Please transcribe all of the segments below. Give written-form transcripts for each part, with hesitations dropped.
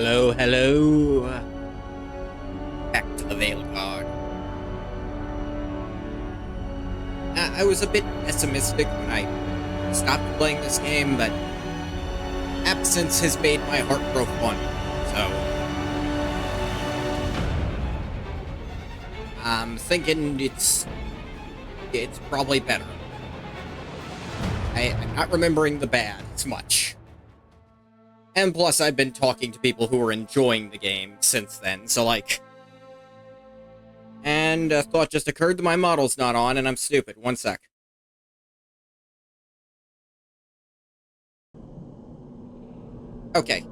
Hello, hello. Back to the VEILGUARD. I was a bit pessimistic when I stopped playing this game, but absence has made my heart grow fond. So I'm thinking it's probably better. I'm not remembering the bad as much. And plus, I've been talking to people who are enjoying the game since then, so like... And a thought just occurred that my model's not on, and I'm stupid. One sec. Okay.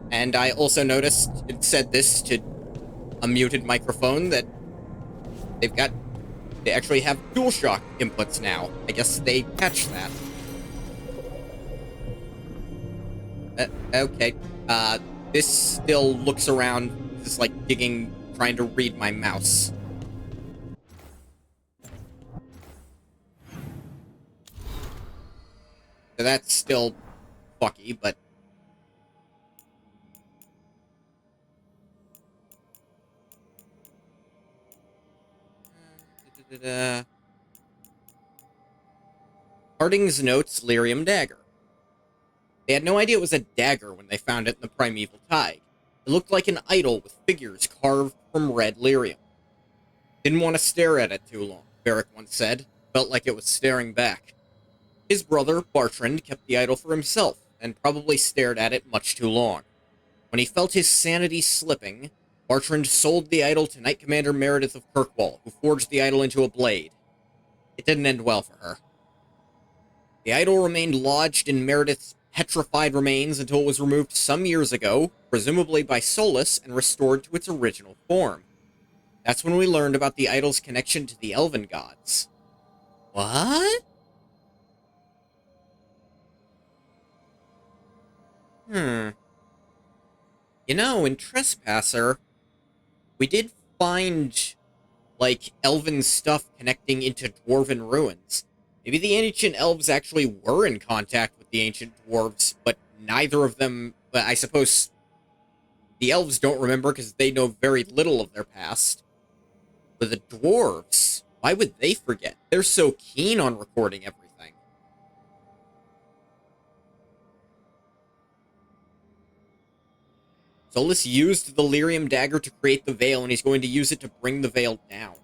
And I also noticed it said this to a muted microphone that they actually have DualShock inputs now. I guess they patched that. Okay. This still looks around, just like digging, trying to read my mouse. So that's still fucky, but... Harding's notes, lyrium dagger. They had no idea it was a dagger when they found it in the primeval tide. It looked like an idol with figures carved from red lyrium. Didn't want to stare at it too long, Varric once said. Felt like it was staring back. His brother, Bartrand, kept the idol for himself, and probably stared at it much too long. When he felt his sanity slipping, Bartrand sold the idol to Knight Commander Meredith of Kirkwall, who forged the idol into a blade. It didn't end well for her. The idol remained lodged in Meredith's petrified remains until it was removed some years ago, presumably by Solus, and restored to its original form. That's when we learned about the idol's connection to the elven gods. What? You know, in Trespasser, we did find, like, elven stuff connecting into dwarven ruins. Maybe the ancient elves actually were in contact with the ancient dwarves, but neither of them... But I suppose the elves don't remember because they know very little of their past. But the dwarves, why would they forget? They're so keen on recording everything. Solus used the lyrium dagger to create the veil, and he's going to use it to bring the veil down.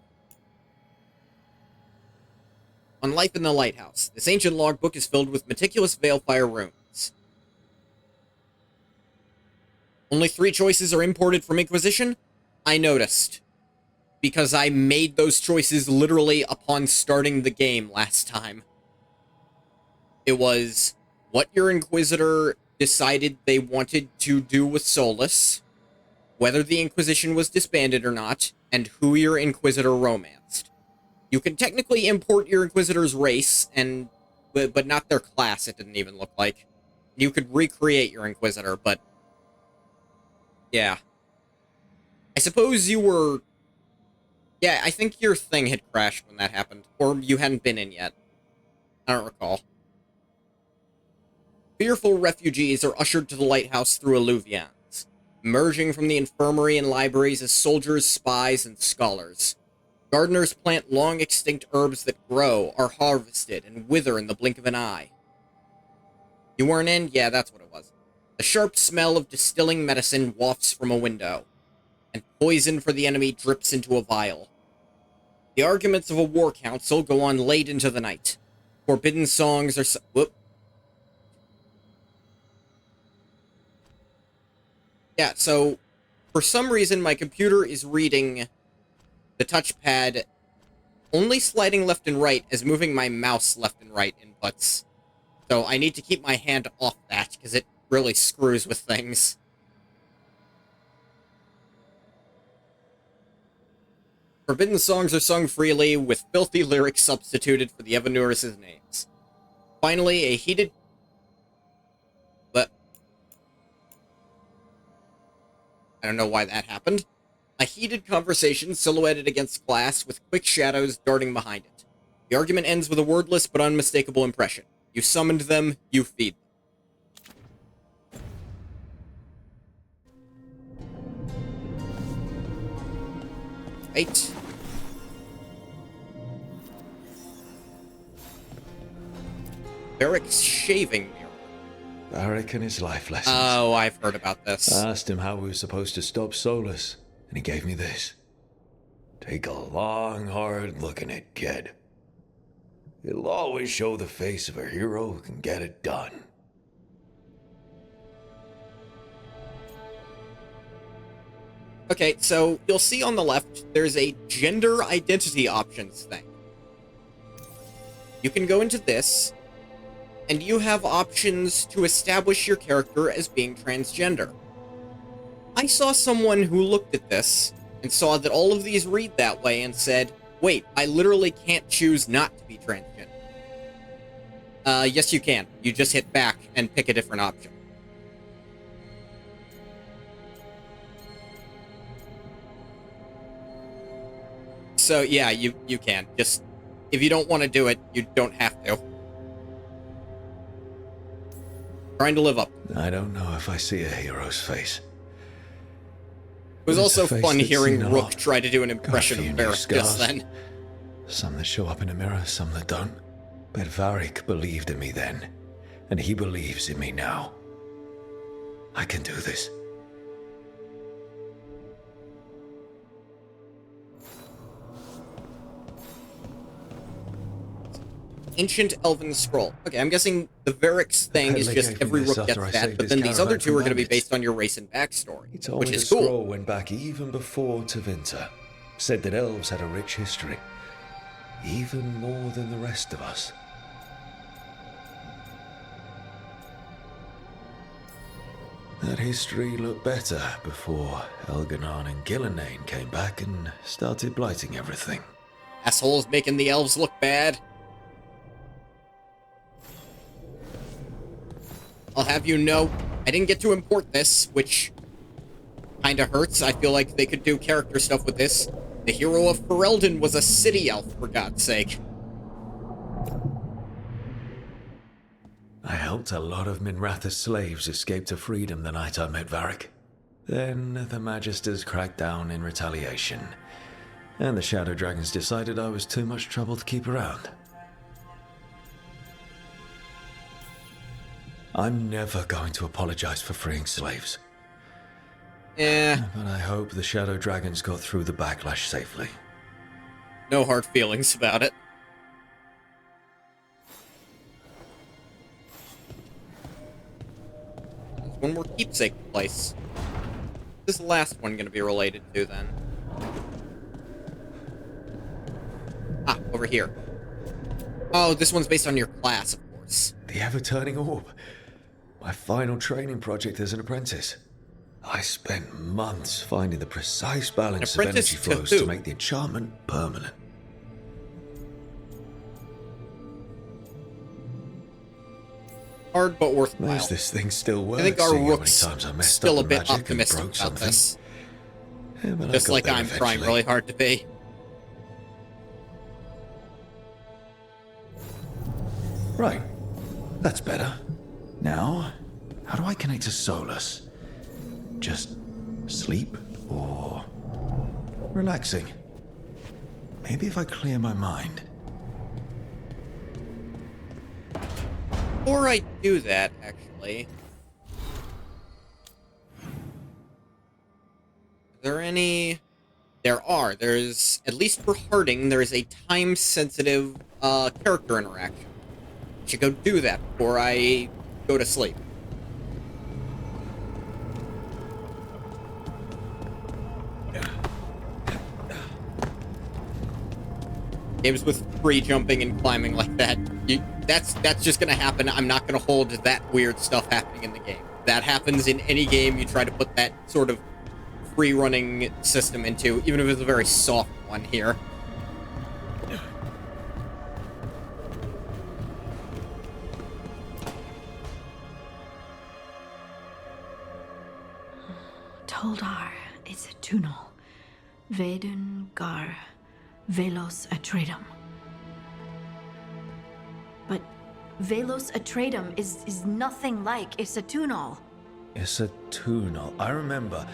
On Life in the Lighthouse, this ancient logbook is filled with meticulous Veilfire runes. Only 3 choices are imported from Inquisition? I noticed. Because I made those choices literally upon starting the game last time. It was what your Inquisitor decided they wanted to do with Solus, whether the Inquisition was disbanded or not, and who your Inquisitor romanced. You can technically import your Inquisitor's race, but not their class, it didn't even look like. You could recreate your Inquisitor, but... yeah. I suppose you were... yeah, I think your thing had crashed when that happened, or you hadn't been in yet. I don't recall. Fearful refugees are ushered to the lighthouse through alluvions, emerging from the infirmary and libraries as soldiers, spies, and scholars. Gardeners plant long-extinct herbs that grow, are harvested, and wither in the blink of an eye. You weren't in? Yeah, that's what it was. The sharp smell of distilling medicine wafts from a window, and poison for the enemy drips into a vial. The arguments of a war council go on late into the night. Forbidden songs are... whoop. Yeah, so, for some reason, my computer is reading the touchpad only sliding left and right as moving my mouse left and right inputs. So I need to keep my hand off that, because it really screws with things. Forbidden songs are sung freely, with filthy lyrics substituted for the Evanuris' names. Finally, a heated... but... I don't know why that happened. A heated conversation silhouetted against glass with quick shadows darting behind it. The argument ends with a wordless but unmistakable impression. You summoned them, you feed them. Right. Varric's shaving mirror. Varric and his life lessons. Oh, I've heard about this. I asked him how we were supposed to stop Solus, and he gave me this. Take a long, hard look at it, kid. It'll always show the face of a hero who can get it done. Okay, so you'll see on the left, there's a gender identity options thing. You can go into this, and you have options to establish your character as being transgender. I saw someone who looked at this and saw that all of these read that way and said, wait, I literally can't choose not to be transgender. Yes you can. You just hit back and pick a different option. So yeah, you can. Just, if you don't want to do it, you don't have to. Trying to live up. I don't know if I see a hero's face. It was also fun hearing Rook try to do an impression of Varric just then. Some that show up in a mirror, some that don't. But Varric believed in me then, and he believes in me now. I can do this. Ancient Elven Scroll. Okay, I'm guessing the Varric's thing is just every Rook gets that, but then these other two are going to be based on your race and backstory, which is cool. The scroll went back even before Tevinter. Said that elves had a rich history, even more than the rest of us. That history looked better before Elganon and Gillenane came back and started blighting everything. Assholes making the elves look bad. I'll have you know, I didn't get to import this, which kinda hurts. I feel like they could do character stuff with this. The hero of Ferelden was a city elf, for God's sake. I helped a lot of Minratha's slaves escape to freedom the night I met Varric. Then the Magisters cracked down in retaliation, and the Shadow Dragons decided I was too much trouble to keep around. I'm never going to apologize for freeing slaves. Yeah. But I hope the Shadow Dragons got through the backlash safely. No hard feelings about it. There's one more keepsake place. This last one going to be related to then? Ah, over here. Oh, this one's based on your class, of course. The ever-turning orb. My final training project as an apprentice. I spent months finding the precise balance of energy flows to make the enchantment permanent. Hard but worthwhile. Does this thing still work? I think our Rook's still a bit optimistic about this. Yeah, just like I'm trying really hard to be. Right. That's better. Now, how do I connect to Solus? Just sleep or relaxing? Maybe if I clear my mind. Before I do that, actually, are there any? There's, at least for Harding, there is a time-sensitive character interaction. I should go do that before I go to sleep. Games with free jumping and climbing like that, that's just gonna happen. I'm not gonna hold that weird stuff happening in the game. That happens in any game you try to put that sort of free running system into, even if it's a very soft one here. Toldar is a tunnel. Veden gar velos atredum. But velos atredum is nothing like Isatunal. Isatunal. I remember.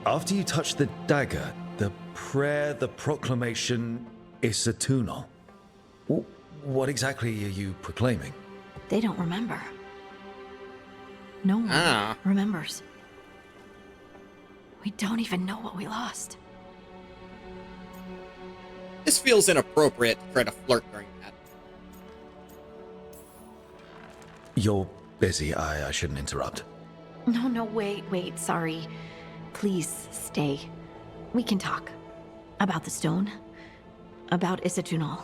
After you touched the dagger, The prayer, the proclamation, is eternal. What exactly are you proclaiming? They don't remember. No one remembers. We don't even know what we lost. This feels inappropriate to try to flirt during that. You're busy. I shouldn't interrupt. No, wait, sorry. Please stay. We can talk. About the stone. About Isatunal.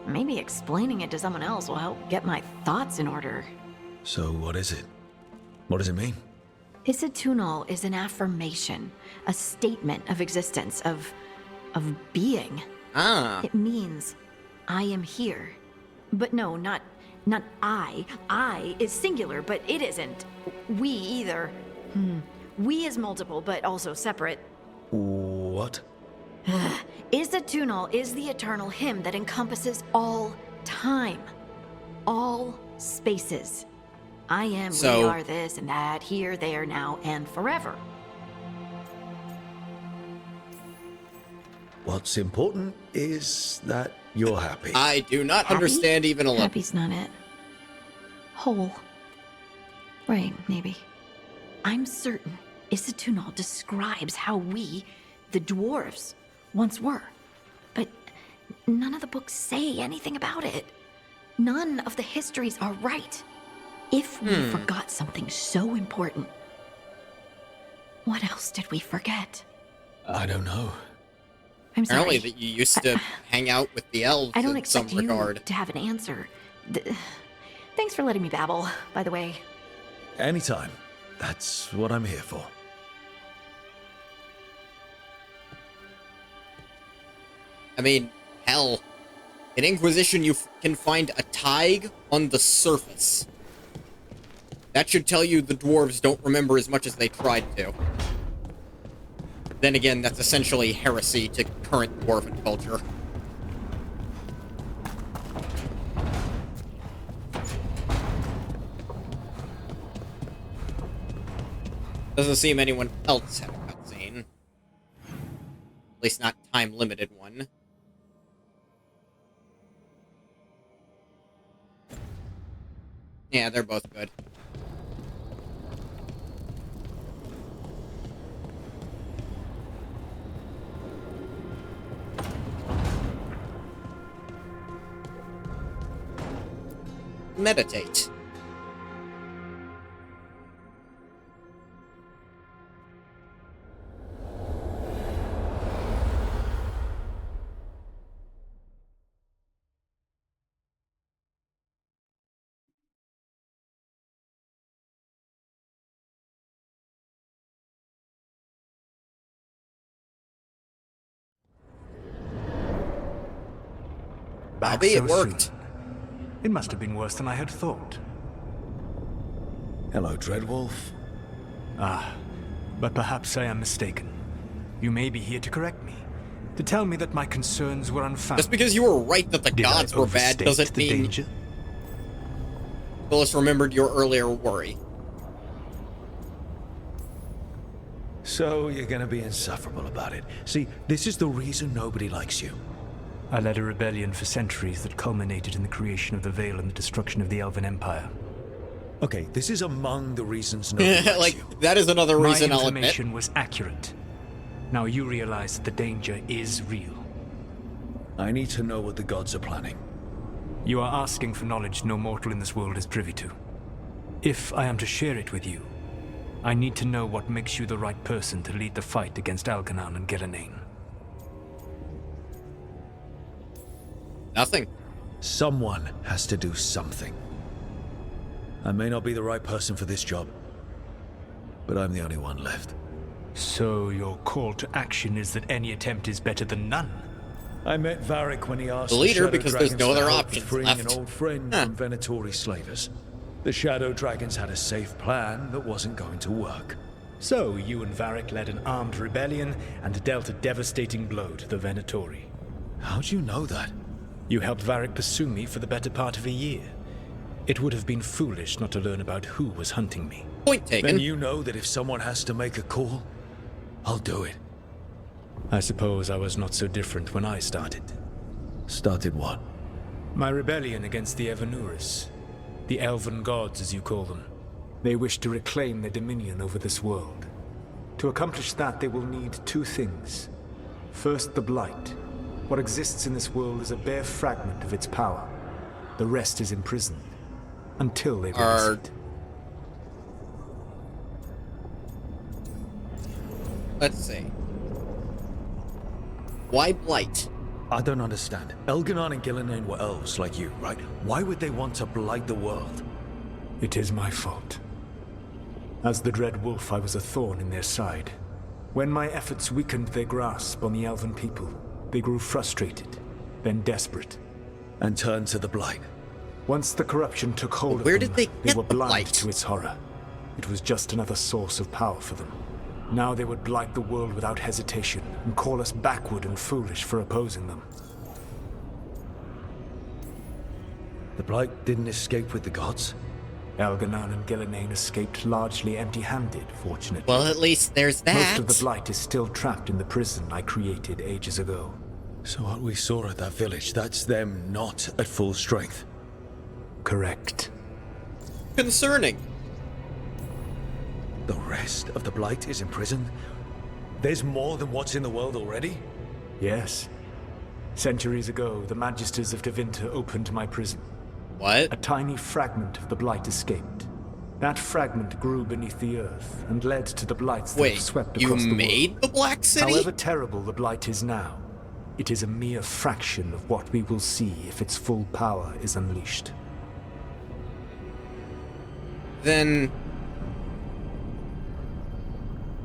Maybe explaining it to someone else will help get my thoughts in order. So what is it? What does it mean? Isatunal is an affirmation, a statement of existence, of being. It means, I am here. But no, not I. I is singular, but it isn't. We either. We is multiple, but also separate. What? Isatunal is the eternal hymn that encompasses all time. All spaces. I am, So, we are this and that, here, there, now, and forever. What's important is that you're happy. I do not Happy? understand even a little. Happy's not it. Whole. Right, maybe. I'm certain Isatunal describes how we, the dwarves, once were. But none of the books say anything about it. None of the histories are right. If we forgot something so important, what else did we forget? I don't know. I'm sorry. Apparently that you used to hang out with the elves I don't in some expect you regard. to have an answer. Thanks for letting me babble, by the way. Anytime. That's what I'm here for. I mean, hell. In Inquisition, you can find a Tig on the surface. That should tell you the dwarves don't remember as much as they tried to. Then again, that's essentially heresy to current dwarven culture. Doesn't seem anyone else had a cutscene. At least not time-limited one. Yeah, they're both good. Meditate. Back Albeit so it worked. soon. It must have been worse than I had thought. Hello, Dreadwolf. But perhaps I am mistaken. You may be here to correct me, to tell me that my concerns were unfounded. Just because you were right that the Did gods I were bad overstate doesn't the mean danger? Phyllis remembered your earlier worry. So you're gonna be insufferable about it. See, this is the reason nobody likes you. I led a rebellion for centuries that culminated in the creation of the Veil and the destruction of the Elven Empire. Okay, this is among the reasons nobody likes Like, you. that is another reason My I'll admit. information was accurate. Now you realize that the danger is real. I need to know what the gods are planning. You are asking for knowledge no mortal in this world is privy to. If I am to share it with you, I need to know what makes you the right person to lead the fight against Algernon and Geranean. Nothing. Someone has to do something. I may not be the right person for this job, but I'm the only one left. So your call to action is that any attempt is better than none? I met Varric when he asked The leader, Shadow because there's Dragons no for other help with options freeing left. an old friend from Venatori slavers. The Shadow Dragons had a safe plan that wasn't going to work. So you and Varric led an armed rebellion and dealt a devastating blow to the Venatori. How'd you know that? You helped Varric pursue me for the better part of a year. It would have been foolish not to learn about who was hunting me. Point taken. Then you know that if someone has to make a call, I'll do it. I suppose I was not so different when I started. Started what? My rebellion against the Evanuris. The elven gods, as you call them. They wish to reclaim their dominion over this world. To accomplish that, they will need two things. First, the Blight. What exists in this world is a bare fragment of its power. The rest is imprisoned. Until they release it. Let's see. Why Blight? I don't understand. Elganon and Gillenane were elves like you, right? Why would they want to blight the world? It is my fault. As the Dread Wolf, I was a thorn in their side. When my efforts weakened their grasp on the elven people, they grew frustrated, then desperate. And turned to the Blight. Once the corruption took hold of Where them, did they get were the blind Blight? to its horror. It was just another source of power for them. Now they would blight the world without hesitation, and call us backward and foolish for opposing them. The Blight didn't escape with the gods? Elganon and Gillenane escaped largely empty-handed, fortunately. Well, at least there's that. Most of the Blight is still trapped in the prison I created ages ago. So what we saw at that village, that's them not at full strength. Correct. Concerning. The rest of the Blight is imprisoned? There's more than what's in the world already? Yes. Centuries ago, the Magisters of Tevinter opened my prison. What? A tiny fragment of the Blight escaped. That fragment grew beneath the earth and led to the Blights that have swept you across the world. made the Black City? However terrible the Blight is now, it is a mere fraction of what we will see if its full power is unleashed. Then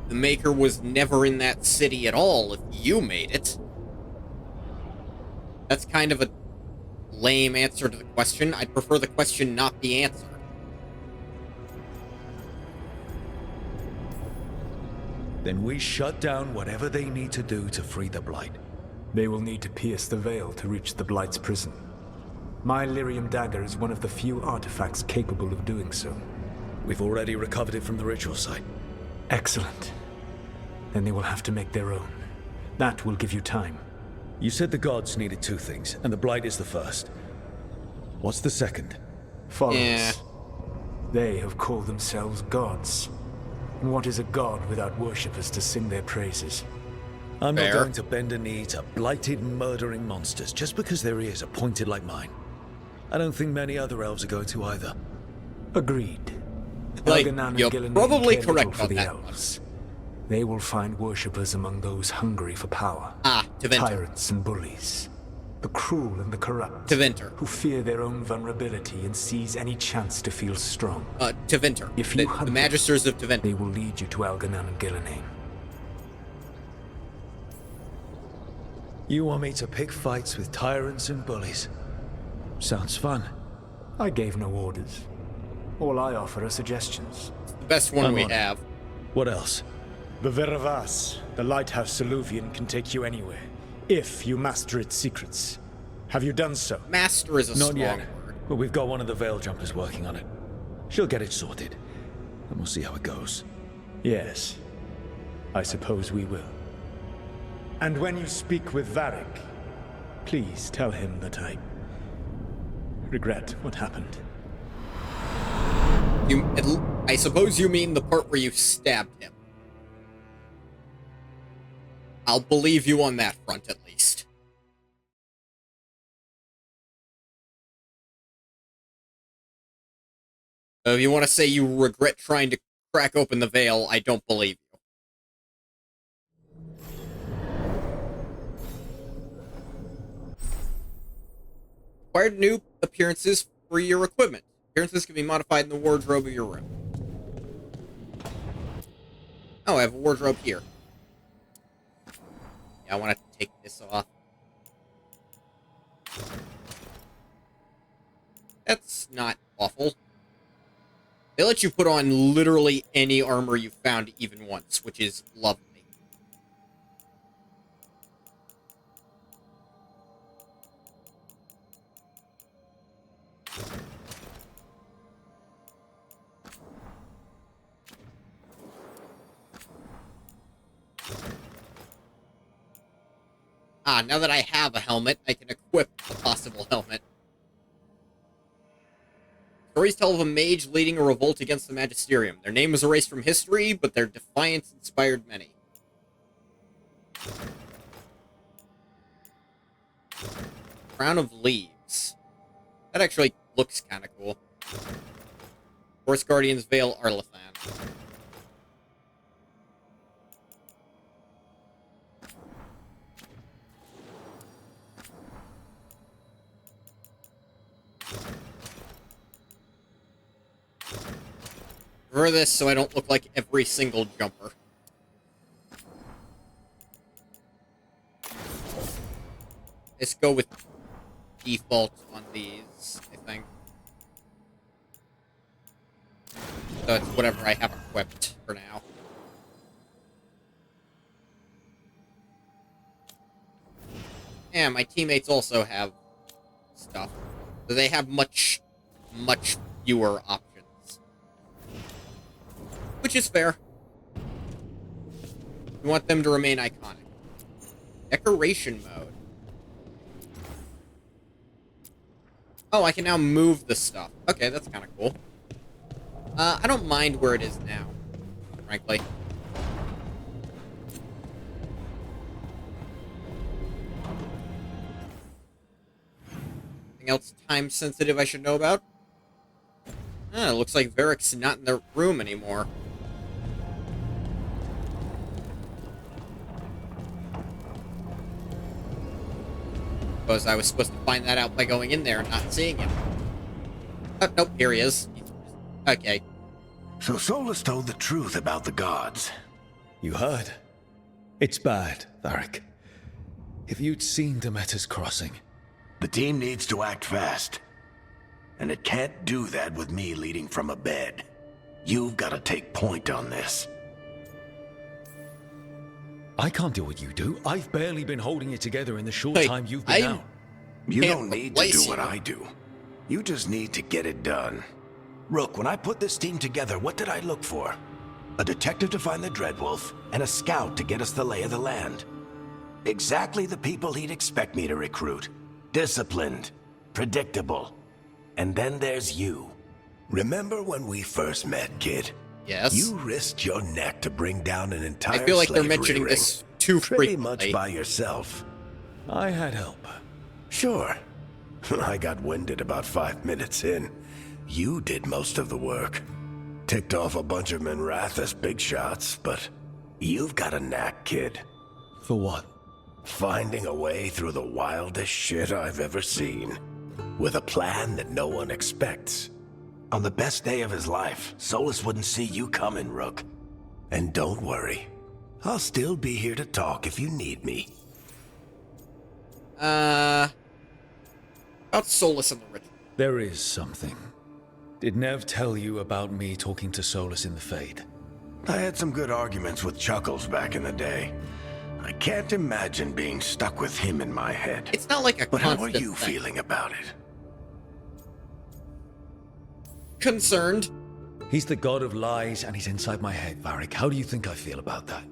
the Maker was never in that city at all if you made it. That's kind of a lame answer to the question. I'd prefer the question not be answered. Then we shut down whatever they need to do to free the Blight. They will need to pierce the veil to reach the Blight's prison. My lyrium dagger is one of the few artifacts capable of doing so. We've already recovered it from the ritual site. Excellent. Then they will have to make their own. That will give you time. You said the gods needed two things, and the Blight is the first. What's the second? Followers. Yeah. They have called themselves gods. And what is a god without worshippers to sing their praises? I'm Fair. not going to bend a knee to blighted, murdering monsters just because their ears are pointed like mine. I don't think many other elves are going to either. Agreed. Like, Elganon and you're Gillenane probably care little correct for on the that elves. They will find worshippers among those hungry for power. Tevinter. Tyrants and bullies. The cruel and the corrupt. Tevinter. Who fear their own vulnerability and seize any chance to feel strong. Tevinter. If you The hunt Magisters of They Tevinter. will lead you to Elganon and Gillenane. You want me to pick fights with tyrants and bullies? Sounds fun. I gave no orders. All I offer are suggestions. The best one I'm we on it. have. What else? The Veravas, the lighthouse Soluvian, can take you anywhere, if you master its secrets. Have you done so? Master is a Not strong yet, word. but we've got one of the Veil Jumpers working on it. She'll get it sorted, and we'll see how it goes. Yes. I suppose we will. And when you speak with Varric, please tell him that I regret what happened. I suppose you mean the part where you stabbed him. I'll believe you on that front, at least. If you want to say you regret trying to crack open the veil, I don't believe you. Acquired new appearances for your equipment. Appearances can be modified in the wardrobe of your room. Oh, I have a wardrobe here. Yeah, I want to take this off. That's not awful. They let you put on literally any armor you found even once, which is lovely. Ah, now that I have a helmet, I can equip a possible helmet. Stories tell of a mage leading a revolt against the Magisterium. Their name was erased from history, but their defiance inspired many. Crown of Leaves. That actually looks kind of cool. Forest Guardian's Veil Arlathan. For this, so I don't look like every single jumper. Let's go with default on these, I think. So it's whatever I have equipped for now. Yeah, my teammates also have stuff. So they have much fewer options. Which is fair. We want them to remain iconic. Decoration mode. Oh, I can now move the stuff. Okay, that's kind of cool. I don't mind where it is now, frankly. Anything else time-sensitive I should know about? It looks like Varric's not in the room anymore. Suppose I was supposed to find that out by going in there and not seeing him. Oh, nope, here he is. Okay. So Solus told the truth about the gods. You heard? It's bad, Varric. If you'd seen Demeter's crossing... The team needs to act fast. And it can't do that with me leading from a bed. You've got to take point on this. I can't do what you do. I've barely been holding it together in the short Hey, time you've been out. You Can't don't need to replace do what you. I do. You just need to get it done. Rook, when I put this team together, what did I look for? A detective to find the Dreadwolf, and a scout to get us the lay of the land. Exactly the people he'd expect me to recruit. Disciplined, predictable. And then there's you. Remember when we first met, kid? Yes. You risked your neck to bring down an entire I feel like they're slavery mentioning ring. this too Pretty frequently. much by yourself. I had help. Sure. I got winded about 5 minutes in. You did most of the work. Ticked off a bunch of Minrathous big shots, but you've got a knack, kid. For what? Finding a way through the wildest shit I've ever seen. With a plan that no one expects. On the best day of his life, Solus wouldn't see you coming, Rook. And don't worry. I'll still be here to talk if you need me. About Solus and the Ritual. There is something. Did Nev tell you about me talking to Solus in the Fade? I had some good arguments with Chuckles back in the day. I can't imagine being stuck with him in my head. It's not like a But how are constant you thing. feeling about it? Concerned. He's the god of lies, and he's inside my head, Varric. How do you think I feel about that?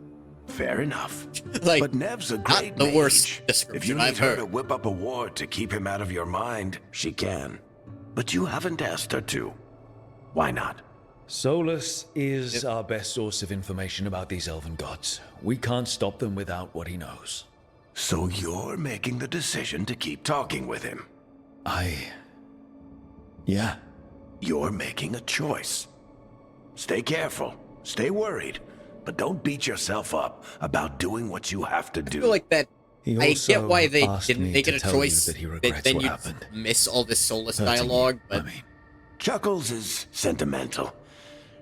Fair enough. Like, But Nev's a great the mage. worst If description you need I've her heard. to whip up a ward to keep him out of your mind, she can. But you haven't asked her to. Why not? Solus is our best source of information about these elven gods. We can't stop them without what he knows. So you're making the decision to keep talking with him. Yeah. You're making a choice. Stay careful. Stay worried. But don't beat yourself up about doing what you have to I do. feel like that. He I also get why they asked didn't me make to it a tell you choice. that he That regrets then what you'd happened. miss all this Solus Hurting you, dialogue, I but mean. Chuckles is sentimental.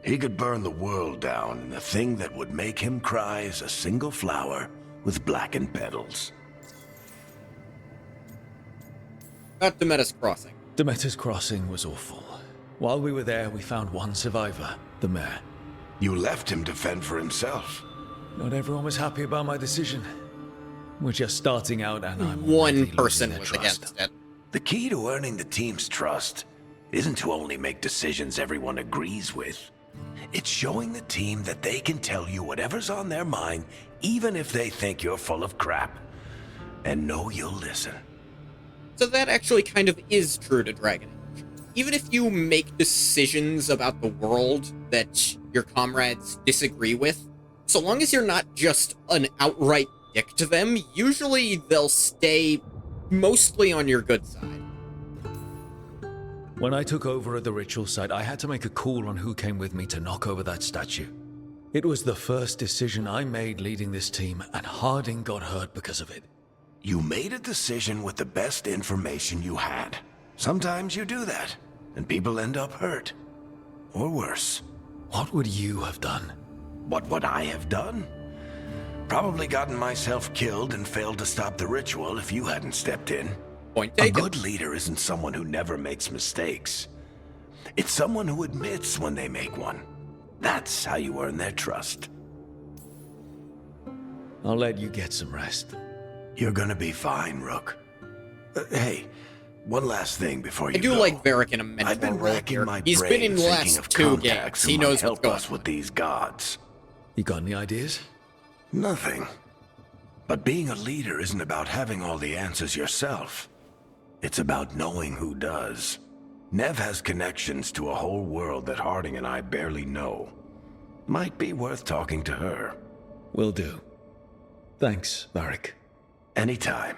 He could burn the world down, and the thing that would make him cry is a single flower with blackened petals. about Demeter's Crossing. Demeter's Crossing was awful. While we were there, we found one survivor, the mayor. You left him to fend for himself. Not everyone was happy about my decision. We're just starting out, and I'm One already losing person their was trust. against it. The key to earning the team's trust isn't to only make decisions everyone agrees with. It's showing the team that they can tell you whatever's on their mind, even if they think you're full of crap. and know you'll listen. So that actually kind of is true to Dragon Age. Even if you make decisions about the world that your comrades disagree with, so long as you're not just an outright dick to them, usually they'll stay mostly on your good side. When I took over at the ritual site, I had to make a call on who came with me to knock over that statue. It was the first decision I made leading this team, and Harding got hurt because of it. You made a decision with the best information you had. Sometimes you do that, and people end up hurt. Or worse. What would you have done? What would I have done? Probably gotten myself killed and failed to stop the ritual if you hadn't stepped in. Point A taken. good leader isn't someone who never makes mistakes. It's someone who admits when they make one. That's how you earn their trust. I'll let you get some rest. You're gonna be fine, Rook. Hey, one last thing before you I do go. like Varric in a I've been mentor role racking here. my He's been in the brain thinking last of 2 contacts games. who He might knows what's help going us on. with these gods. You got any ideas? Nothing. But being a leader isn't about having all the answers yourself. It's about knowing who does. Nev has connections to a whole world that Harding and I barely know. Might be worth talking to her. Will do. Thanks, Varric. Anytime.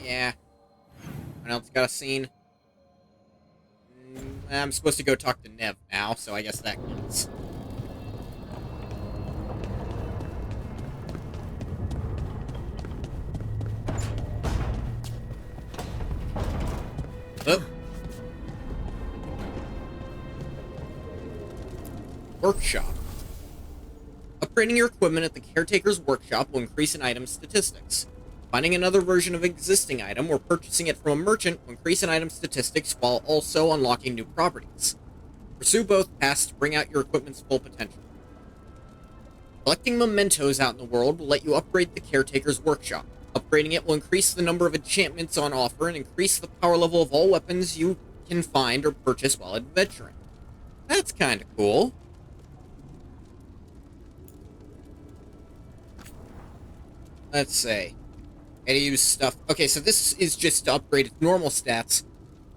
Yeah. Anyone else got a scene? I'm supposed to go talk to Nev now, so I guess that counts. Oh. Workshop. Upgrading your equipment at the Caretaker's Workshop will increase an item's statistics. Finding another version of an existing item or purchasing it from a merchant will increase an item's statistics while also unlocking new properties. Pursue both paths to bring out your equipment's full potential. Collecting mementos out in the world will let you upgrade the Caretaker's Workshop. Upgrading it will increase the number of enchantments on offer and increase the power level of all weapons you can find or purchase while adventuring. That's kinda cool. Let's see. Gotta use stuff. Okay, so this is just to upgrade its normal stats,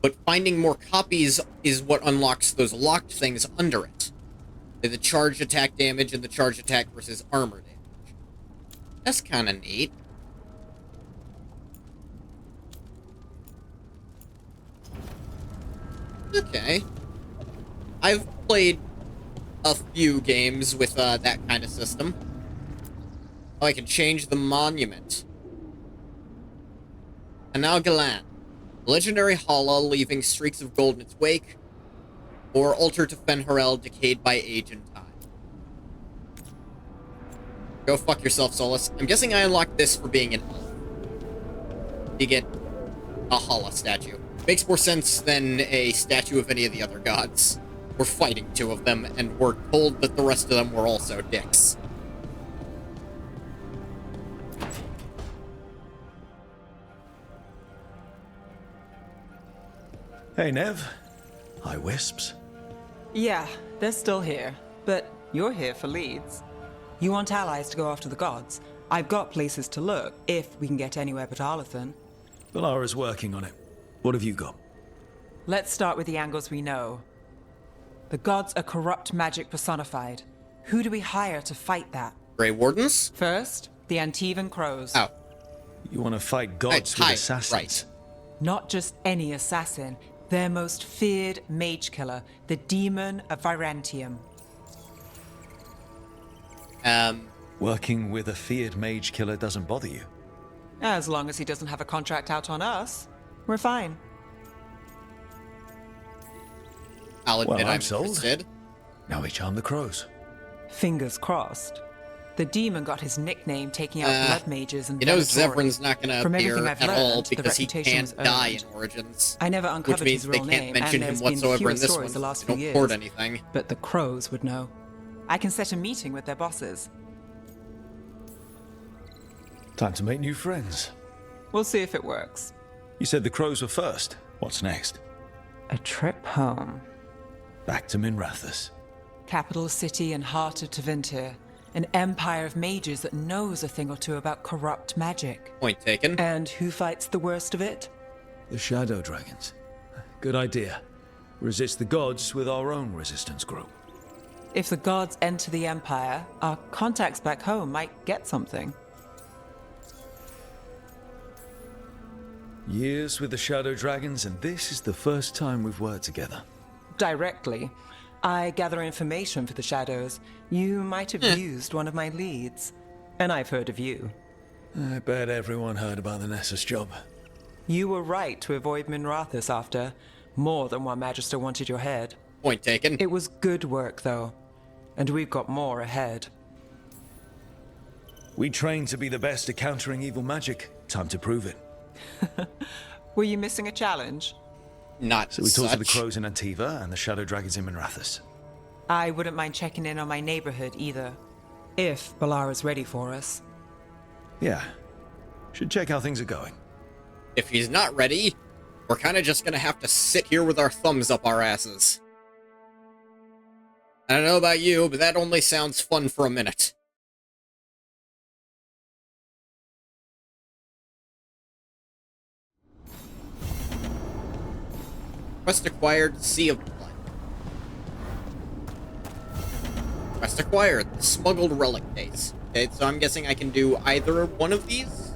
but finding more copies is what unlocks those locked things under it. The charged attack damage and the charged attack versus armor damage. That's kind of neat. Okay. I've played a few games with that kind of system. Oh, I can change the monument. Anal Galan. Legendary Hala leaving streaks of gold in its wake. Or altar to Fenharel decayed by age and time. Go fuck yourself, Solus. I'm guessing I unlocked this for being an elf. You get a Hala statue. Makes more sense than a statue of any of the other gods. We're fighting 2 of them, and we're told that the rest of them were also dicks. Hey, Nev. Hi, Wisps. Yeah, they're still here, but you're here for leads. You want allies to go after the gods? I've got places to look, if we can get anywhere but Arlathan. Valara's working on it. What have you got? Let's start with the angles we know. The gods are corrupt magic personified. Who do we hire to fight that? Grey Wardens? First, the Antivan Crows. Oh. You want to fight gods with Hi, assassins? right. Not just any assassin, their most feared mage killer, the Demon of Virantium. Working with a feared mage killer doesn't bother you? As long as he doesn't have a contract out on us, we're fine. I'll admit Well, I'm I'm sold. interested. Now we charm the crows. Fingers crossed. The demon got his nickname taking out blood mages and You know Venatori. Zevran's not gonna From appear everything I've at all learned, the because he reputation can't was die earned. in Origins. I never Which uncovered means his they real can't name, mention and him there's been whatsoever fewer in this stories one. the last They few don't port years. anything. But the crows would know. I can set a meeting with their bosses. Time to make new friends. We'll see if it works. You said the crows were first. What's next? A trip home. Back to Minrathous. Capital city and heart of Tevinter. An empire of mages that knows a thing or two about corrupt magic. Point taken. And who fights the worst of it? The Shadow Dragons. Good idea. Resist the gods with our own resistance group. If the gods enter the empire, our contacts back home might get something. Years with the Shadow Dragons, and this is the first time we've worked together. Directly. I gather information for the Shadows. You might have used one of my leads. And I've heard of you. I bet everyone heard about the Nessus job. You were right to avoid Minrathous after. More than one Magister wanted your head. Point taken. It was good work, though. And we've got more ahead. We trained to be the best at countering evil magic. Time to prove it. Were you missing a challenge? Not So we talked to the such. crows in Antiva and the Shadow Dragons in Minrathous. I wouldn't mind checking in on my neighborhood either. If Balara's ready for us. Yeah. Should check how things are going. If he's not ready, we're kind of just gonna have to sit here with our thumbs up our asses. I don't know about you, but that only sounds fun for a minute. Quest acquired, Sea of Blood. Quest acquired, the smuggled relic case. Okay, so I'm guessing I can do either one of these?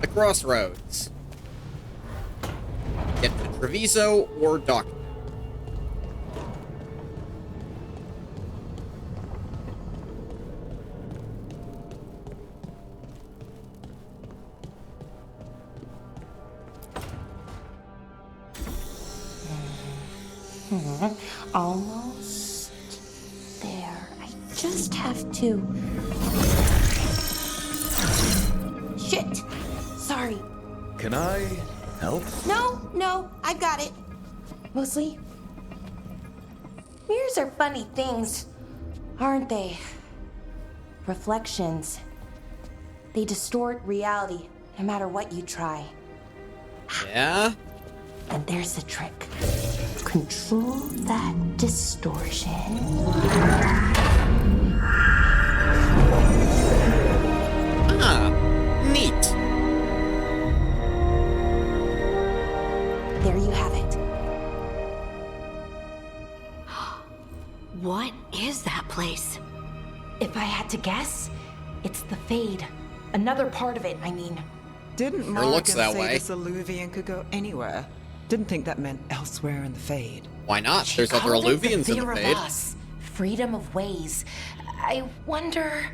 The Crossroads. Get to Treviso or Doctor. Almost there. I just have to. Shit! Sorry. Can I help? No, I've got it. Mostly. Mirrors are funny things, aren't they? Reflections. They distort reality, no matter what you try. Yeah? And there's the trick. Control that distortion. Ah, neat. There you have it. What is that place? If I had to guess, it's the Fade. Another part of it, I mean. Didn't Sure Morgan looks that say way. this Alluvian could go anywhere? Didn't think that meant elsewhere in the Fade. Why not? She There's other called it Alluvians in the fear of Fade. us. Freedom of ways. I wonder.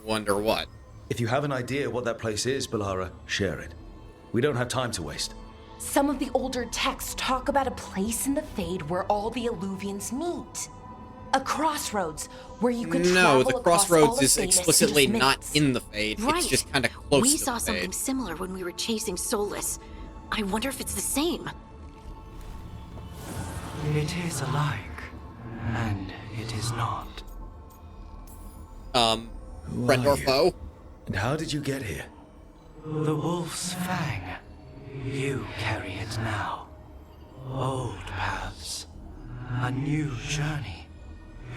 Wonder what? If you have an idea what that place is, Balara, share it. We don't have time to waste. Some of the older texts talk about a place in the Fade where all the Alluvians meet. A crossroads where you could No, travel the across all Crossroads of is Thedas explicitly to not dismiss. in the Fade. Right. It's just kind of close We to saw the something Fade. similar when we were chasing Solus. I wonder if it's the same. It is alike, and it is not. Friend or are you? foe? And how did you get here? The wolf's fang. You carry it now. Old paths. A new journey.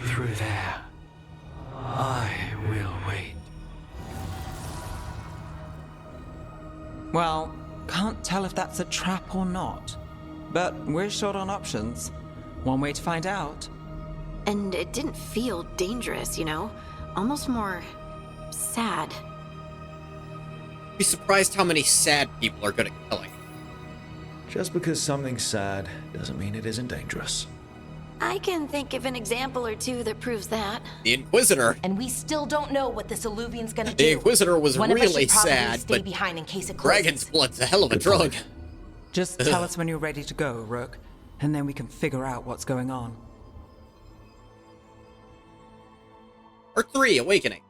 Through there. I will wait. Well, can't tell if that's a trap or not. But we're short on options. One way to find out. And it didn't feel dangerous, you know? Almost more sad. Be surprised how many sad people are good at killing. Just because something's sad doesn't mean it isn't dangerous. I can think of an example or two that proves that. The Inquisitor. And we still don't know what this Alluvian's gonna do. The Inquisitor was One of us really should probably sad, stay but behind in case it closes. Dragon's blood's a hell of a Good drug. point. Just tell us when you're ready to go, Rook, and then we can figure out what's going on. Part 3, Awakening.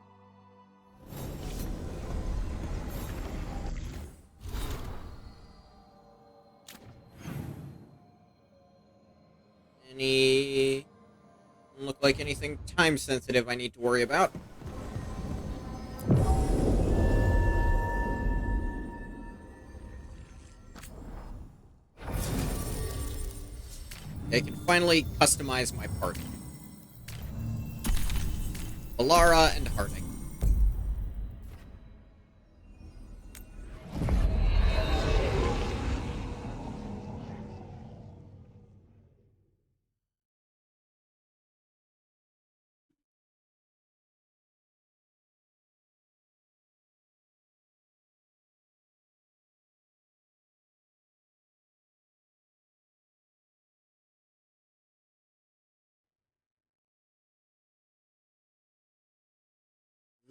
Any... Doesn't look like anything time-sensitive I need to worry about. I can finally customize my party. Alara and Harding.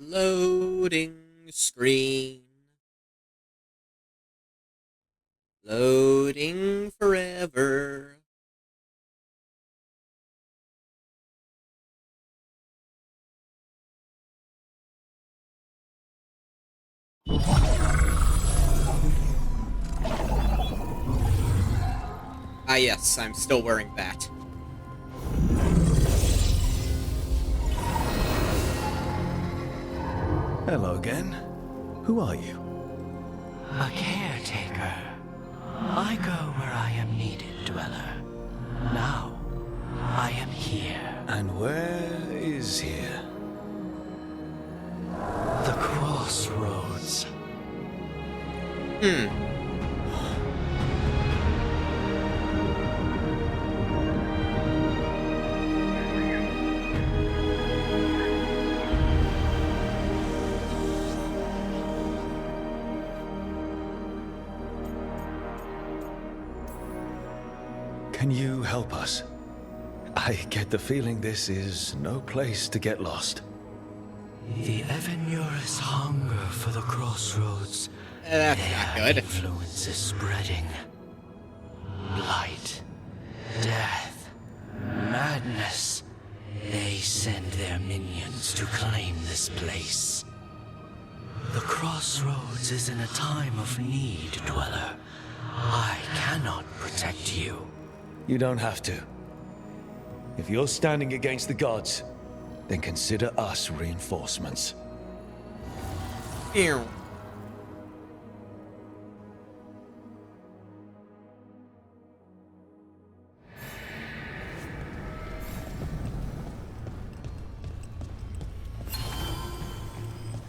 Loading screen. Loading forever. Ah yes, I'm still wearing that. Hello again. Who are you? A caretaker. I go where I am needed, Dweller. Now, I am here. And where is here? The crossroads. Can you help us? I get the feeling this is no place to get lost. The Evanurus hunger for the crossroads. That's Their not good. influence is spreading. Blight, death, madness. They send their minions to claim this place. The crossroads is in a time of need, Dweller. I cannot protect you. You don't have to. If you're standing against the gods, then consider us reinforcements. Ew.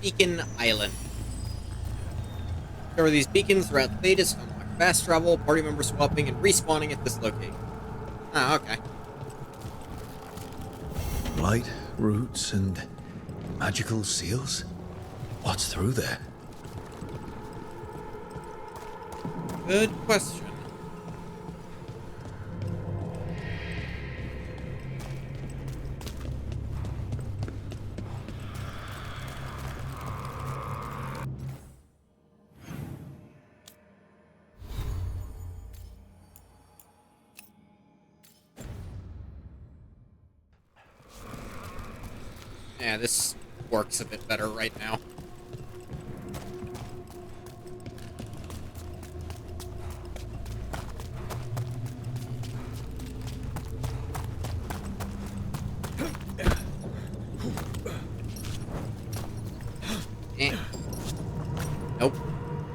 Beacon Island. There are these beacons throughout the Thetis to unlock fast travel, party member swapping, and respawning at this location. Ah, okay. Light, roots, and magical seals? What's through there? Good question. Yeah, this works a bit better right now. Eh. Nope.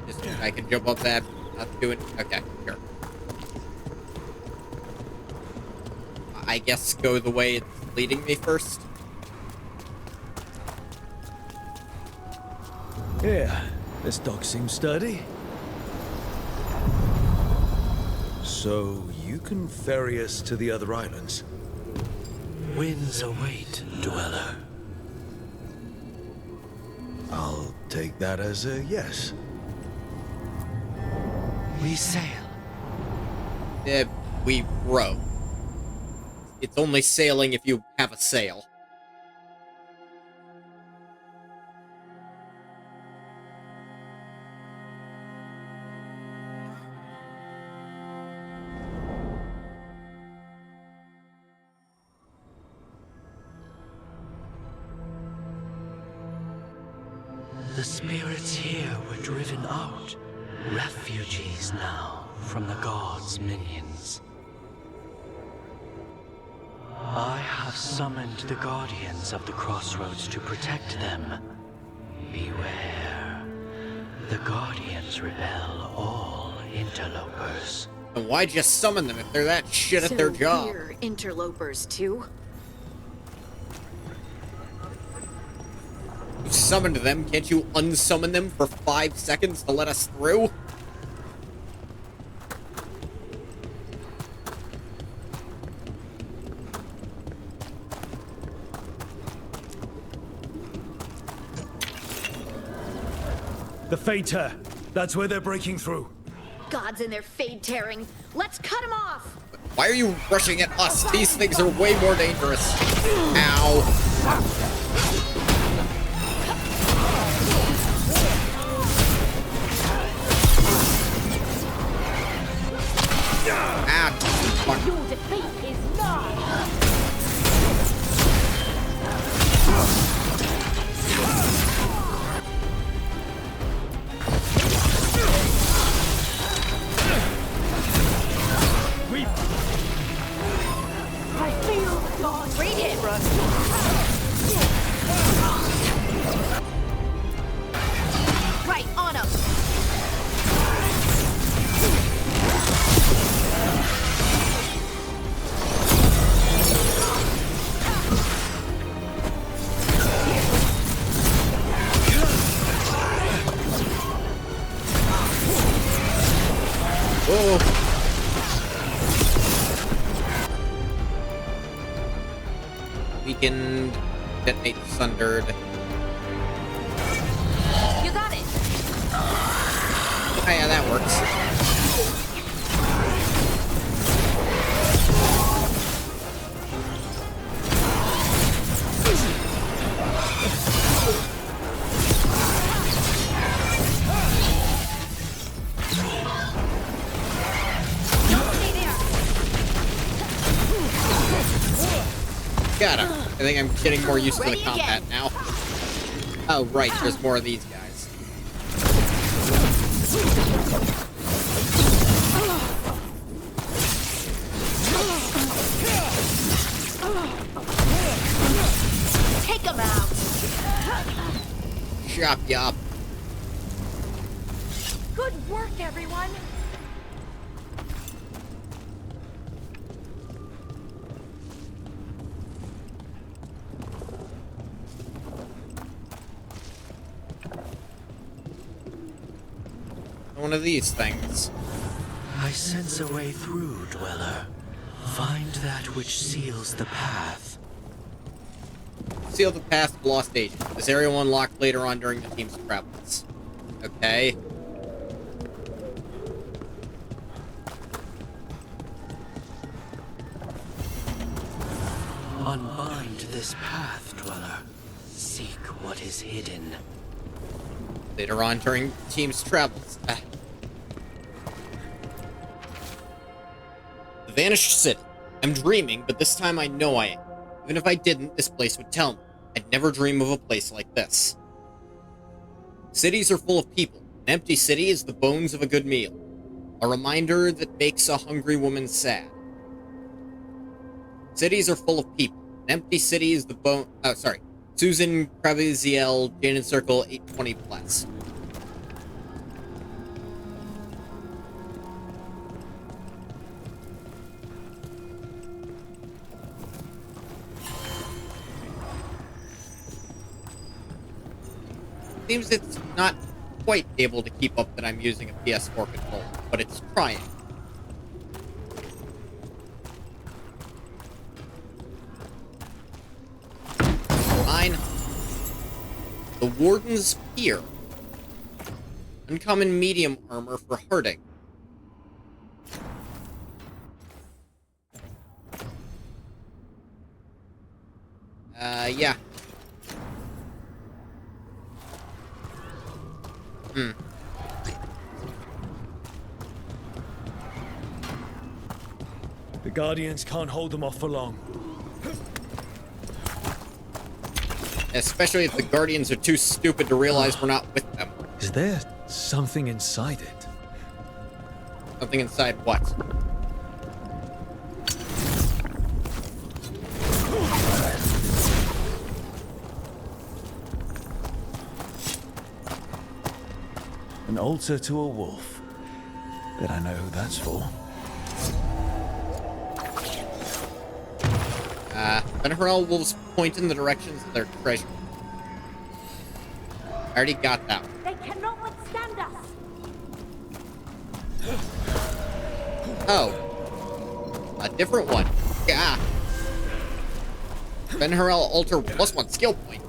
Just I can jump up that. Not doing. Okay, sure. I guess go the way it's leading me first. Yeah, this dog seems sturdy. So, you can ferry us to the other islands? Winds await, Dweller. I'll take that as a yes. We sail. We row. It's only sailing if you have a sail. The spirits here were driven out, refugees now from the gods' minions. I have summoned the guardians of the crossroads to protect them. Beware. The guardians repel all interlopers. And why just summon them if they're that shit at their job? We're interlopers too? You summoned them, can't you unsummon them for 5 seconds to let us through? The Fater. That's where they're breaking through. Gods and their fade tearing. Let's cut them off! Why are you rushing at us? These things are way more dangerous. Ow. Ah, fuck. Your defeat is nigh. I feel the gods. Great hit, Rook. Right, on him. Whoa. Weakened, detonate sundered. You got it. Oh, yeah, that works. Stay there. Got him. I think I'm getting more used to the Ready combat again. now. Oh, right, there's more of these guys. Take him out. Chop yop. Good work, everyone. One of these things. I sense a way through, Dweller. Find that which seals the path. Seal the path of Lost Agent. This area will unlock later on during the team's travels. Okay. Unbind this path, Dweller. Seek what is hidden. Later on during the team's travels. The Vanished City. I'm dreaming, but this time I know I am. Even if I didn't, this place would tell me. I'd never dream of a place like this. Cities are full of people. An empty city is the bones of a good meal. A reminder that makes a hungry woman sad. Cities are full of people. An empty city is the bone... Oh, sorry. Susan Craviziel, Jane Circle, 820 plus. Seems it's not quite able to keep up that I'm using a PS4 controller, but it's trying. Fine. The Warden's Pier. Uncommon medium armor for Harding. Yeah. The Guardians can't hold them off for long. Especially if the Guardians are too stupid to realize we're not with them. Is there something inside it? Something inside what? An altar to a wolf. Bet I know who that's for. Benharel wolves point in the directions of their treasure. I already got that one. They cannot withstand us. Oh. A different one. Yeah. Benharel altar +1 skill point.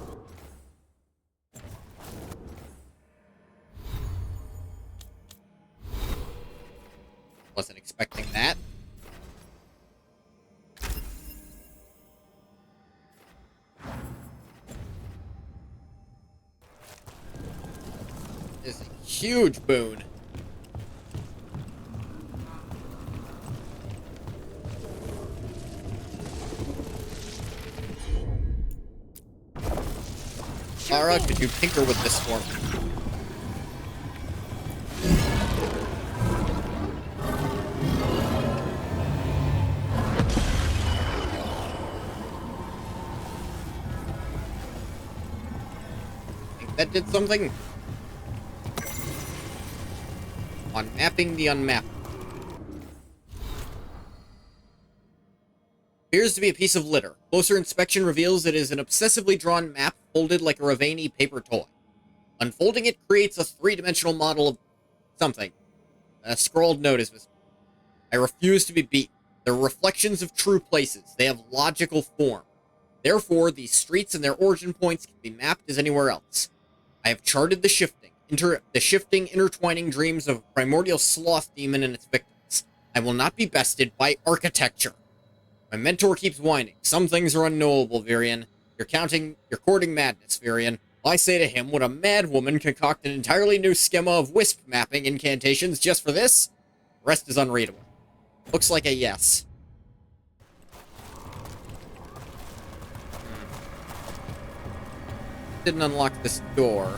Wasn't expecting that. This is a huge boon. Lara, could you tinker with this for me? Think that did something? On mapping the unmapped. Appears to be a piece of litter. Closer inspection reveals it is an obsessively drawn map folded like a Ravani paper toy. Unfolding it creates a three-dimensional model of something. A scrawled note is visible. I refuse to be beaten. They're reflections of true places. They have logical form. Therefore, these streets and their origin points can be mapped as anywhere else. I have charted the shifting, intertwining dreams of a primordial sloth demon and its victims. I will not be bested by architecture. My mentor keeps whining. Some things are unknowable, Virion. You're courting madness, Virion. I say to him, would a mad woman concoct an entirely new schema of wisp mapping incantations just for this? The rest is unreadable. Looks like a yes. Didn't unlock this door.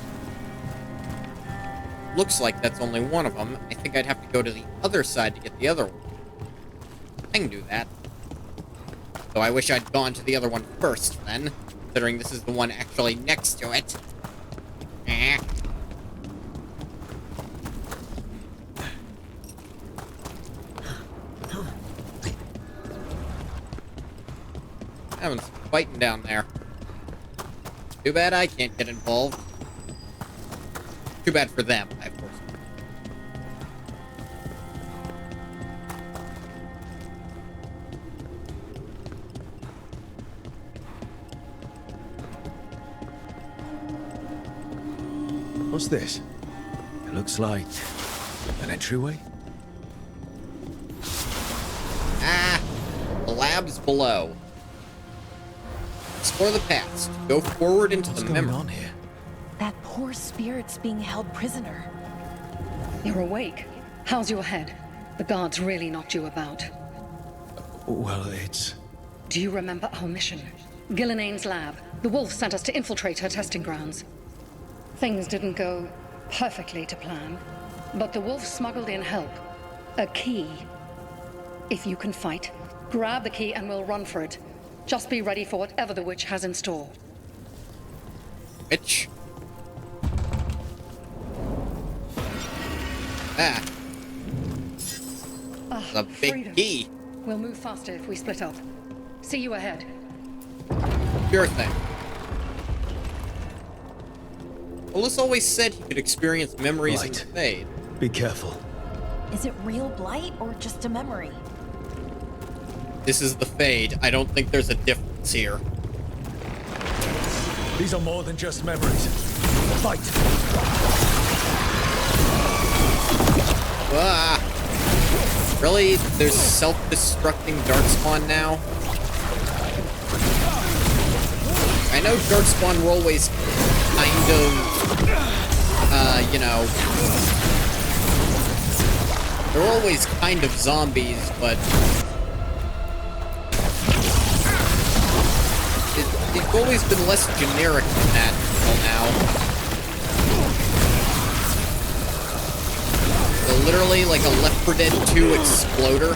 Looks like that's only one of them. I think I'd have to go to the other side to get the other one. I can do that. Though I wish I'd gone to the other one first, then, considering this is the one actually next to it. Eh. Having some fighting down there. Too bad I can't get involved. Too bad for them, of course. What's this? It looks like an entryway. Ah! The lab's below. Explore the past. Go forward into What's the going memory. on here? That poor spirit's being held prisoner. You're awake. How's your head? The guards really knocked you about. Well, it's... Do you remember our mission? Gillenane's lab. The wolf sent us to infiltrate her testing grounds. Things didn't go perfectly to plan, but the wolf smuggled in help. A key. If you can fight, grab the key and we'll run for it. Just be ready for whatever the witch has in store. Witch? Ah. The big freedom. key. We'll move faster if we split up. See you ahead. Sure thing. Willis always said he could experience memories in the Right. Fade. Be careful. Is it real blight or just a memory? This is the Fade. I don't think there's a difference here. These are more than just memories. Fight! Ah! Really? There's self-destructing Darkspawn now? I know Darkspawn were always kind of, you know... They're always kind of zombies, but... It's always been less generic than that until now. So literally like a Left 4 Dead 2 exploder.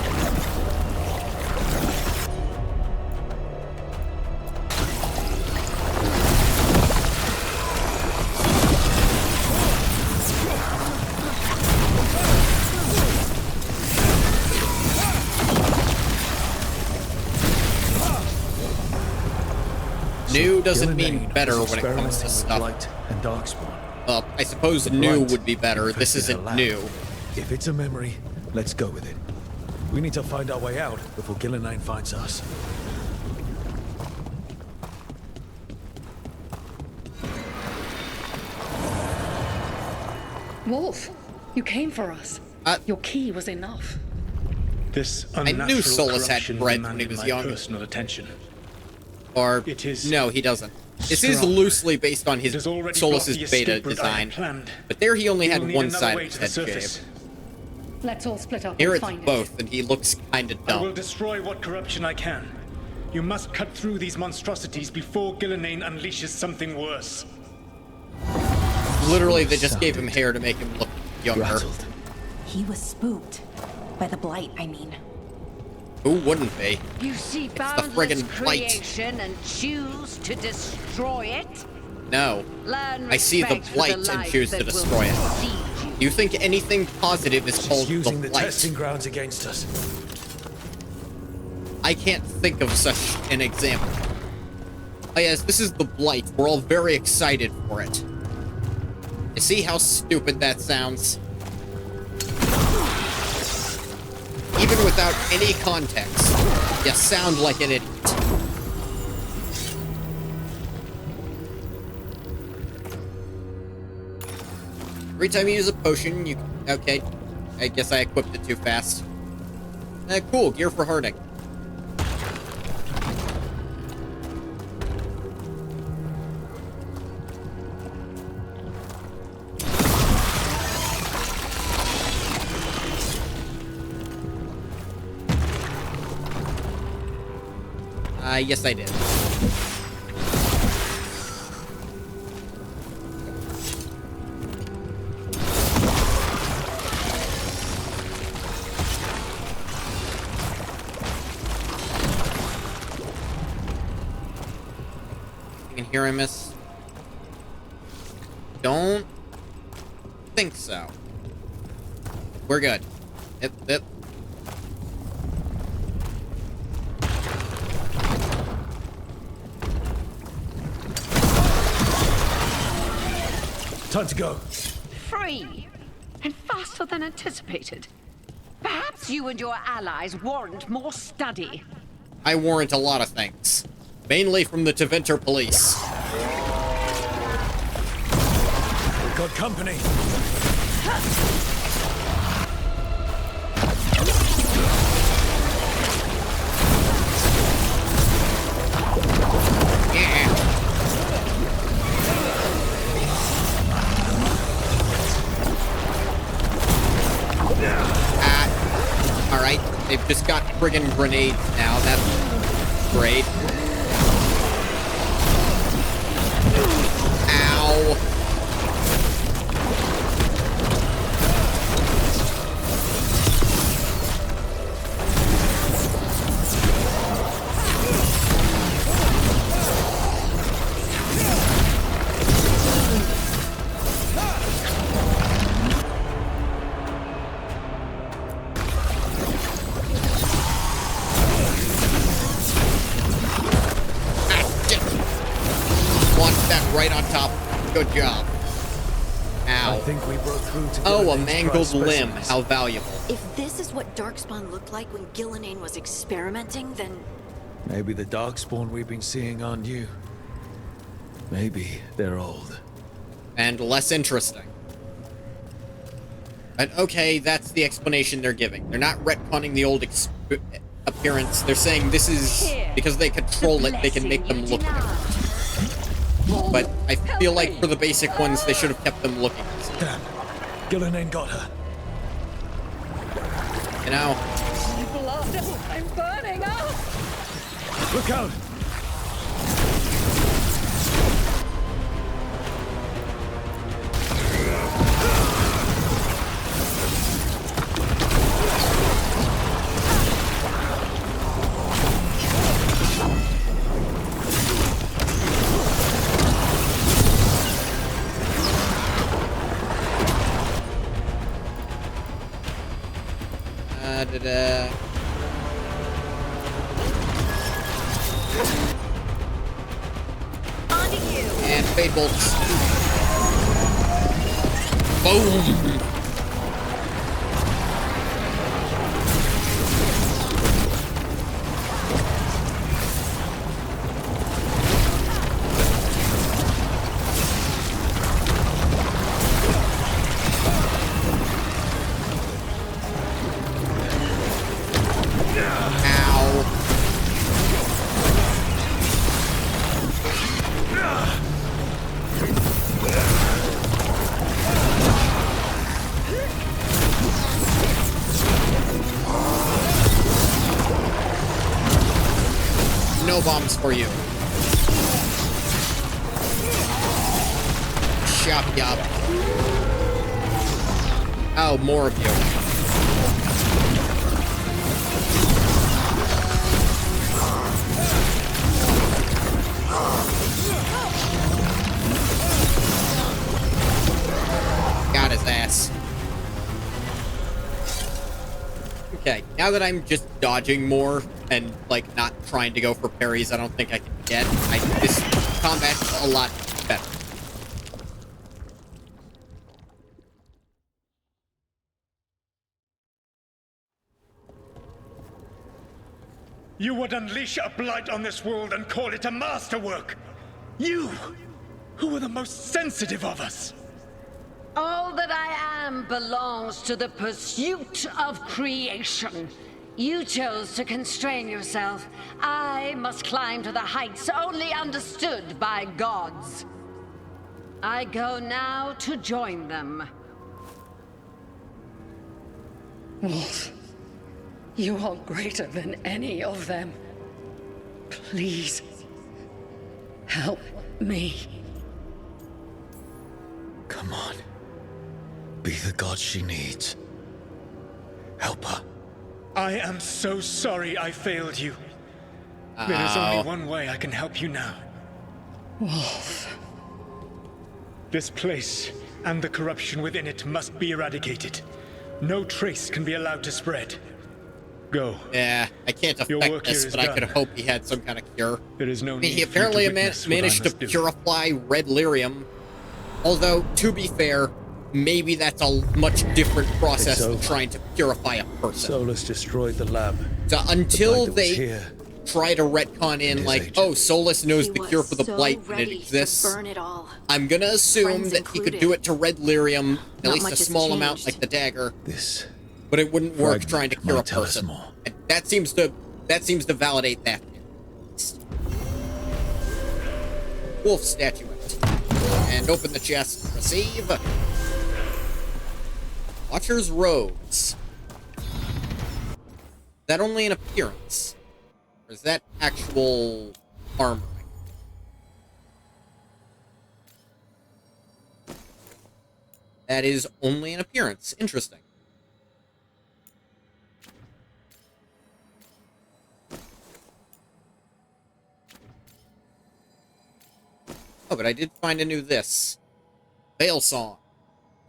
New doesn't mean better when it comes to stuff. Light and darkspawn. Well, I suppose The new blight would be better. This infected isn't her lab. new. If it's a memory, let's go with it. We need to find our way out before Gillenane finds us. Wolf, you came for us. Your key was enough. This I knew Solus had corruption bread when he demanded was my young. personal attention. Or, It is no, he doesn't. This is strong. loosely based on It his has already Solus's brought the beta escape route I had design. planned. But there he only We had will need one another side of way his to head the surface. shaved. Let's all split up Here and it's find both, and he looks kinda I will dumb. destroy what corruption I can. You must cut through these monstrosities before Gillenane unleashes something worse. Literally, they just gave him hair to make him look younger. Rattled. He was spooked. By the blight, I mean. Who wouldn't be? You see the boundless friggin' blight. creation and choose to destroy it? No. Learn I see the respect for blight and life choose to that will destroy it. precede you. You think anything positive is She's called using the the blight? testing grounds against us. I can't think of such an example. Oh yes, this is the blight. We're all very excited for it. You see how stupid that sounds? Even without any context, you sound like an idiot. Every time you use a potion, you... Okay. I guess I equipped it too fast. Cool, gear for Harding. Yes I did. You can hear him, miss? Don't think so. We're good. Yep. Time to go. Free! And faster than anticipated. Perhaps you and your allies warrant more study. I warrant a lot of things. Mainly from the Teventer police. We've got company. Yeah. Alright, they've just got friggin' grenades now. That's great. Ow. Right on top. Good job. Ow. I think we broke through to Oh, a Gillenane's mangled prize limb. specimens. How valuable. If this is what Darkspawn looked like when Gillenane was experimenting, then Maybe the darkspawn we've been seeing aren't new. Maybe they're old. And less interesting. But okay, that's the explanation they're giving. They're not retconning the old appearance. They're saying this is because they control it, they can make them look different. But I feel like for the basic ones, they should have kept them looking. Damn. Gillenane got her. You know? Blood! I'm burning up! Look out! grenade bolts. Boom! No bombs for you. Shop yop. Oh, more of you. Got his ass. Okay, now that I'm just dodging more and, like, not trying to go for parries I don't think I can get, this combat's a lot better. You would unleash a blight on this world and call it a masterwork! You, who are the most sensitive of us! All that I am belongs to the pursuit of creation. You chose to constrain yourself. I must climb to the heights only understood by gods. I go now to join them. Wolf, you are greater than any of them. Please, help me. Come on. Be the god she needs. Help her. I am so sorry I failed you. There is only one way I can help you now. Wolf. This place and the corruption within it must be eradicated. No trace can be allowed to spread. Go. Yeah, I can't affect this, but I could hope he had some kind of cure. There is no I mean, he need for you to apparently witness what I managed to must do. purify red lyrium. Although, to be fair, maybe that's a much different process than trying to purify a person. Solus destroyed the lab. So until The blight that was they here, try to retcon in, like, agent. oh, Solus knows He the was cure for the so blight and it ready to exists, burn it all. I'm gonna assume Friends that he could included. do it to red lyrium, at Not least a much has small amount, changed. like the dagger, this but it wouldn't work fragment trying to cure a might tell us person. more. And that seems to validate that. Wolf statuette. And open the chest. Receive. Watcher's robes. Is that only an appearance? Or is that actual armoring? That is only an appearance. Interesting. Oh, but I did find a new this. Veil Song.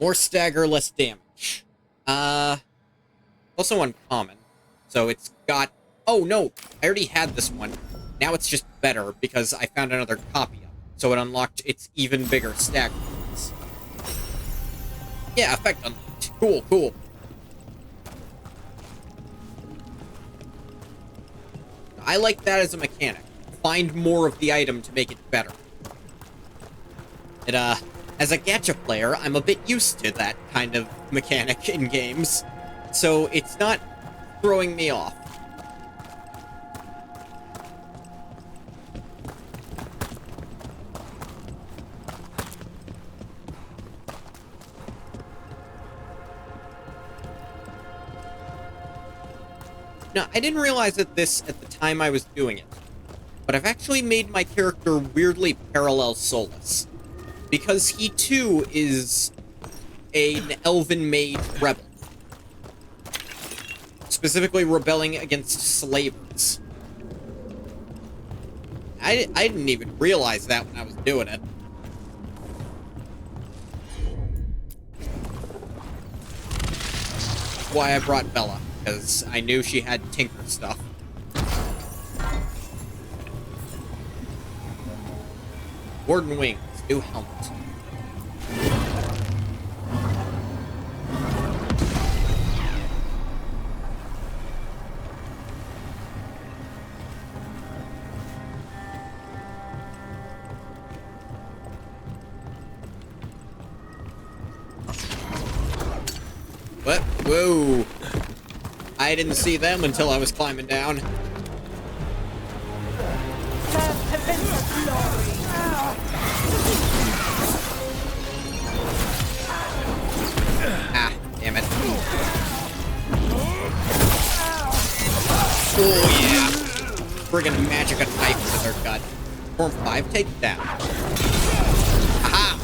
More stagger, less damage. Also uncommon. So it's got... Oh, no. I already had this one. Now it's just better because I found another copy of it. So it unlocked its even bigger stagger ones. Yeah, effect unlocked. Cool, cool. I like that as a mechanic. Find more of the item to make it better. It, as a gacha player, I'm a bit used to that kind of mechanic in games, so it's not throwing me off. Now, I didn't realize this at the time I was doing it, but I've actually made my character weirdly parallel Solus. Because he, too, is an elven mage rebel. Specifically rebelling against slavers. I didn't even realize that when I was doing it. That's why I brought Bella, because I knew she had tinker stuff. Warden Wings. New helmet. What? Whoa. I didn't see them until I was climbing down. Ah, damn it. Oh, yeah. Friggin' magic a knife to their gut. Form 5 takedown. Aha!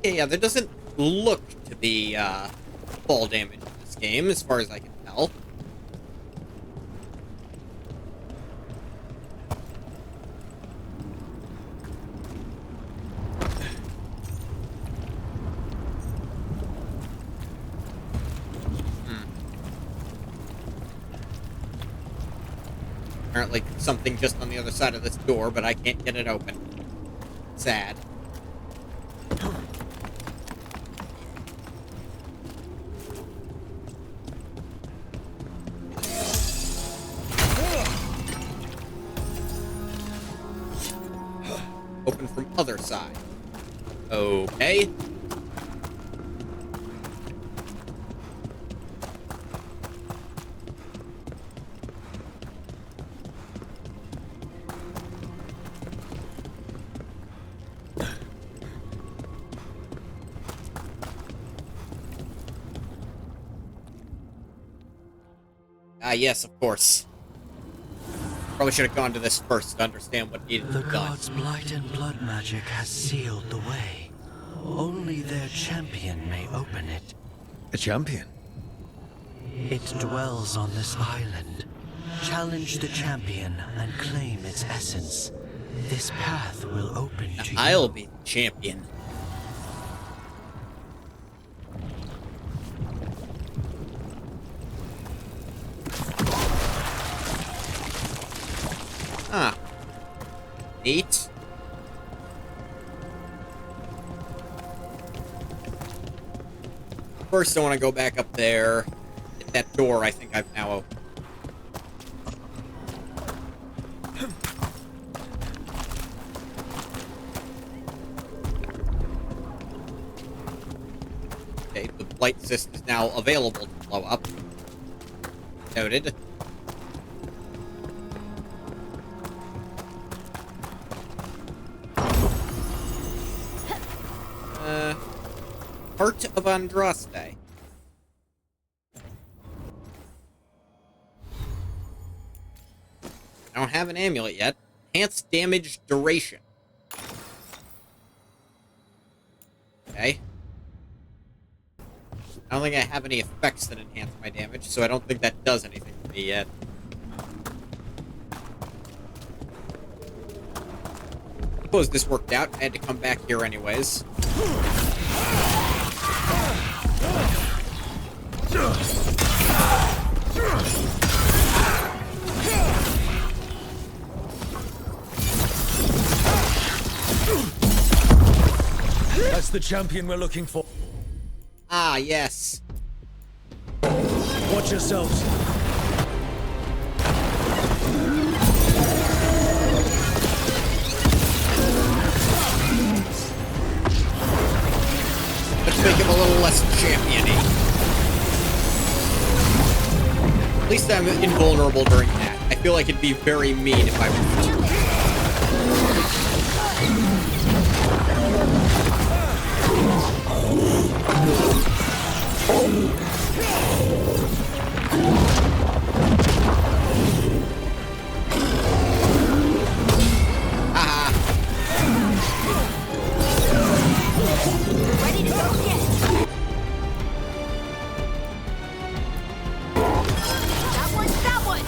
Yeah, there doesn't look to be fall damage in this game, as far as I can tell. Apparently something just on the other side of this door, but I can't get it open. Sad. Open from other side. Okay. Ah, yes, of course. Probably should have gone to this first to understand what needed to The be done. gods' blight and blood magic has sealed the way. Only their champion may open it. A champion? It dwells on this island. Challenge the champion and claim its essence. This path will open to you. I'll be the champion. Ah. Neat. First, I want to go back up there. Hit that door I think I've now opened. Okay, the light system is now available to blow up. Noted. Heart of Andraste. I don't have an amulet yet. Enhanced damage duration. Okay. I don't think I have any effects that enhance my damage, so I don't think that does anything for me yet. Suppose this worked out. I had to come back here anyways. That's the champion we're looking for. Ah, yes. Watch yourselves. Let's make him a little less champion-y. At least I'm invulnerable during that. I feel like it'd be very mean if I was... Ready to go yet? That one, that one!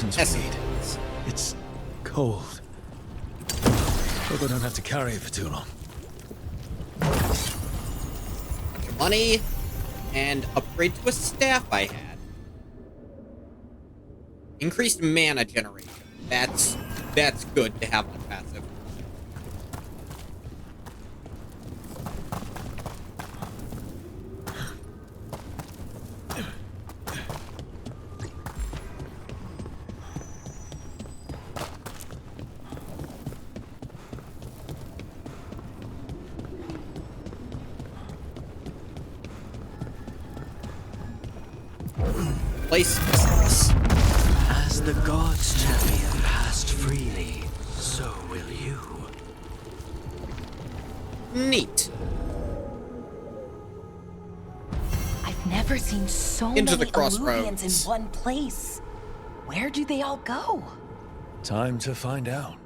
essence we need. Essence. It's cold. Hope I don't have to carry it for too long. Money and upgrade to a staff I had. Increased mana generation. That's good to have on passive. Place business. As the gods' champion passed freely, so will you. Neat. I've never seen so Into many the crossroads. Illuvians in one place. Where do they all go? Time to find out.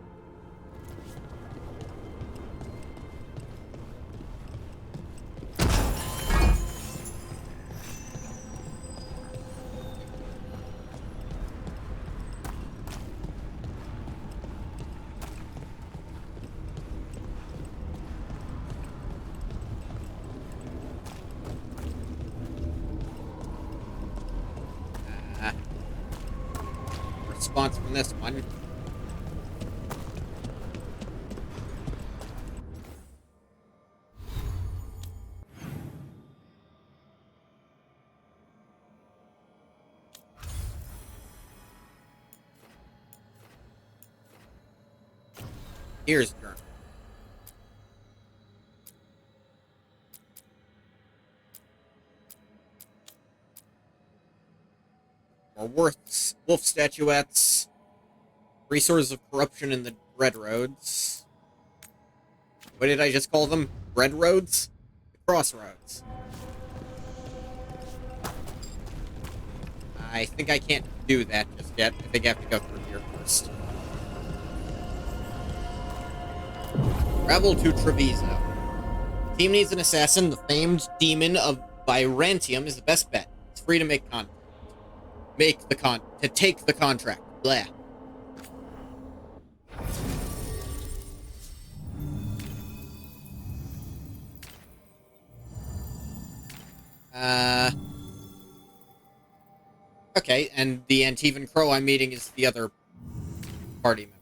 Response from this one. Here's turn. More wolf statuettes. Resources of corruption in the Dread Roads. What did I just call them? Dread Roads? The Crossroads. I think I can't do that just yet. I think I have to go through here first. Travel to Treviso. The team needs an assassin. The famed demon of Byzantium is the best bet. It's free to make take the contract. Blah. Okay, and the Antivan Crow I'm meeting is the other party member.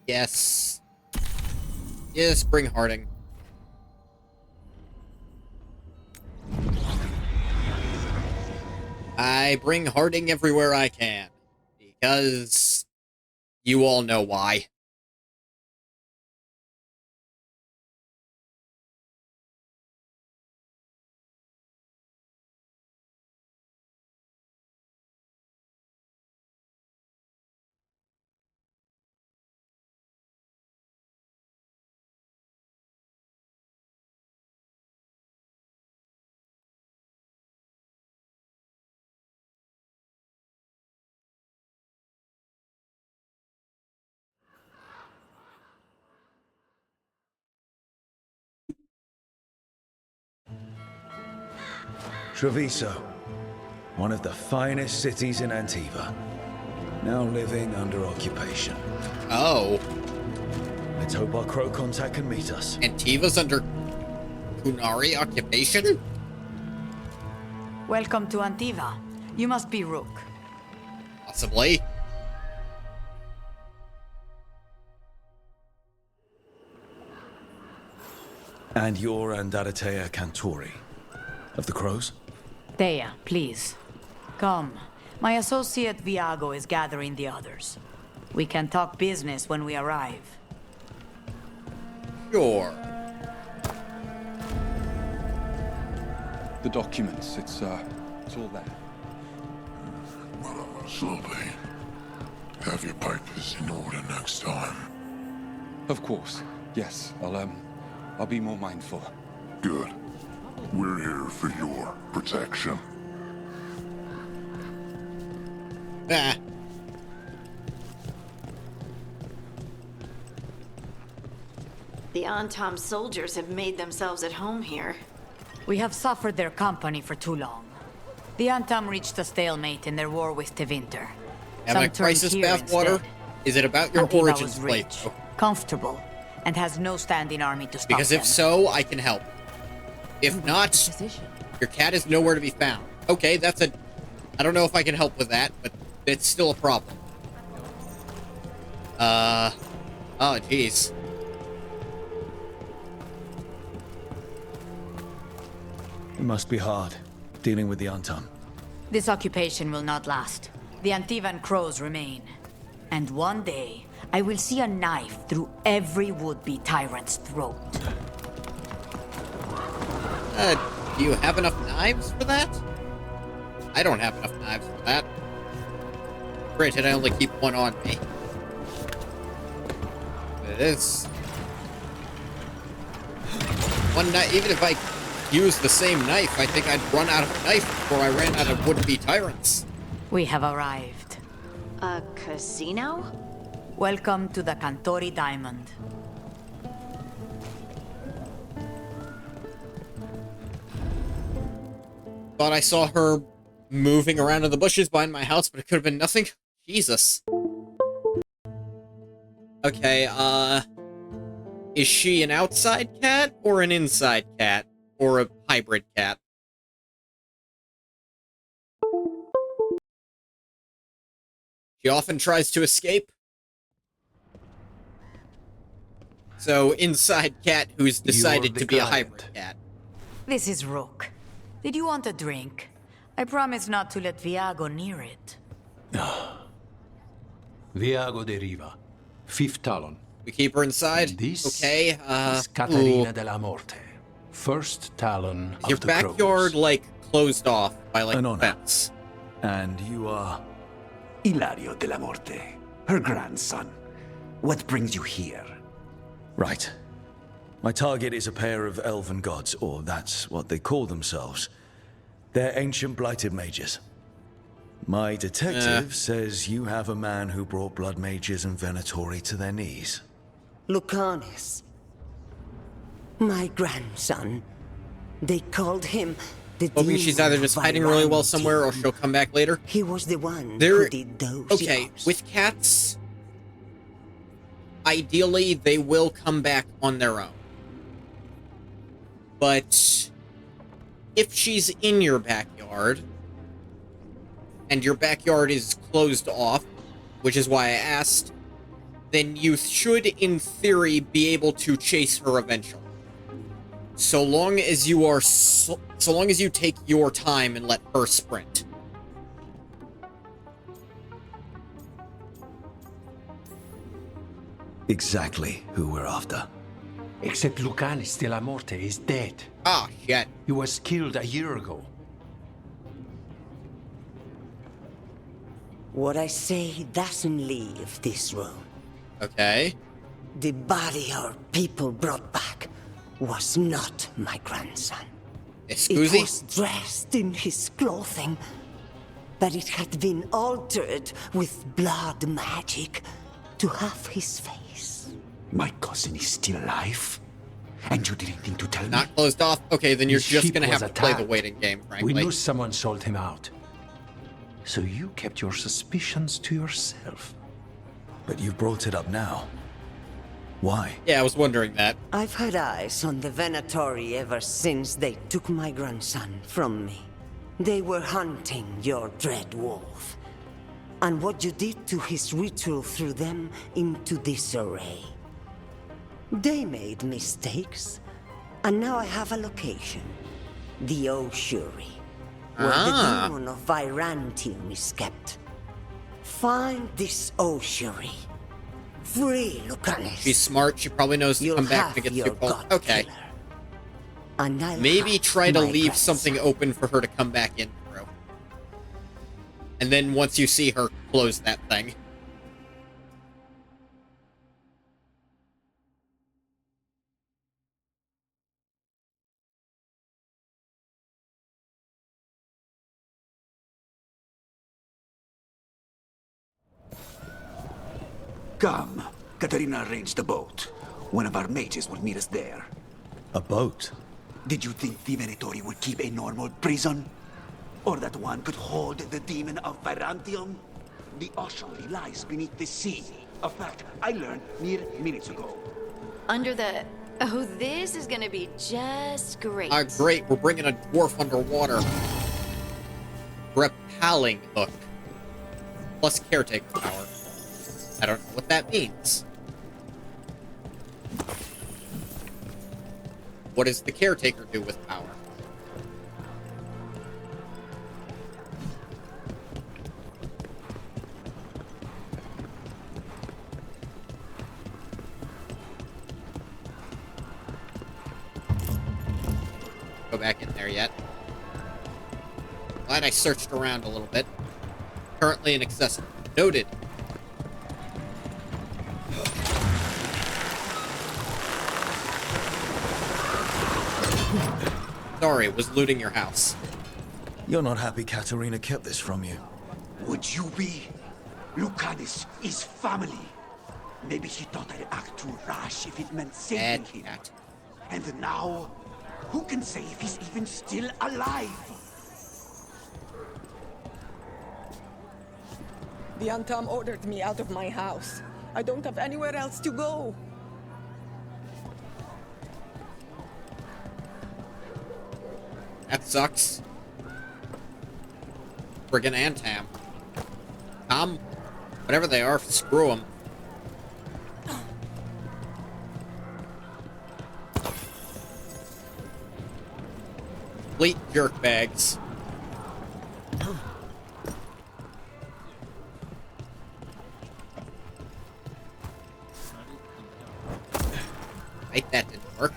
Yes. Yes, bring Harding. I bring Harding everywhere I can. Because you all know why. Treviso, one of the finest cities in Antiva, now living under occupation. Oh. Let's hope our crow contact can meet us. Antiva's under Kunari occupation? Welcome to Antiva. You must be Rook. Possibly. And you're Andaratea Cantori, of the Crows? Thea, please. Come. My associate Viago is gathering the others. We can talk business when we arrive. Sure. the documents. It's all there. Slowly. Have your pipers in order next time. Of course. Yes. I'll be more mindful. Good. We're here for your protection. Ah. The Antom soldiers have made themselves at home here. We have suffered their company for too long. The Antom reached a stalemate in their war with Tevinter. Having a crisis bathwater? Is it about your Antiva origins, was rich, Plato? comfortable, and has no standing army to stop Because if them. so, I can help. If not, your cat is nowhere to be found. Okay, that's a... I don't know if I can help with that, but it's still a problem. Oh, jeez. It must be hard, dealing with the Antom. This occupation will not last. The Antivan crows remain. And one day, I will see a knife through every would-be tyrant's throat. Do you have enough knives for that? I don't have enough knives for that. Granted, I only keep one on me. It is... one knife, even if I use the same knife, I think I'd run out of knife before I ran out of would-be tyrants. We have arrived. A casino? Welcome to the Cantori Diamond. Thought I saw her moving around in the bushes behind my house, but it could have been nothing. Jesus. Okay, is she an outside cat or an inside cat? Or a hybrid cat? She often tries to escape. So, inside cat who's decided to be a hybrid cat. This is Rook. Did you want a drink? I promise not to let Viago near it. Viago de Riva, fifth talon. We keep her inside? This okay, is Catarina de la Morte, first talon of your the backyard, Crows. like, closed off by, like, An a honor. fence. And you are... Ilario de la Morte, her grandson. What brings you here? Right. My target is a pair of elven gods, or that's what they call themselves. They're ancient blighted mages. My detective says you have a man who brought blood mages and Venatori to their knees. Lucanis. My grandson. They called him the Hoping she's either just hiding really well somewhere or she'll come back later. He was the one who did those Okay, jobs. with cats, ideally they will come back on their own. But if she's in your backyard, and your backyard is closed off, which is why I asked, then you should, in theory, be able to chase her eventually. So long as you are, so long as you take your time and let her sprint. Exactly who we're after. Except Lucanis de la Morte is dead. Ah, shit. He was killed a year ago. What I say doesn't leave this room. Okay. The body our people brought back was not my grandson. Excuse It was dressed in his clothing, but it had been altered with blood magic to have his face. My cousin is still alive? And you didn't think to tell me? Not closed off? Okay, then you're His just ship gonna have was to play the attacked. waiting game, frankly. We knew someone sold him out. So you kept your suspicions to yourself. But you brought it up now. Why? Yeah, I was wondering that. I've had eyes on the Venatori ever since they took my grandson from me. They were hunting your dread wolf. And what you did to his ritual threw them into disarray. They made mistakes, and now I have a location. The Oshuri, where the demon of Virantium is kept. Find this Oshuri. Free Lucanis. She's smart. She probably knows to You'll come back have to get your too cold. god Okay. killer. And I'll Maybe have try to my leave grandson. something open for her to come back in through. And then once you see her, close that thing. Come. Katarina arranged a boat. One of our mages will meet us there. A boat? Did you think the Venatori would keep a normal prison? Or that one could hold the demon of Virantium? The Oshali lies beneath the sea. A fact I learned mere minutes ago. Under the... Oh, this is gonna be just great. Great, we're bringing a dwarf underwater. Repelling hook. Plus caretaker power. I don't know what that means. What does the caretaker do with power? Go back in there yet. Glad I searched around a little bit. Currently inaccessible. Noted. Sorry, was looting your house. You're not happy Katarina kept this from you. Would you be? Lucanus is family. Maybe she thought I'd act too rash if it meant saving him. And now, who can say if he's even still alive? The Antam ordered me out of my house. I don't have anywhere else to go. That sucks. Friggin' Antam. Tom, whatever they are, screw them. Complete jerkbags. Right, that didn't work.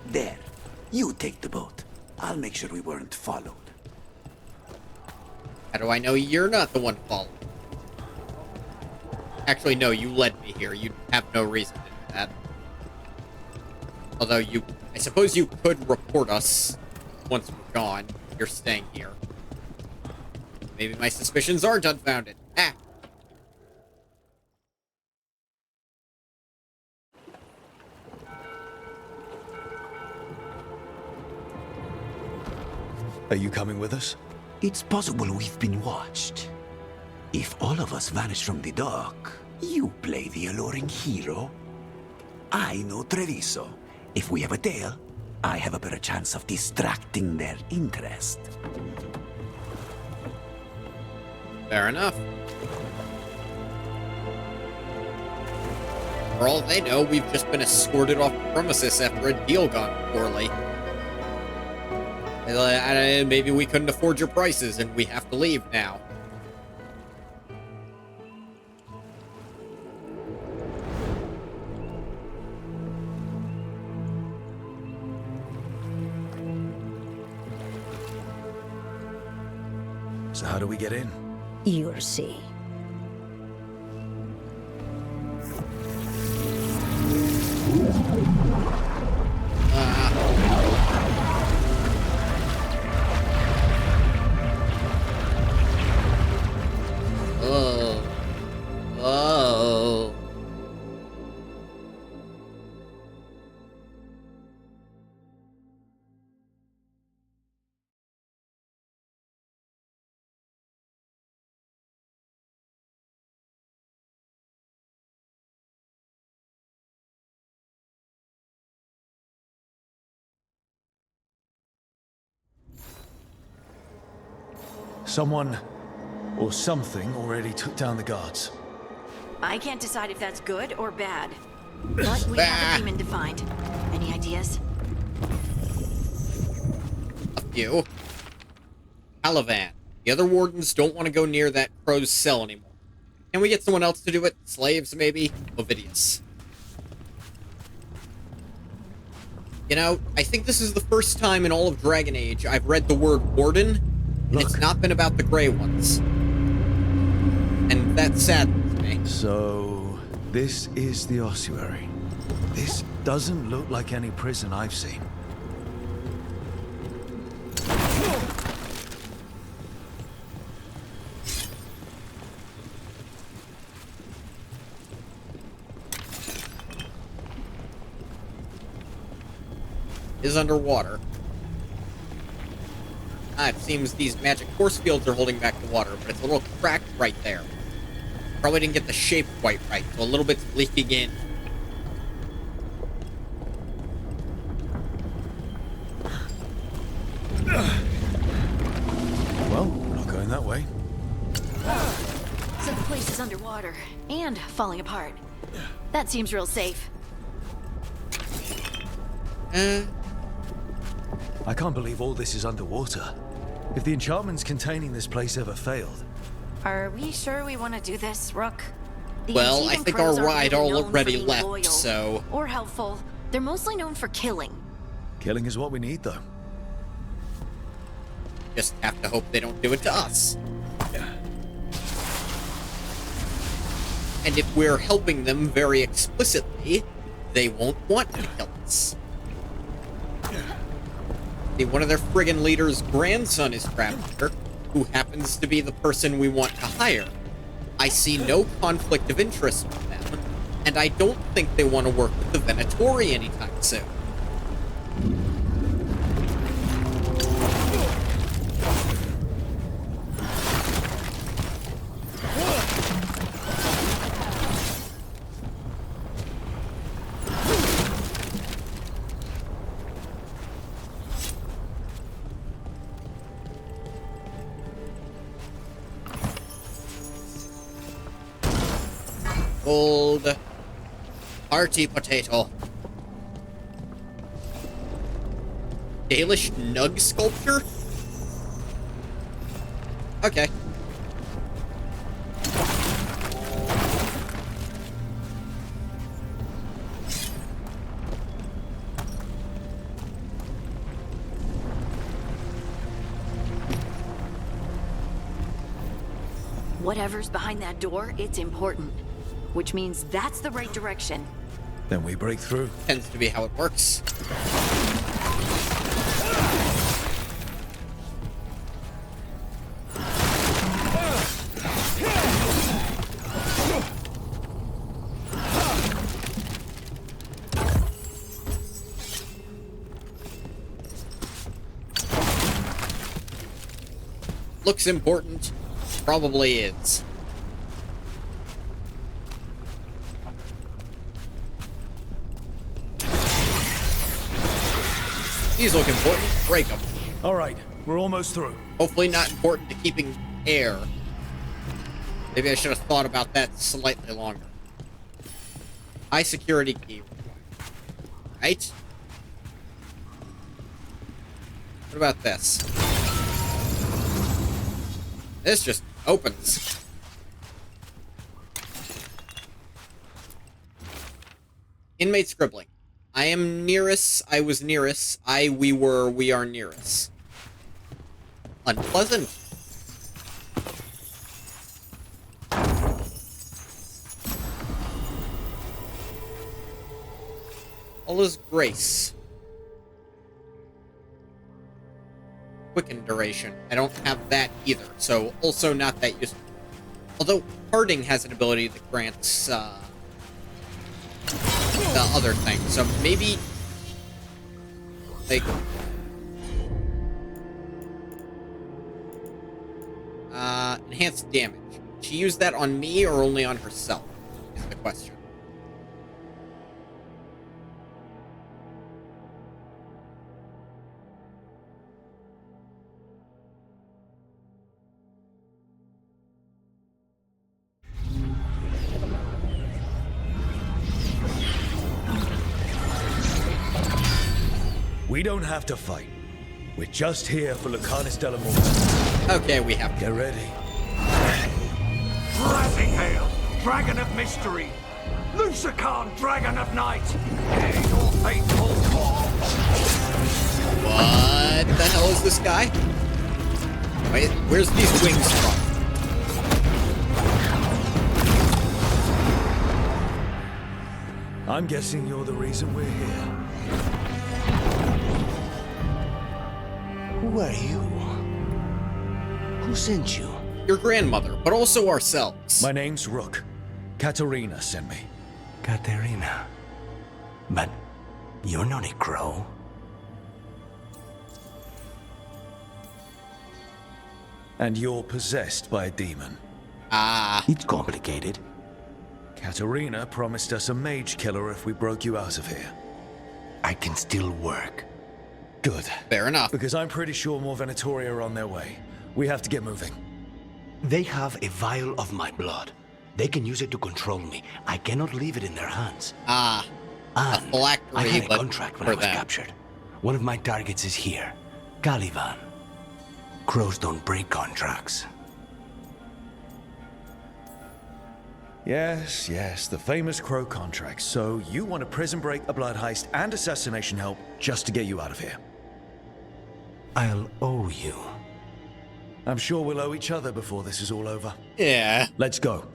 There. You take the boat. I'll make sure we weren't followed. How do I know you're not the one following? Actually, no, you led me here. You have no reason to do that. Although I suppose you could report us once we're gone. You're staying here. Maybe my suspicions aren't unfounded. Ah! Are you coming with us? It's possible we've been watched. If all of us vanish from the dock, you play the alluring hero. I know Treviso. If we have a tail, I have a better chance of distracting their interest. Fair enough. For all they know, we've just been escorted off the premises after a deal gone poorly. Maybe we couldn't afford your prices and we have to leave now. So how do we get in? You'll see. Oh. Someone or something already took down the guards. I can't decide if that's good or bad. But we have a demon to find. Any ideas? A few. Calavan. The other wardens don't want to go near that crow's cell anymore. Can we get someone else to do it? Slaves, maybe? Ovidius. You know, I think this is the first time in all of Dragon Age I've read the word warden, and it's not been about the gray ones. And that saddens me. So, this is the ossuary. This doesn't look like any prison I've seen. Is underwater. It seems these magic force fields are holding back the water, but it's a little cracked right there. Probably didn't get the shape quite right, so a little bit's leaking in. Well, we're not going that way. So the place is underwater and falling apart. That seems real safe. I can't believe all this is underwater. If the enchantments containing this place ever failed. Are we sure we want to do this, Rook? The Well, I Antivan think Crows our aren't ride really known for already being left, loyal so... Or helpful. They're mostly known for killing. Killing is what we need, though. Just have to hope they don't do it to us. And if we're helping them very explicitly, they won't want to kill us. See, one of their friggin' leaders' grandson is trapped here, who happens to be the person we want to hire. I see no conflict of interest with them, and I don't think they want to work with the Venatori anytime soon. Old hearty potato. Dalish nug sculpture? Okay. Whatever's behind that door, it's important. Which means that's the right direction. Then we break through. Tends to be how it works. Looks important. Probably is. These look important. Break them. All right, we're almost through. Hopefully not important to keeping air. Maybe I should have thought about that slightly longer. High security key. Right? What about this? This just opens. Inmate scribbling. I am nearest, I was nearest, we were, we are nearest. Unpleasant. All is grace. Quicken duration. I don't have that either, so also not that useful. Although, Harding has an ability that grants, the other thing, so maybe like enhanced damage. She used that on me or only on herself is the question. We don't have to fight. We're just here for Lucanus Delamorte. Okay, we have to. Get ready. Rising Hail, Dragon of Mystery! Lucican, Dragon of Night! Hear your fateful call! What the hell is this guy? Wait, where's these wings from? I'm guessing you're the reason we're here. Who are you? Who sent you? Your grandmother, but also ourselves. My name's Rook. Katerina sent me. Katerina. But you're not a crow. And you're possessed by a demon. Ah. It's complicated. Katerina promised us a mage killer if we broke you out of here. I can still work. Good. Fair enough. Because I'm pretty sure more Venatoria are on their way. We have to get moving. They have a vial of my blood. They can use it to control me. I cannot leave it in their hands. Ah. And a phylactery, I had a but contract when for I was them. captured. One of my targets is here. Caliban. Crows don't break contracts. Yes, yes, the famous Crow contract. So you want a prison break, a blood heist, and assassination help just to get you out of here. I'll owe you. I'm sure we'll owe each other before this is all over. Yeah. Let's go.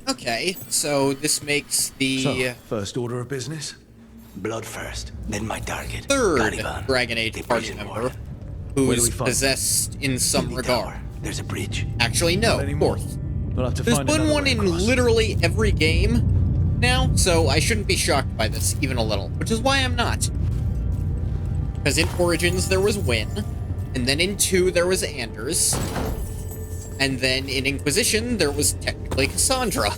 Okay, so this makes the So, first order of business? Blood first, then my target. third Caliban, Dragon Age the party prison member warden. Where do who's we find possessed in some In the regard. tower. There's a bridge. Actually, no, Not of anymore. course. We'll have to There's find been another one way in across. literally every game now, so I shouldn't be shocked by this even a little, which is why I'm not. Because in Origins there was Wynn, and then in 2 there was Anders, and then in Inquisition there was technically Cassandra.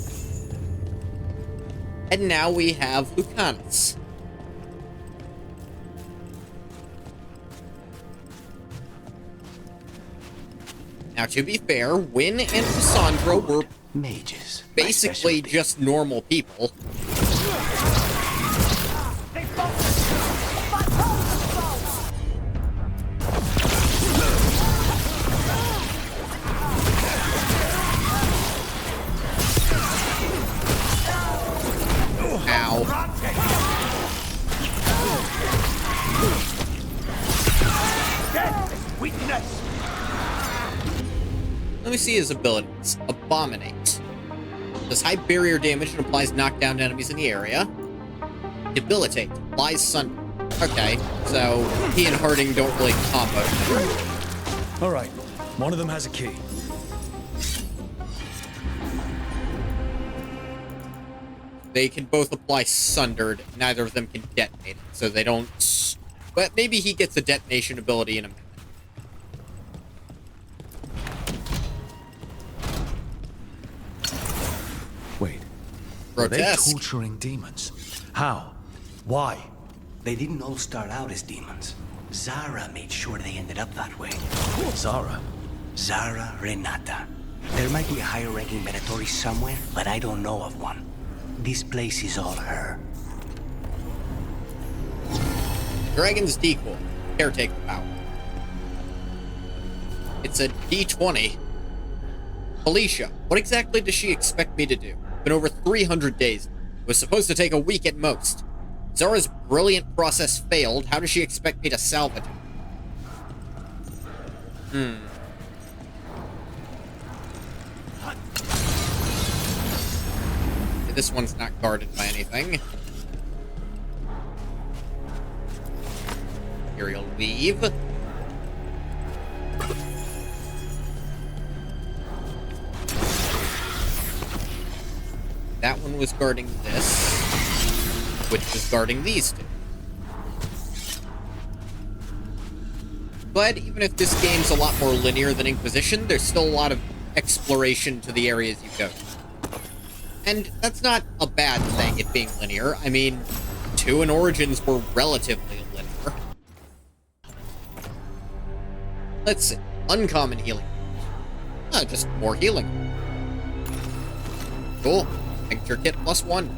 And now we have Lucanus. Now, to be fair, Wynn and Cassandra were mages, basically just normal people. Ow. Weakness. Let me see his abilities. Abominate. Does high barrier damage and applies knockdown to enemies in the area. Debilitate. Applies sunder. Okay, so he and Harding don't really combo. Alright, one of them has a key. They can both apply sundered. Neither of them can detonate it, so they don't... But maybe he gets a detonation ability in a minute. Wait. Are they Grotesque. torturing demons? How? Why? They didn't all start out as demons. Zara made sure they ended up that way. Zara? Zara Renata. There might be a higher-ranking Venatori somewhere, but I don't know of one. This place is all her. Dragon's Decoy. Caretaker power. It's a D20. Alicia, what exactly does she expect me to do? Been over 300 days. It was supposed to take a week at most. Zara's brilliant process failed. How does she expect me to salvage it? This one's not guarded by anything. Here you'll leave. That one was guarding this, which was guarding these two. But even if this game's a lot more linear than Inquisition, there's still a lot of exploration to the areas you go to. And that's not a bad thing, it being linear. I mean, 2 and Origins were relatively linear. Let's see. Uncommon healing. Just more healing. Cool. Tincture kit +1.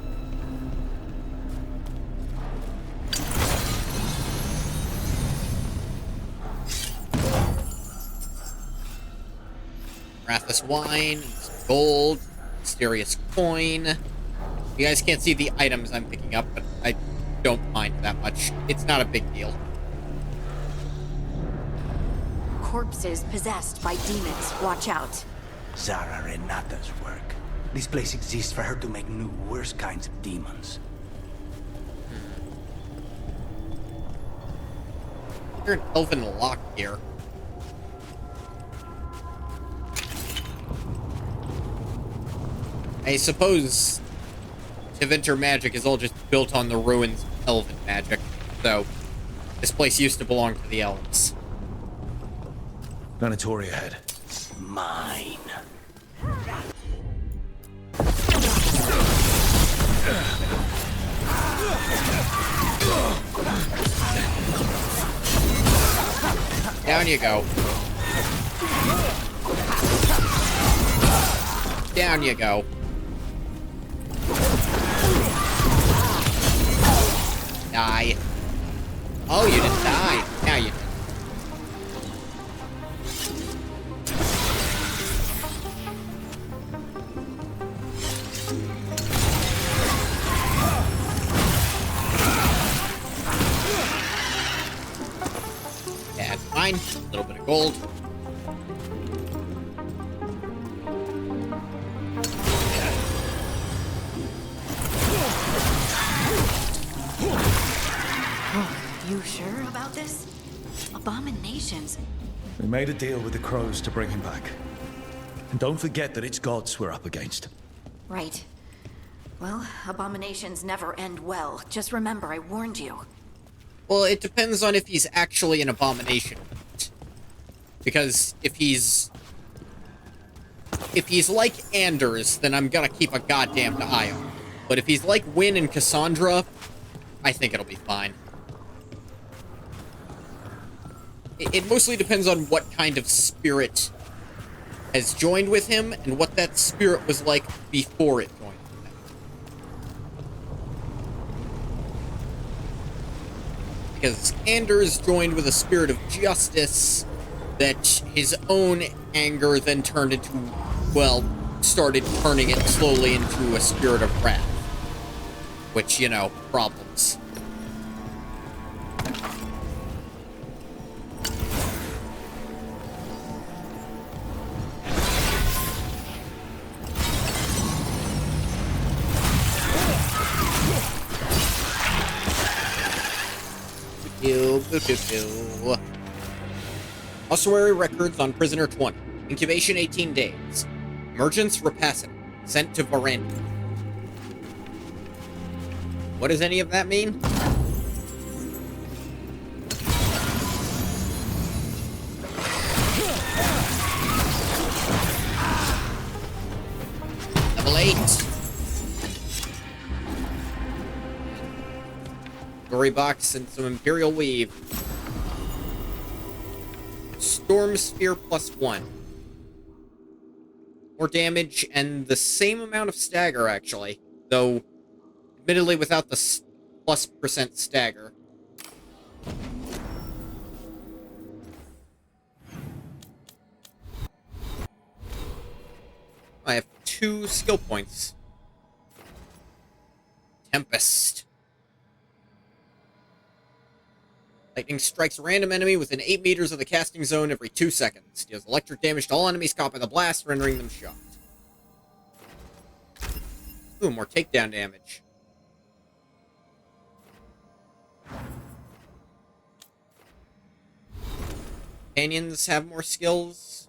Rathus wine, some gold, mysterious coin. You guys can't see the items I'm picking up, but I don't mind that much. It's not a big deal. Corpses possessed by demons. Watch out. Zara Renata's work. This place exists for her to make new, worse kinds of demons. You're an elven lock here. I suppose Tevinter magic is all just built on the ruins of elven magic, so this place used to belong to the elves. Venatori ahead. Mine. Down you go. Down you go. Die. Oh, you didn't die. Now you did. Yeah, it's fine. A little bit of gold. You sure about this? Abominations. We made a deal with the crows to bring him back. And don't forget that it's gods we're up against. Right. Well, abominations never end well. Just remember, I warned you. Well, it depends on if he's actually an abomination. Because if he's like Anders, then I'm gonna keep a goddamned eye on him. But if he's like Wynn and Cassandra, I think it'll be fine. It mostly depends on what kind of spirit has joined with him and what that spirit was like before it joined with him. Because Anders joined with a spirit of justice that his own anger then turned into, well, started turning it slowly into a spirit of wrath. Which, you know, problems. Ossuary records on prisoner 20. Incubation 18 days. Emergence rapacity. Sent to Varanda. What does any of that mean? Level 8. Story box and some Imperial Weave. Storm Sphere +1. More damage and the same amount of stagger, actually. Though, admittedly without the +% stagger. I have 2 skill points. Tempest. Lightning strikes a random enemy within 8 meters of the casting zone every 2 seconds. Deals electric damage to all enemies caught by the blast, rendering them shocked. Ooh, more takedown damage. Companions have more skills.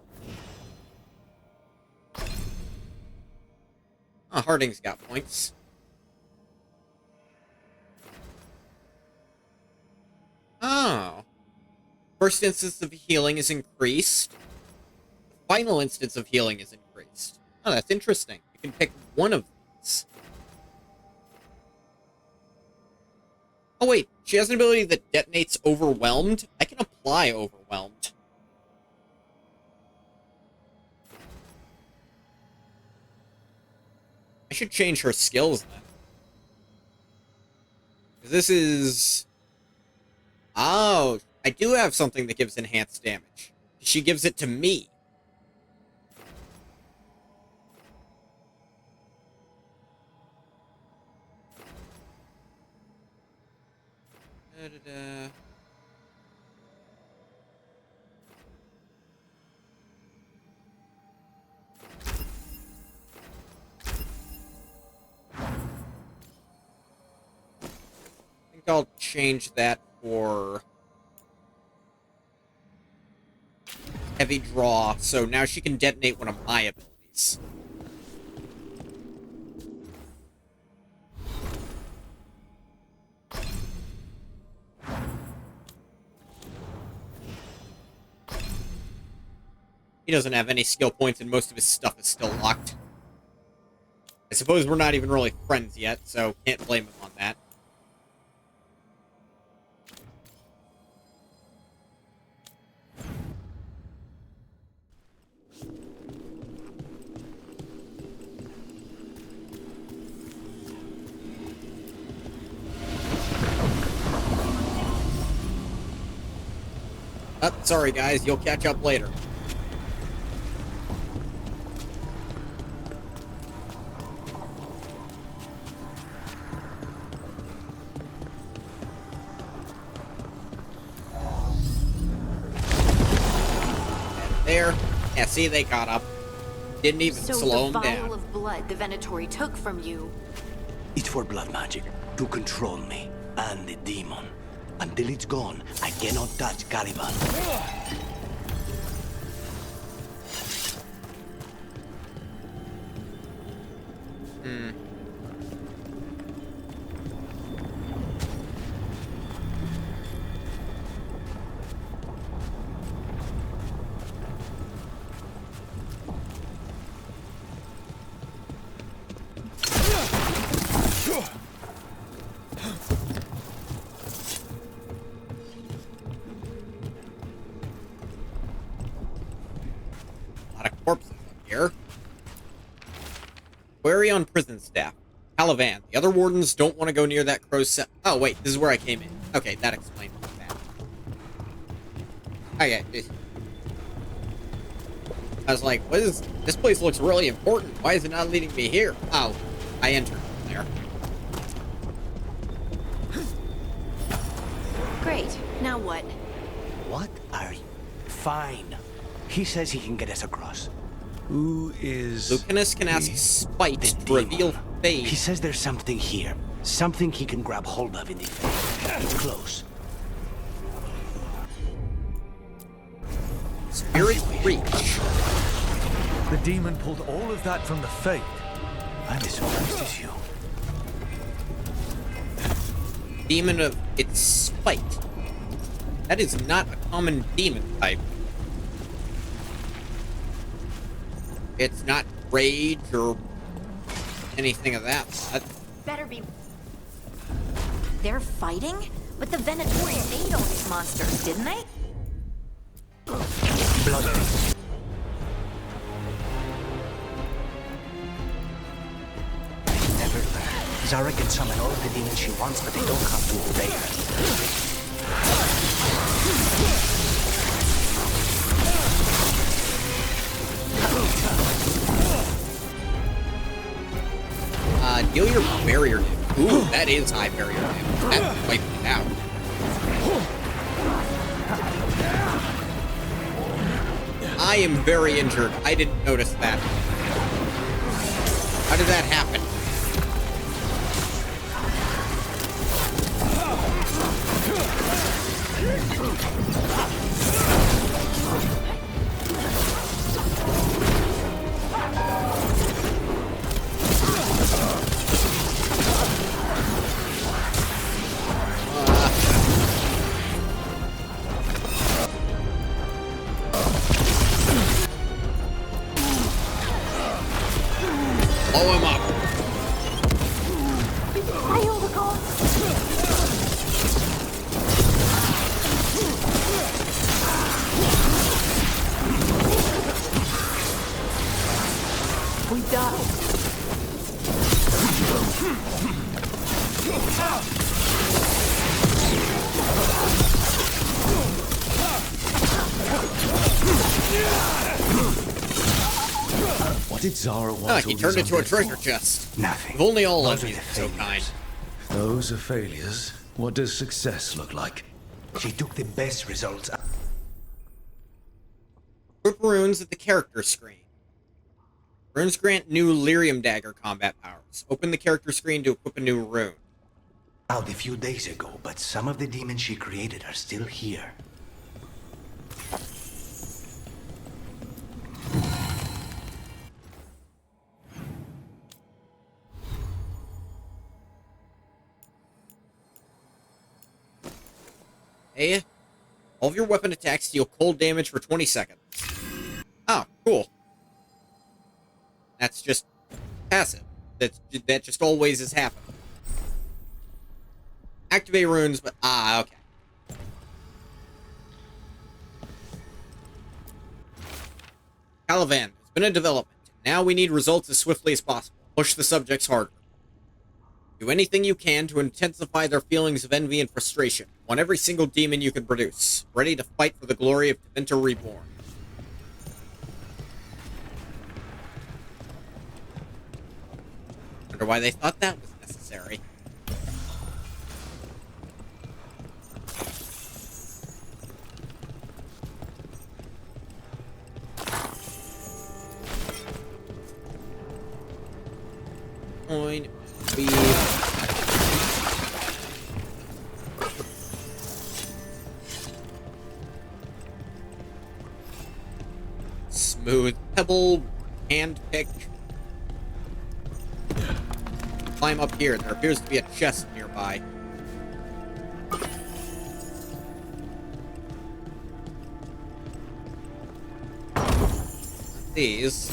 Oh, Harding's got points. Oh. First instance of healing is increased. The final instance of healing is increased. Oh, that's interesting. You can pick one of these. Oh, wait. She has an ability that detonates Overwhelmed? I can apply Overwhelmed. I should change her skills, then. This is... Oh, I do have something that gives enhanced damage. She gives it to me. Da-da-da. I think I'll change that for heavy draw, so now she can detonate one of my abilities. He doesn't have any skill points, and most of his stuff is still locked. I suppose we're not even really friends yet, so can't blame him on that. Oh, sorry guys, you'll catch up later. There. Yeah, see, they caught up. Didn't even slow him So the down. vial of blood the Venatori took from you... It's for blood magic, to control me, and the demon. Until it's gone, I cannot touch Caliban. Hmm. A lot of corpses up here. Query on prison staff. Caliban. The other wardens don't want to go near that crow's cell. Oh, wait. This is where I came in. Okay, that explains that. Okay. I was like, what is... This place looks really important. Why is it not leading me here? Oh, I entered there. Great. Now what? What are you? Fine. He says he can get us across. Who is... Lucanus can ask Spite to reveal fate. He says there's something here. Something he can grab hold of in the fade. It's close. Spirit Reach. The demon pulled all of that from the Fate. I'm as surprised as you. Demon of its spite. That is not a common demon type. It's not rage or anything of that. Better be... They're fighting? But the Venatori ate all these monsters, didn't they? Blood. Never learn. Zara can summon all of the demons she wants, but they don't have to obey her. Deal your barrier damage. Ooh, that is high barrier damage. That wiped it out. I am very injured. I didn't notice that. How did that happen? Blow him up. I hold the gold. We died. What did Zara want? He turned into a treasure chest. Nothing. If only all Those of are you the were so kind. Those are failures. What does success look like? She took the best results. Equip runes at the character screen. Runes grant new lyrium dagger combat powers. Open the character screen to equip a new rune. Out a few days ago, but some of the demons she created are still here. Hey, all of your weapon attacks deal cold damage for 20 seconds. Oh, cool. That's just passive. That just always is happening. Activate runes, but okay. Calivan, it's been a development. Now we need results as swiftly as possible. Push the subjects harder. Do anything you can to intensify their feelings of envy and frustration. Want every single demon you can produce. Ready to fight for the glory of Tevinter Reborn. Wonder why they thought that was necessary. Coin, smooth pebble, hand pick. Climb up here. There appears to be a chest nearby. These.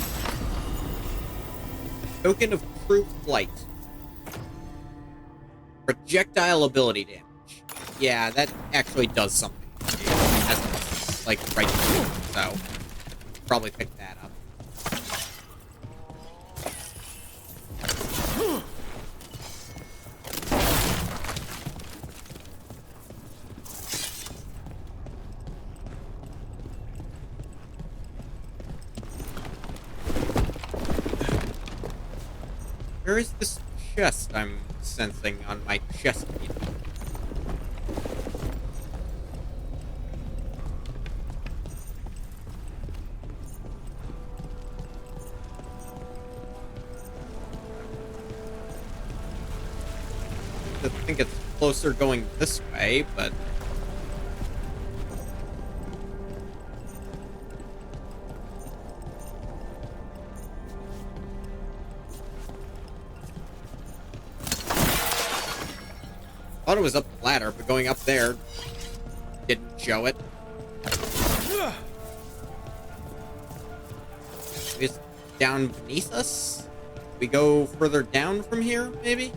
Token of true flight. Projectile ability damage. Yeah, that actually does something. That's like right here, so probably pick that up. Where is this chest I'm sensing on my chest feed? I think it's closer going this way, but thought it was up the ladder, but going up there didn't show it. It's down beneath us? We go further down from here, maybe?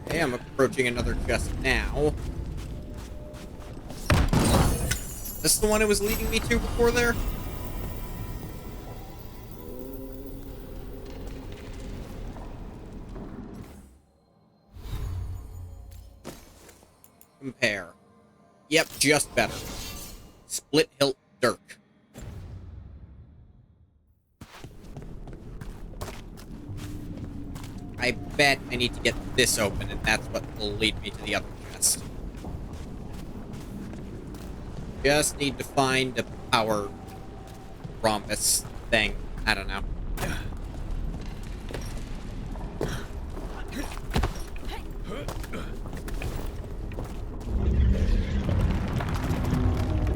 Okay, I'm approaching another chest now. Is this the one it was leading me to before there? Compare. Yep, just better. Split hilt dirk. I bet I need to get this open, and that's what will lead me to the other chest. Just need to find a power rhombus thing. I don't know.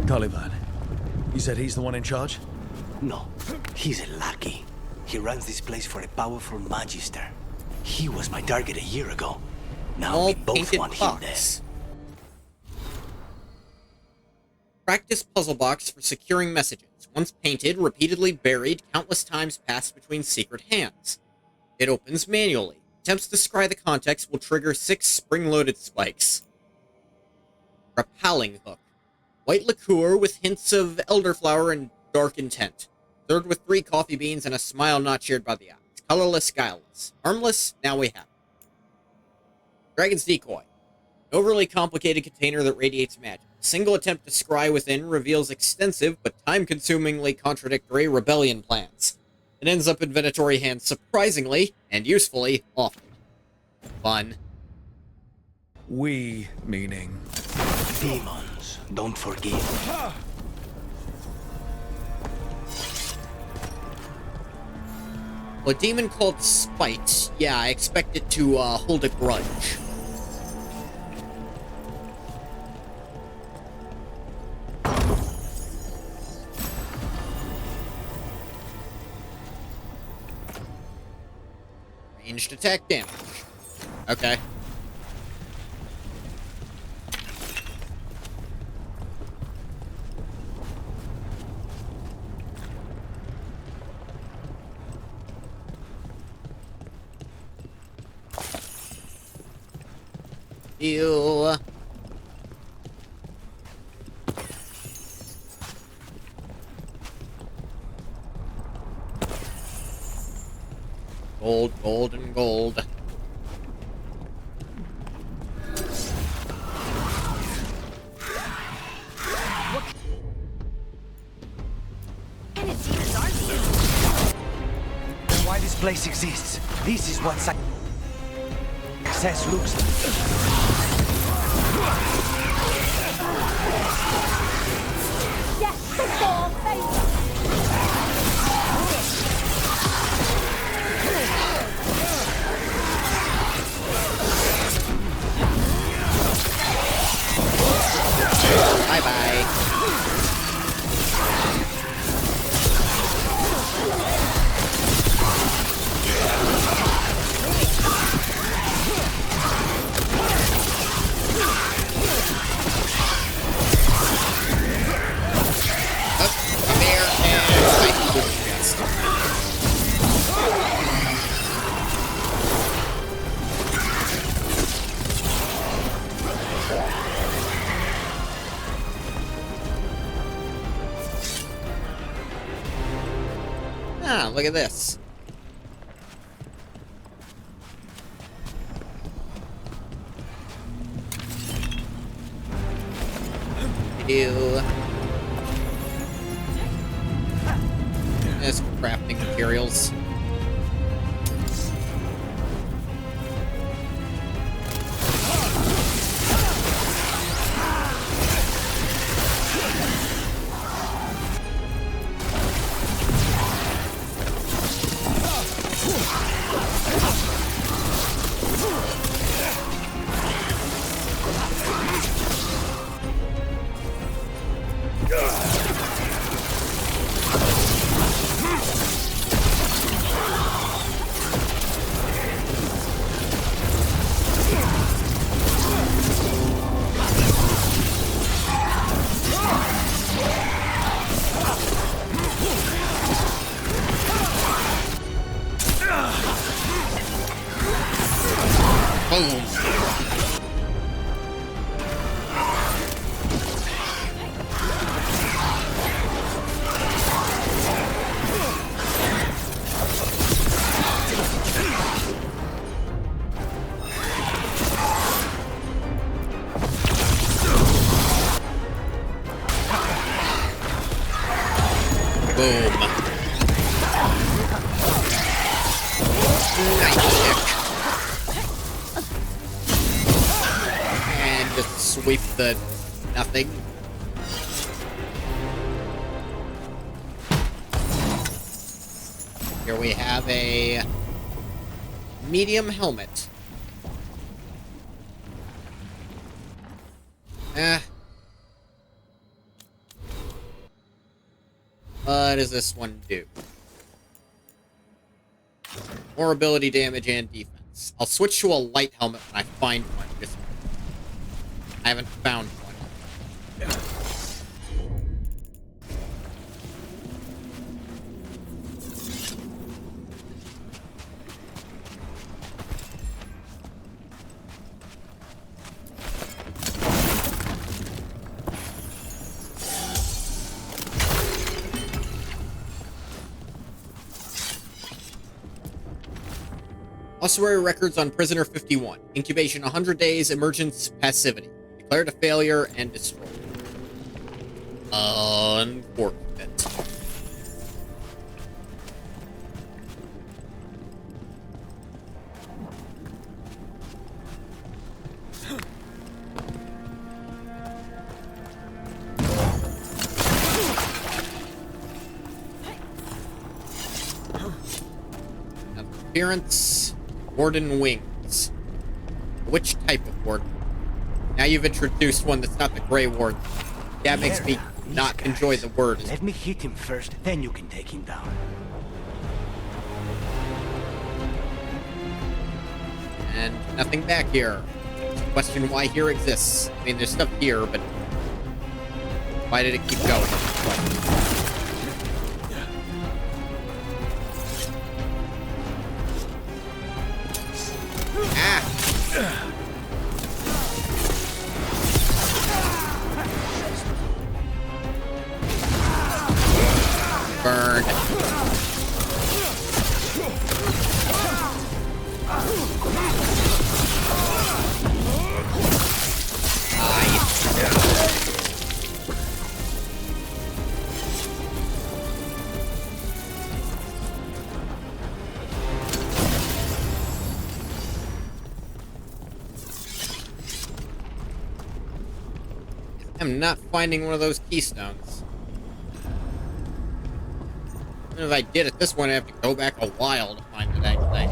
Caliban. You said he's the one in charge? No, he's a lackey. He runs this place for a powerful magister. He was my target a year ago. Now we both want him dead. Practice puzzle box for securing messages. Once painted, repeatedly buried, countless times passed between secret hands. It opens manually. Attempts to scry the context will trigger 6 spring-loaded spikes. Repelling hook. White liqueur with hints of elderflower and dark intent. Served with 3 coffee beans and a smile not shared by the eyes. Colorless, guileless. Harmless, now we have it. Dragon's Decoy. An overly complicated container that radiates magic. Single attempt to scry within reveals extensive but time-consumingly contradictory rebellion plans. It ends up in Venatori hands surprisingly and usefully often. Fun. We, meaning... Demons, don't forgive. A demon called Spite. Yeah, I expect it to hold a grudge. Ranged attack damage. Okay. Ew. Gold, gold, and gold. Why this place exists. This is what success looks like. Yes, before favor. Bye-bye. Ah, look at this. Ew. There's crafting materials. Boom. And just sweep the nothing. Here we have a medium helmet. What does this one do? More ability damage and defense. I'll switch to a light helmet when I find one. Just I haven't found one. Ossuary records on Prisoner 51. Incubation 100 days, emergence passivity. Declared a failure and destroyed. Unfortunate. Appearance, Warden Wings. Which type of warden? Now you've introduced one that's not the Grey Warden. That makes me not enjoy the word. Let me hit him first, then you can take him down. And nothing back here. Question why here exists. I mean, there's stuff here, but why did it keep going? Burn. I'm not finding one of those keystones. Even if I did at this one, I have to go back a while to find the dang thing.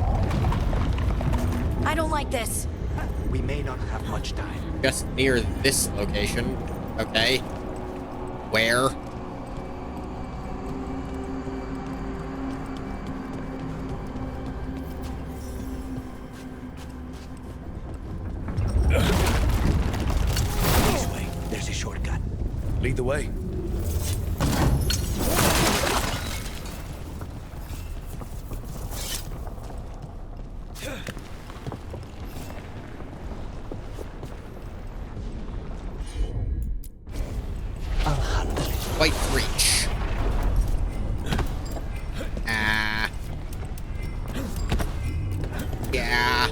I don't like this. We may not have much time. Just near this location. Okay. Where? This way. There's a shortcut. Lead the way. White reach. Ah. Yeah.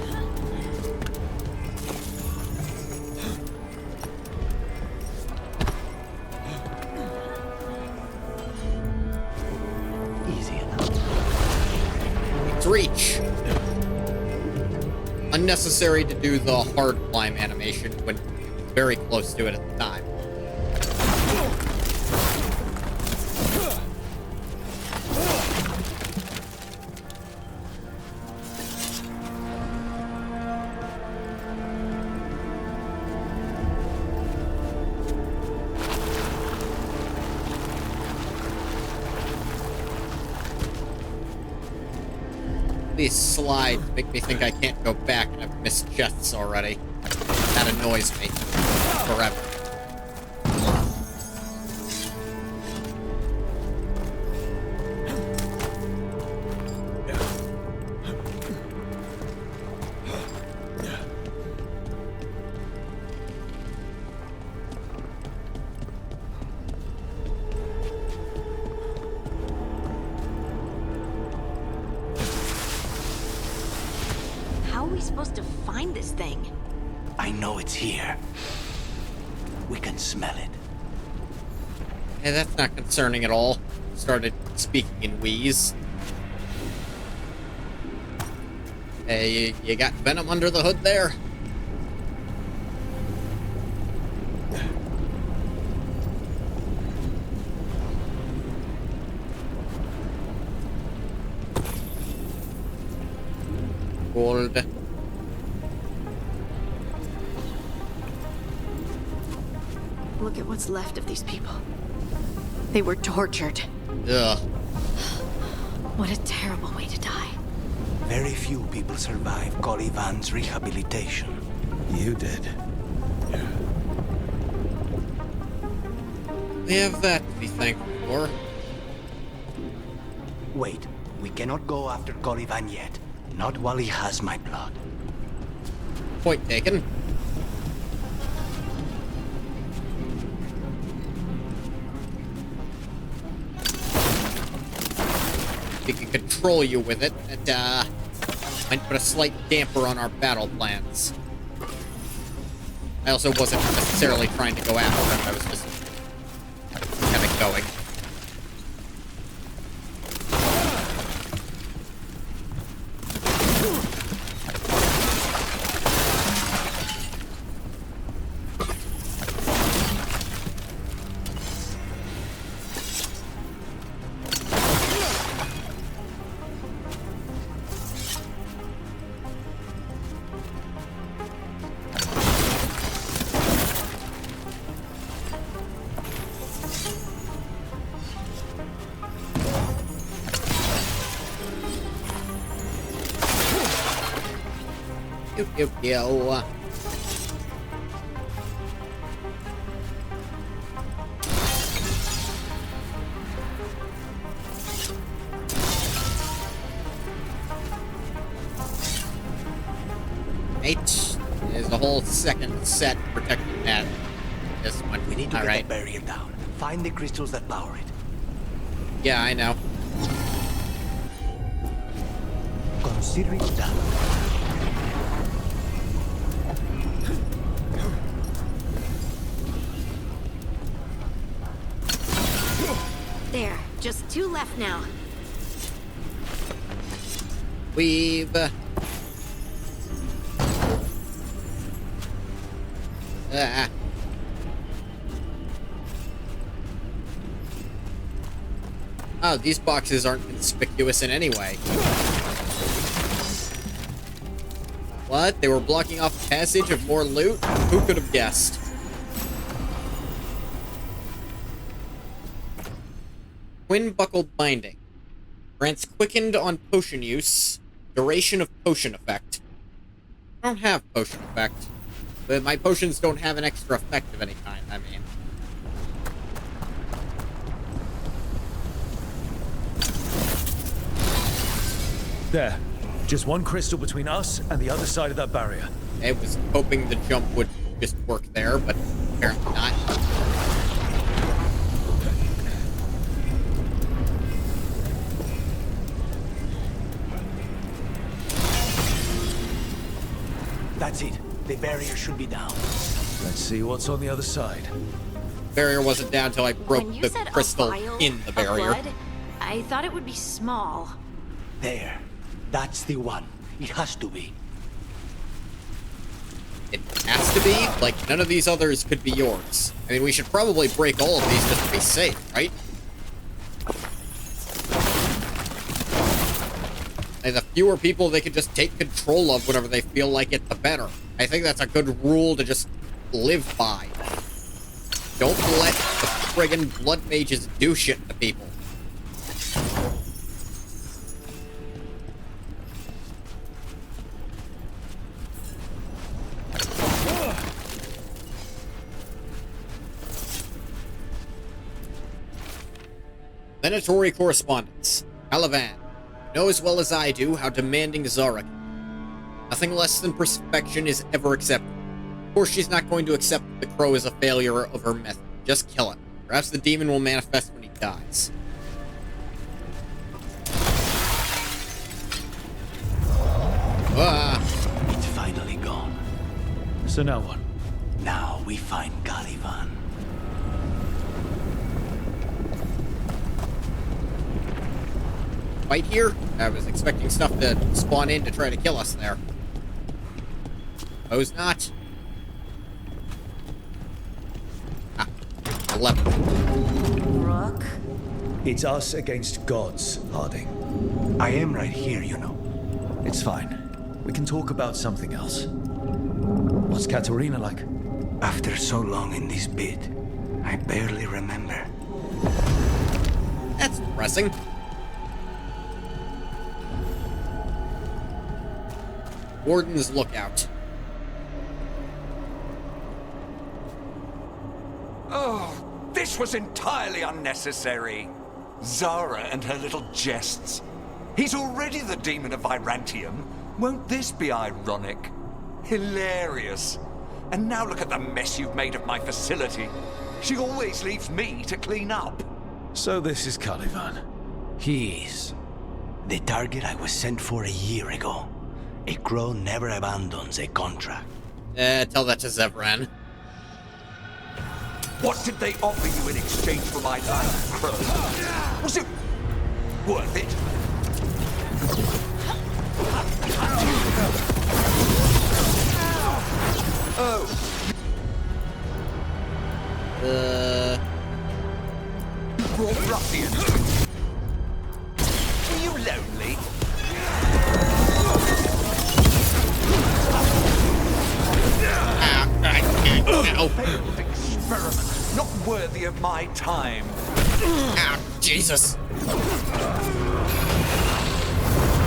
Easy enough. It's reach. Unnecessary to do the hard climb animation when very close to it at the time. These slides make me think I can't go back and I've missed chests already. That annoys me. Forever. How are we supposed to find this thing? I know it's here. We can smell it. Hey, that's not concerning at all. Started speaking in wheeze. Hey, you got venom under the hood there? Gold. Look at what's left of these people. They were tortured. Ugh. What a terrible way to die. Very few people survive Colivan's rehabilitation. You did. We have that to be thankful for. Wait, we cannot go after Colivan yet. Not while he has my blood. Point taken. We can control you with it, and, might put a slight damper on our battle plans. I also wasn't necessarily trying to go after him, I was just going. Pew, pew, pew. Right. There's a whole second set protecting that. This one. We need to get Alright. the barrier down. Find the crystals that power it. Yeah, I know. Consider it done. There, just 2 left now. Weave. Ah. Oh, these boxes aren't conspicuous in any way. What? They were blocking off passage of more loot? Who could have guessed? Twin buckled binding. Grants quickened on potion use. Duration of potion effect. I don't have potion effect. But my potions don't have an extra effect of any kind, I mean. There. Just one crystal between us and the other side of that barrier. I was hoping the jump would just work there, but apparently not. That's it. The barrier should be down. Let's see what's on the other side. Barrier wasn't down until I broke When you the said crystal a vial in the of barrier. blood, I thought it would be small. There. That's the one. It has to be. It has to be? Like, none of these others could be yours. I mean, we should probably break all of these just to be safe, right? And the fewer people they could just take control of whenever they feel like it, the better. I think that's a good rule to just live by. Don't let the friggin' blood mages do shit to people. Venatory correspondence. Calivan. Know as well as I do how demanding Zara can be. Nothing less than perfection is ever acceptable. Of course, she's not going to accept the crow as a failure of her method. Just kill it. Perhaps the demon will manifest when he dies. Ah. It's finally gone. So now what? Now we find Caliban. Fight here? I was expecting stuff to spawn in to try to kill us there. Suppose not. Ah, 11. Rook? It's us against gods, Harding. I am right here, you know. It's fine. We can talk about something else. What's Katerina like? After so long in this bit, I barely remember. That's depressing. Warden's Lookout. Oh, this was entirely unnecessary. Zara and her little jests. He's already the demon of Virantium. Won't this be ironic? Hilarious. And now look at the mess you've made of my facility. She always leaves me to clean up. So this is Caliban. He is. The target I was sent for a year ago. A crow never abandons a contract. Tell that to Zevran. What did they offer you in exchange for my life, Crow? Was it worth it? Oh. You brought ruffians. Were you lonely? Failed experiment, not worthy of my time. Ah, Jesus.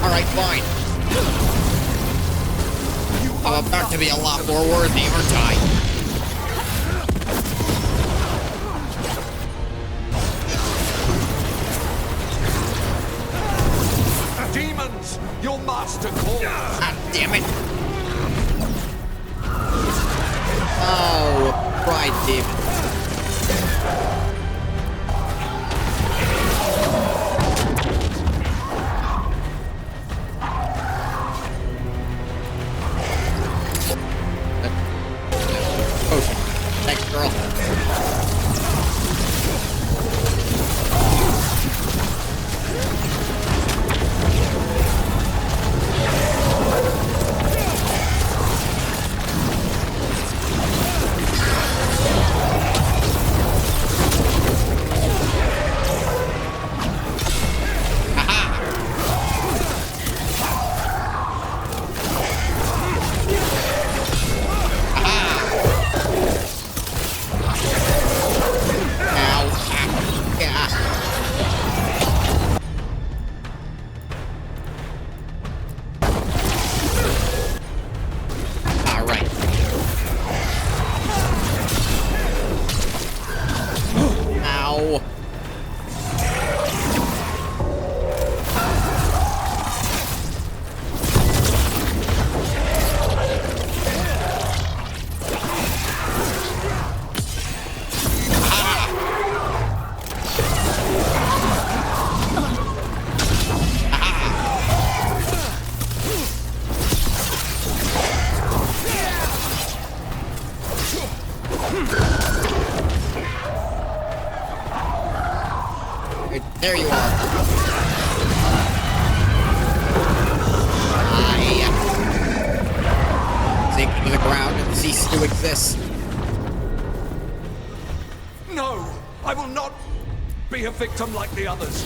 Alright, fine. I'm about to be a lot more worthy, aren't I? Demons! Your master calls! Ah, damn it! Oh, pride demon. Potion. Thanks, girl. There you are. Sink to the ground and cease to exist. No! I will not be a victim like the others.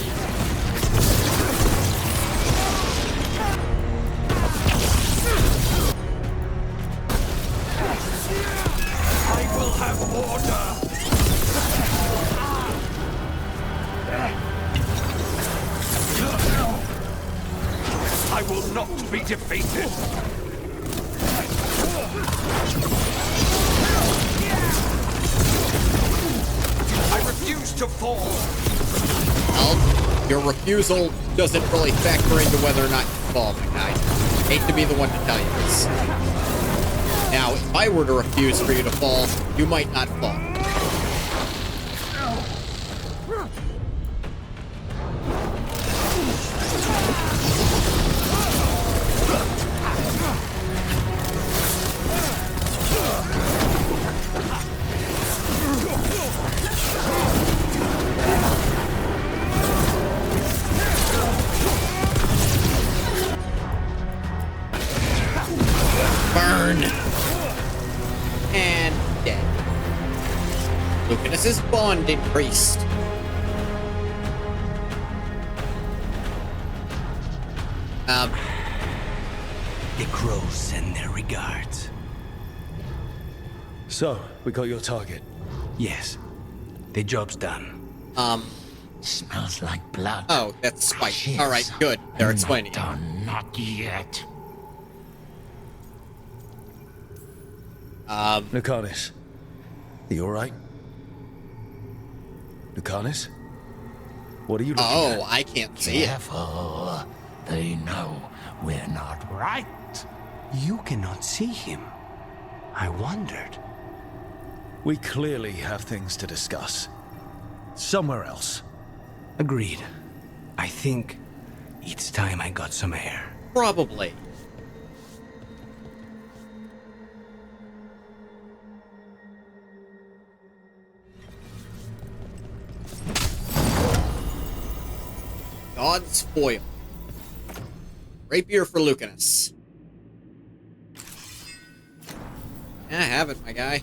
I will have order! I will not be defeated! I refuse to fall! Well, your refusal doesn't really factor into whether or not you fall, my guy. Hate to be the one to tell you this. Now, if I were to refuse for you to fall, you might not fall. Burn! And dead. Lucanus's bond increased. The crows send their regards. So, we got your target? Yes. The job's done. Smells like blood. Oh, that's Spike. Alright, good. They're explaining. Not yet. Lucanus. Are you alright? Lucanus? What are you looking at? Oh, I can't see it. Careful. They know we're not right. You cannot see him. I wondered. We clearly have things to discuss. Somewhere else. Agreed. I think it's time I got some air. Probably. God's foil. Rapier for Lucanus. Yeah, have it, my guy.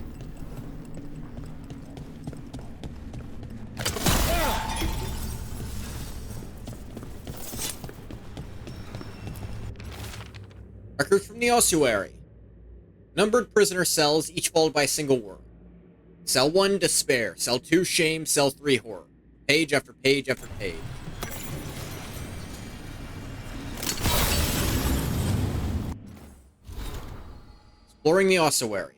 Records from the ossuary. Numbered prisoner cells, each followed by a single word. Cell 1, despair. Cell 2, shame. Cell 3, horror. Page after page after page. Exploring the ossuary.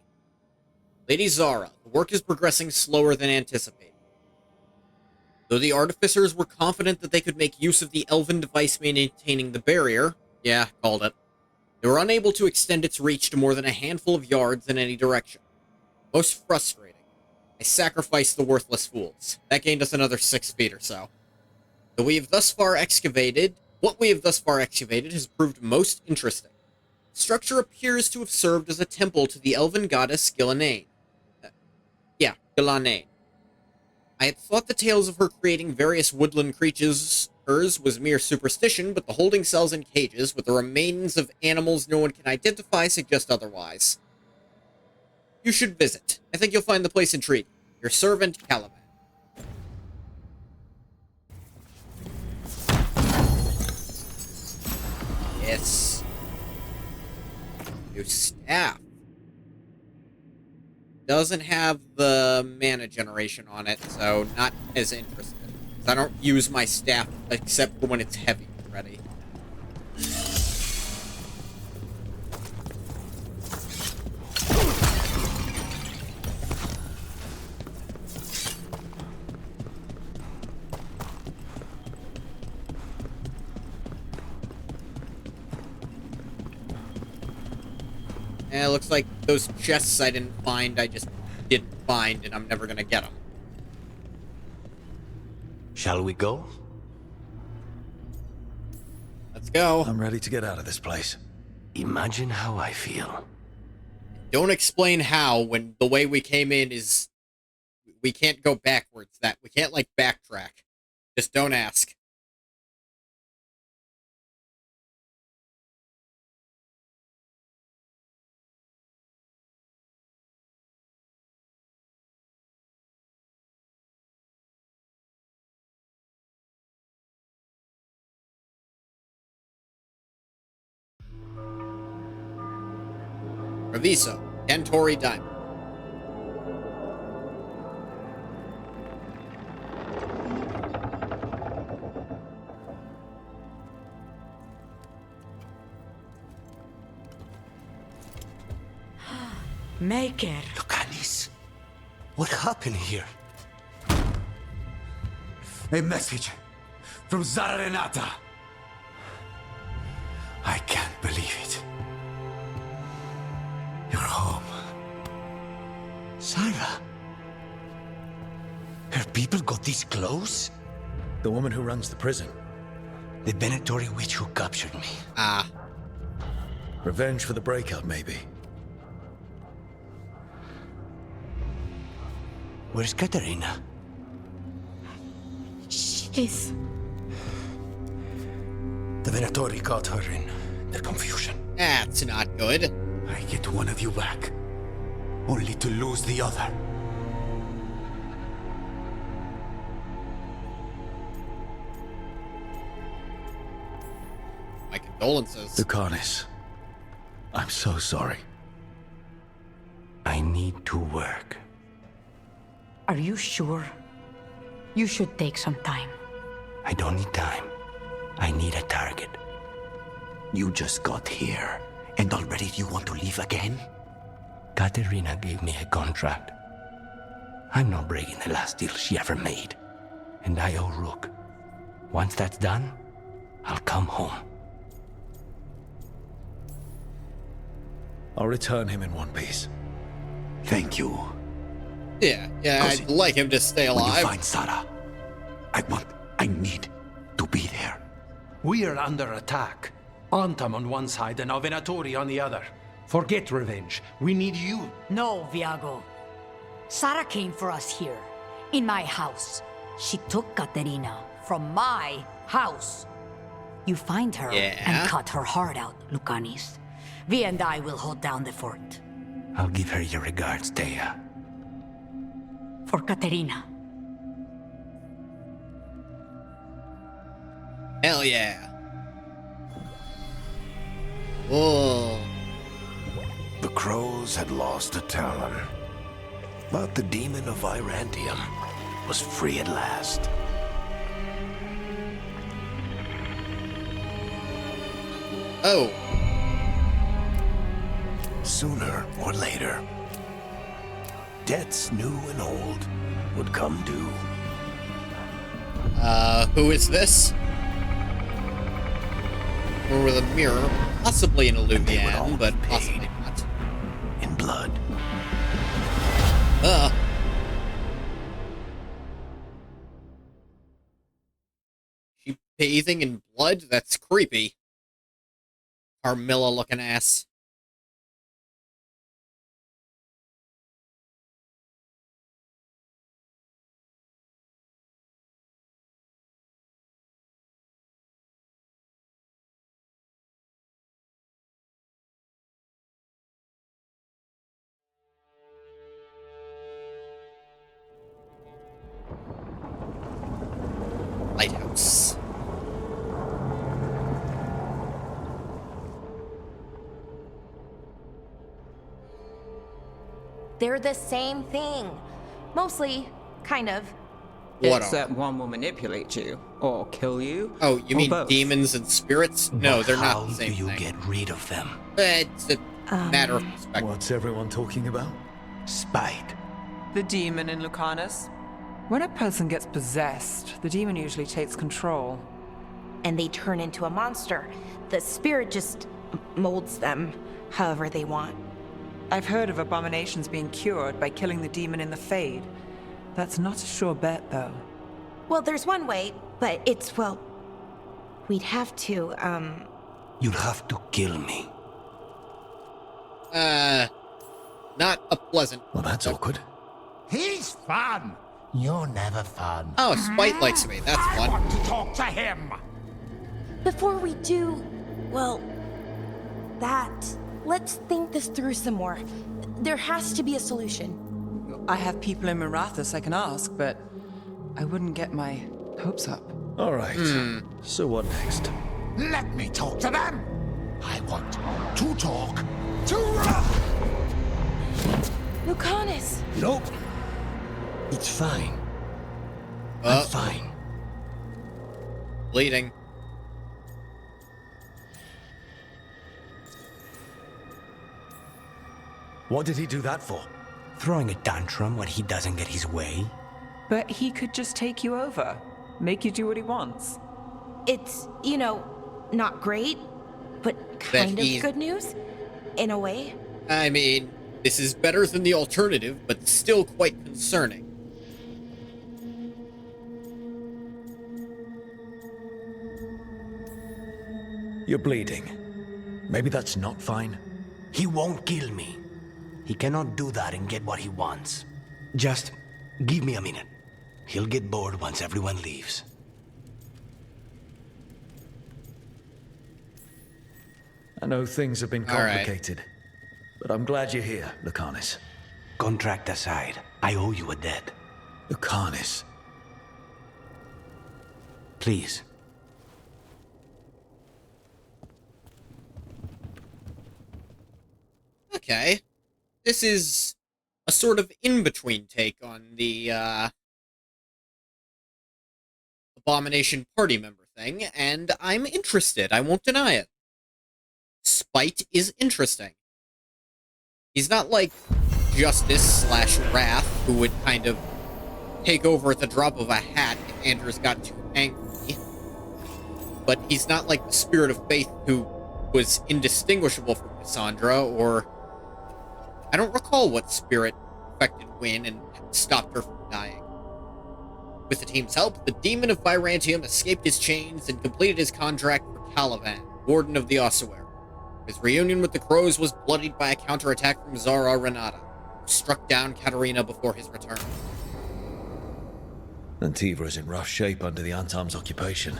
Lady Zara, the work is progressing slower than anticipated. Though the artificers were confident that they could make use of the elven device maintaining the barrier, yeah, called it, they were unable to extend its reach to more than a handful of yards in any direction. Most frustrating. I sacrificed the worthless fools. That gained us another 6 feet or so. What we have thus far excavated has proved most interesting. The structure appears to have served as a temple to the elven goddess Ghilanane. Ghilanane. I had thought the tales of her creating various woodland creatures was mere superstition, but the holding cells in cages with the remains of animals no one can identify suggest otherwise. You should visit. I think you'll find the place intriguing. Your servant, Caliban. Yes. New staff. Doesn't have the mana generation on it, so not as interested. I don't use my staff except for when it's heavy already. It looks like those chests I didn't find, I just didn't find, and I'm never gonna get them. Shall we go? Let's go. I'm ready to get out of this place. Imagine how I feel. Don't explain how when the way we came in is... We can't go backwards. We can't, like, backtrack. Just don't ask. Reviso, Tentori Diamond. Maker. Lucanis, what happened here? A message from Zara Renata. I can't believe it. You're home. Sarah? Her people got this close? The woman who runs the prison. The Venatori witch who captured me. Ah. Revenge for the breakout, maybe. Where's Katerina? She's... The Venatori caught her in their confusion. That's not good. I get one of you back, only to lose the other. My condolences. Lucanis, I'm so sorry. I need to work. Are you sure? You should take some time. I don't need time. I need a target. You just got here, and already you want to leave again? Katerina gave me a contract. I'm not breaking the last deal she ever made. And I owe Rook. Once that's done, I'll come home. I'll return him in one piece. Thank you. Yeah, I'd like him to stay alive. When you find Sarah, I need to be there. We are under attack. Antam on one side and our Venatori on the other. Forget revenge. We need you. No, Viago. Sarah came for us here, in my house. She took Katerina from my house. You find her Yeah. and cut her heart out, Lucanis. Vi and I will hold down the fort. I'll give her your regards, Thea. For Katerina. Hell yeah. Whoa. The crows had lost a talon, but the demon of Virantium was free at last. Oh. Sooner or later, debts new and old would come due. Who is this? Or with a mirror, possibly an Illuvian, but possibly not. In blood. She bathing in blood? That's creepy. Carmilla looking ass. Lighthouse. They're the same thing. Mostly, kind of. What Except one will manipulate you, or kill you. Oh, you or mean both. demons and spirits? No, But they're not how the same do you thing. get rid of them? It's a matter of perspective. What's everyone talking about? Spite. The demon in Lucanus. When a person gets possessed, the demon usually takes control. And they turn into a monster. The spirit just molds them however they want. I've heard of abominations being cured by killing the demon in the Fade. That's not a sure bet, though. Well, there's one way, but it's, well, we'd have to, You'll have to kill me. Not a pleasant. Well, that's awkward. He's fun. You're never fun. Oh, Spite likes me. That's I fun. want to talk to him. Before we do, well, let's think this through some more. There has to be a solution. I have people in Mirathus I can ask, but I wouldn't get my hopes up. All right. So what next? Let me talk to them. I want to talk to Lucanus! Nope. It's fine. I'm fine. Bleeding. What did he do that for? Throwing a tantrum when he doesn't get his way? But he could just take you over, make you do what he wants. It's, not great, but kind of good news, in a way. I mean, this is better than the alternative, but still quite concerning. You're bleeding. Maybe that's not fine. He won't kill me. He cannot do that and get what he wants. Just give me a minute. He'll get bored once everyone leaves. I know things have been All right. complicated, but I'm glad you're here, Lucanis. Contract aside, I owe you a debt. Lucanis. Please. Okay. This is a sort of in-between take on the, Abomination party member thing, and I'm interested. I won't deny it. Spite is interesting. He's not like Justice/Wrath, who would kind of take over at the drop of a hat if Anders got too angry. But he's not like the Spirit of Faith, who was indistinguishable from Cassandra, or... I don't recall what spirit affected Wynne and stopped her from dying. With the team's help, the Demon of Virantium escaped his chains and completed his contract for Caliban, Warden of the Ossuary. His reunion with the Crows was bloodied by a counterattack from Zara Renata, who struck down Katerina before his return. Antiva is in rough shape under the Antam's occupation.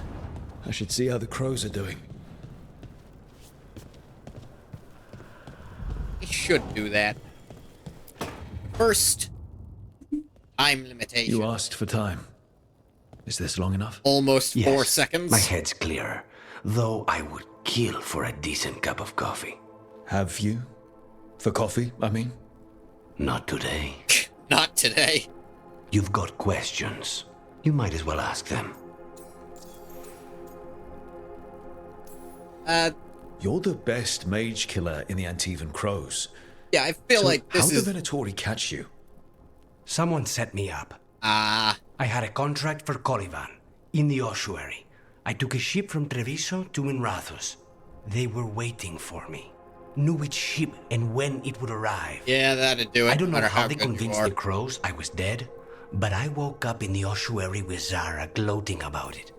I should see how the crows are doing. We should do that. First, time limitation. You asked for time. Is this long enough? Almost 4 Yes, seconds. My head's clearer, though I would kill for a decent cup of coffee. Have you? For coffee, I mean? Not today. Not today. You've got questions. You might as well ask them. You're the best mage killer in the Antivan Crows. Yeah, I feel like this how is... did Venatori catch you? Someone set me up. Ah. I had a contract for Colivan, in the ossuary. I took a ship from Treviso to Minrathus. They were waiting for me. Knew which ship and when it would arrive. Yeah, that'd do it. I don't know no matter how they good you convinced are. the crows I was dead, but I woke up in the ossuary with Zara gloating about it.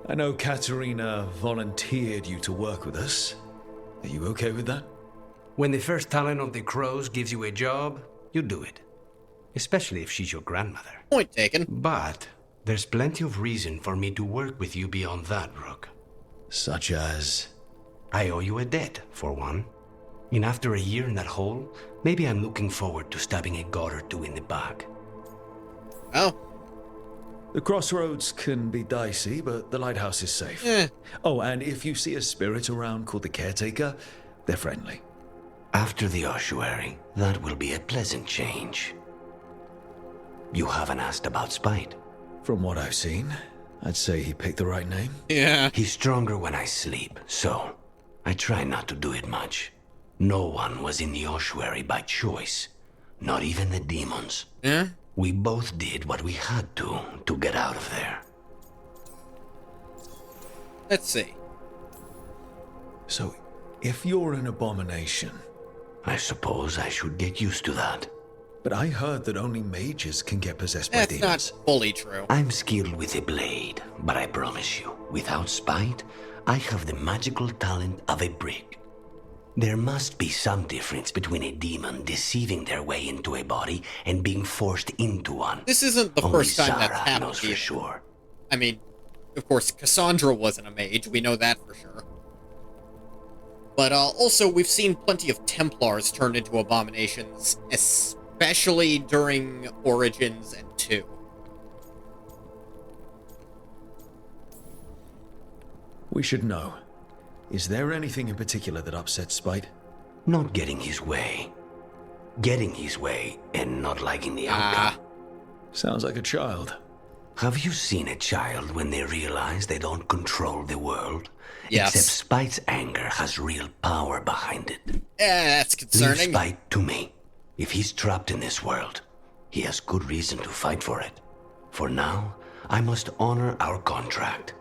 I know Katerina volunteered you to work with us. Are you okay with that? When the first talent of the crows gives you a job, you do it. Especially if she's your grandmother. Point taken. But there's plenty of reason for me to work with you beyond that, Rook. Such as? I owe you a debt, for one. And after a year in that hole, maybe I'm looking forward to stabbing a god or two in the back. Oh. The crossroads can be dicey, but the lighthouse is safe. Oh, and if you see a spirit around called the Caretaker, they're friendly. After the ossuary, that will be a pleasant change. You haven't asked about Spite. From what I've seen, I'd say he picked the right name. Yeah. He's stronger when I sleep, so I try not to do it much. No one was in the ossuary by choice, not even the demons. Yeah? We both did what we had to get out of there. Let's see. So, if you're an abomination... I suppose I should get used to that. But I heard that only mages can get possessed by That's demons. not fully true. I'm skilled with a blade, but I promise you, without Spite, I have the magical talent of a brick. There must be some difference between a demon deceiving their way into a body and being forced into one. This isn't the Only first time Zara that's happened. knows for sure. I mean, of course, Cassandra wasn't a mage. We know that for sure. But also, we've seen plenty of Templars turned into abominations, especially during Origins and 2. We should know. Is there anything in particular that upsets Spite? Not getting his way. Getting his way and not liking the outcome. Sounds like a child. Have you seen a child when they realize they don't control the world? Yes. Except Spite's anger has real power behind it. That's concerning. Leave Spite to me. If he's trapped in this world, he has good reason to fight for it. For now, I must honor our contract.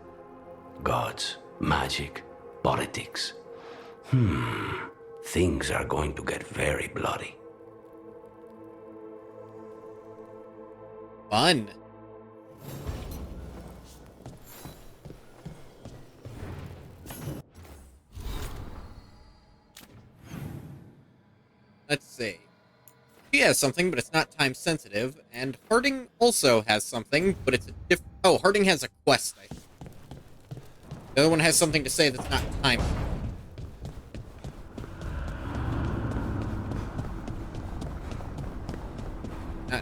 Gods, magic, politics. Things are going to get very bloody. Fun. Let's see. She has something, but it's not time sensitive, and Harding also has something, but it's a different... Oh, Harding has a quest, I think. The other one has something to say that's not time.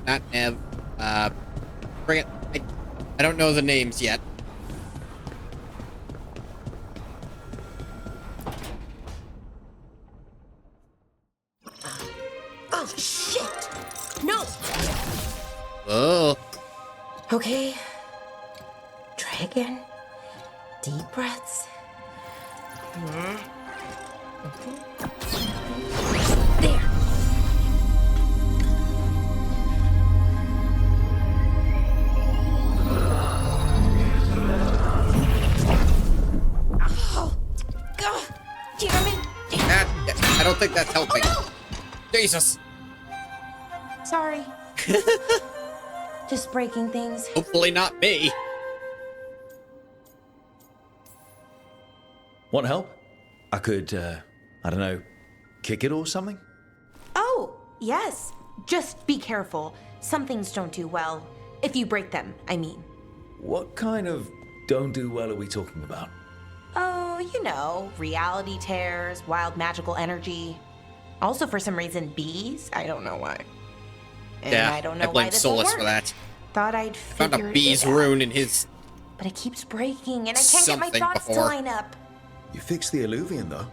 Not Nev. Bring it. I don't know the names yet. Oh, shit! No! Oh. Okay. Try again. Deep breaths. There. Oh, God, damn it! I don't think that's helping. Oh, no. Jesus. Sorry. Just breaking things. Hopefully not me. Want help? I could, I don't know, kick it or something? Oh, yes. Just be careful. Some things don't do well. If you break them, I mean. What kind of don't do well are we talking about? Oh, you know, reality tears, wild magical energy. Also, for some reason, bees. I don't know why. And Yeah, I don't know I blame why this won't Solus work. for that. Thought I'd Found a figured bee's it out. rune in his... But it keeps breaking, and I can't get my something thoughts to before. line up. You fixed the Illuvian, though.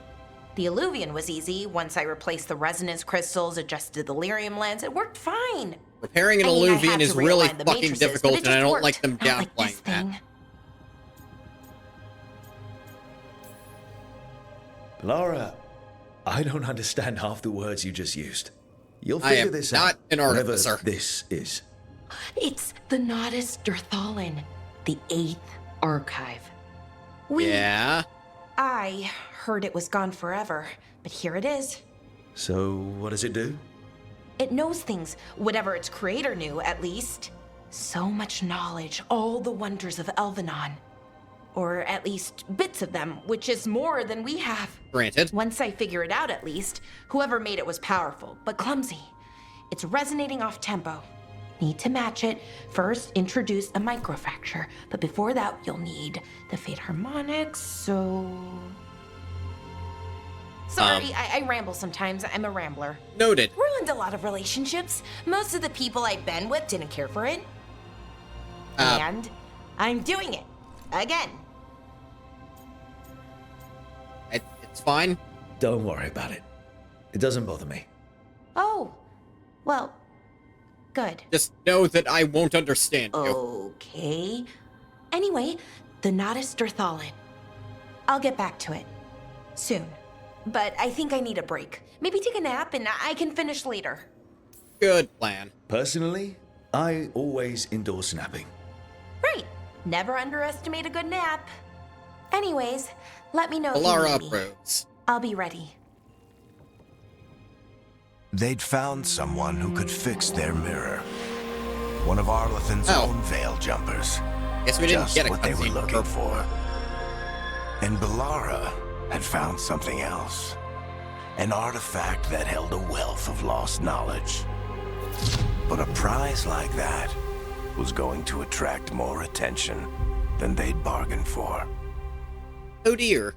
The Illuvian was easy. Once I replaced the resonance crystals, adjusted the lyrium lens, it worked fine. Repairing an I mean, I Illuvian had is to really realign the fucking matrices, but difficult, it and I just don't worked. like them Not like this downplaying that. thing. Laura, I don't understand half the words you just used. You'll I figure am this not out. an whatever artificer. this is. It's the Nodus Durthalin, the 8th archive. I heard it was gone forever, but here it is. So, what does it do? It knows things, whatever its creator knew, at least. So much knowledge, all the wonders of Elvenon. Or at least bits of them, which is more than we have. Granted. Once I figure it out, at least, whoever made it was powerful, but clumsy. It's resonating off tempo. Need to match it. First, introduce a microfracture, but before that, you'll need the Fate harmonics, so... Sorry, I ramble sometimes. I'm a rambler. Noted. Ruined a lot of relationships. Most of the people I've been with didn't care for it. And I'm doing it. Again. It's fine. Don't worry about it. It doesn't bother me. Oh. Well, good. Just know that I won't understand you. Okay. Anyway, the Nodus Durthalin. I'll get back to it. Soon. But I think I need a break. Maybe take a nap and I can finish later. Good plan. Personally, I always endorse napping. Right. Never underestimate a good nap. Anyways, let me know if Alara you need me. approves. I'll be ready. They'd found someone who could fix their mirror. One of Arlethan's own veil jumpers. Guess we didn't Just get a what they were cutscene for looking her. for. And Balara had found something else. An artifact that held a wealth of lost knowledge. But a prize like that was going to attract more attention than they'd bargained for. Oh dear.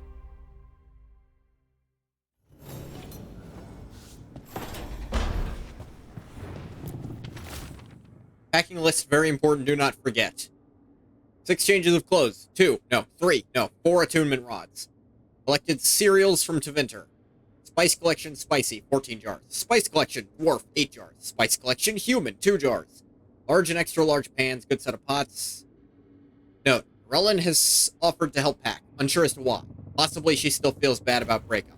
Packing list, very important, do not forget. 6 changes of clothes. 4 attunement rods. Collected cereals from Tevinter. Spice collection, spicy, 14 jars. Spice collection, dwarf, 8 jars. Spice collection, human, 2 jars. Large and extra large pans, good set of pots. Note, Relin has offered to help pack. Unsure as to why. Possibly she still feels bad about breakup.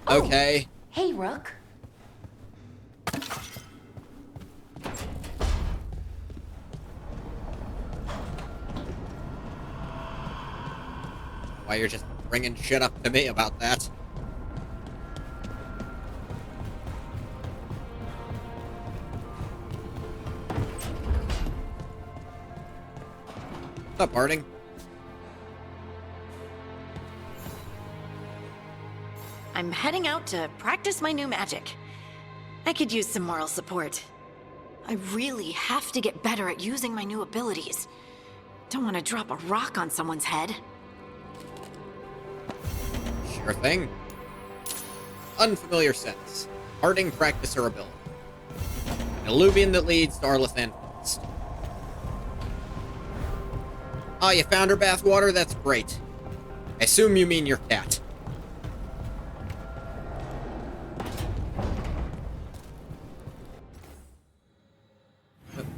Okay. Hey, Rook. Why you're just bringing shit up to me about that. What's up, Harding? I'm heading out to practice my new magic. I could use some moral support. I really have to get better at using my new abilities. Don't want to drop a rock on someone's head. Sure thing. Unfamiliar sense. Harding practice her ability. An Illuvian that leads to Arlethan Forest. Oh, you found her bathwater? That's great. I assume you mean your cat.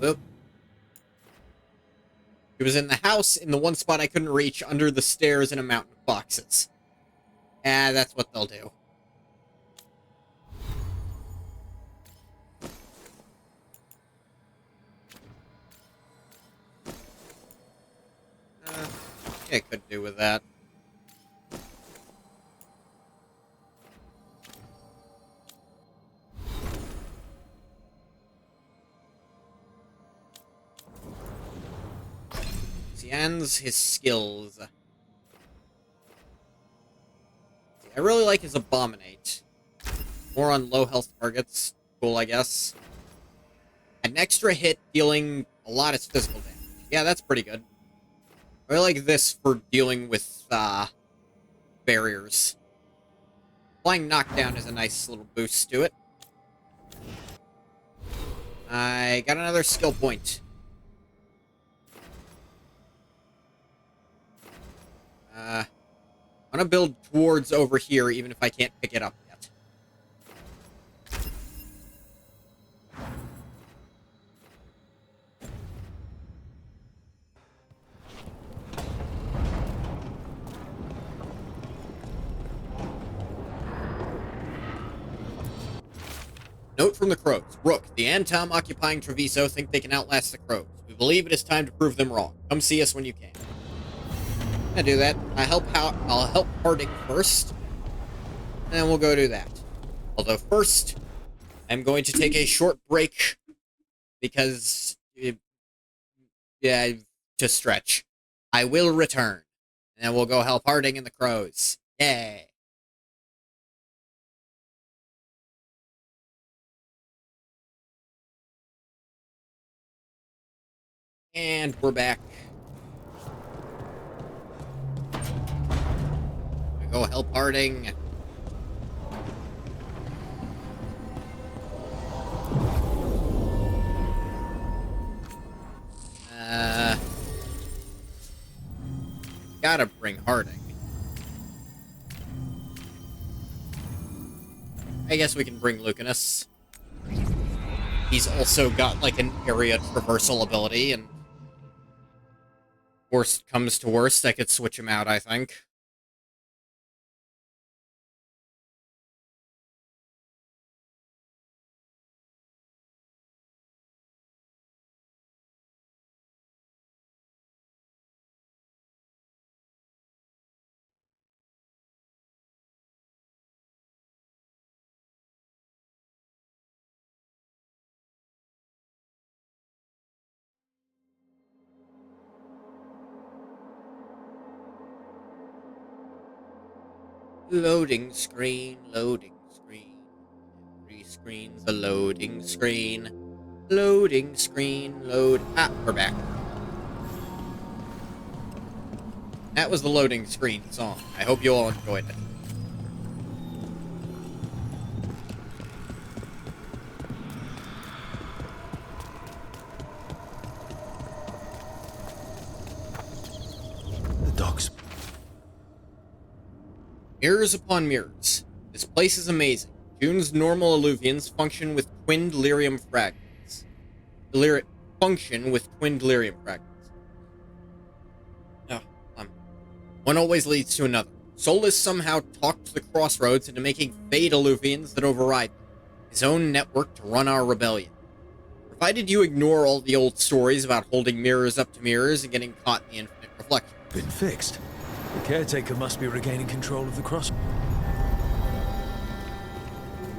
Oop. It was in the house, in the one spot I couldn't reach, under the stairs in a mountain of boxes. That's what they'll do. It could do with that. Cian's his skills. I really like his Abominate. More on low health targets. Cool, I guess. An extra hit dealing a lot of physical damage. Yeah, that's pretty good. I like this for dealing with, barriers. Applying knockdown is a nice little boost to it. I got another skill point. I'm gonna build towards over here, even if I can't pick it up yet. Note from the Crows. Rook, the Antom occupying Treviso think they can outlast the Crows. We believe it is time to prove them wrong. Come see us when you can. I'm gonna do that. I'll help Harding first, and then we'll go do that. Although first, I'm going to take a short break because, to stretch. I will return, and then we'll go help Harding and the Crows. Yay! And we're back. We go help Harding. Gotta bring Harding. I guess we can bring Lucanus. He's also got, like, an area traversal ability, and worst comes to worst, I could switch him out, I think. Loading screen, loading screen. Every screen's a loading screen. Loading screen, load. Ah, we're back. That was the loading screen song. I hope you all enjoyed it. The docks. Mirrors upon mirrors. This place is amazing. June's normal alluvians function with twinned lyrium fragments. Function with twinned lyrium fragments. One always leads to another. Solus somehow talked the crossroads into making fade alluvians that override them. His own network to run our rebellion. Provided you ignore all the old stories about holding mirrors up to mirrors and getting caught in the infinite reflection. Been fixed. The caretaker must be regaining control of the cross.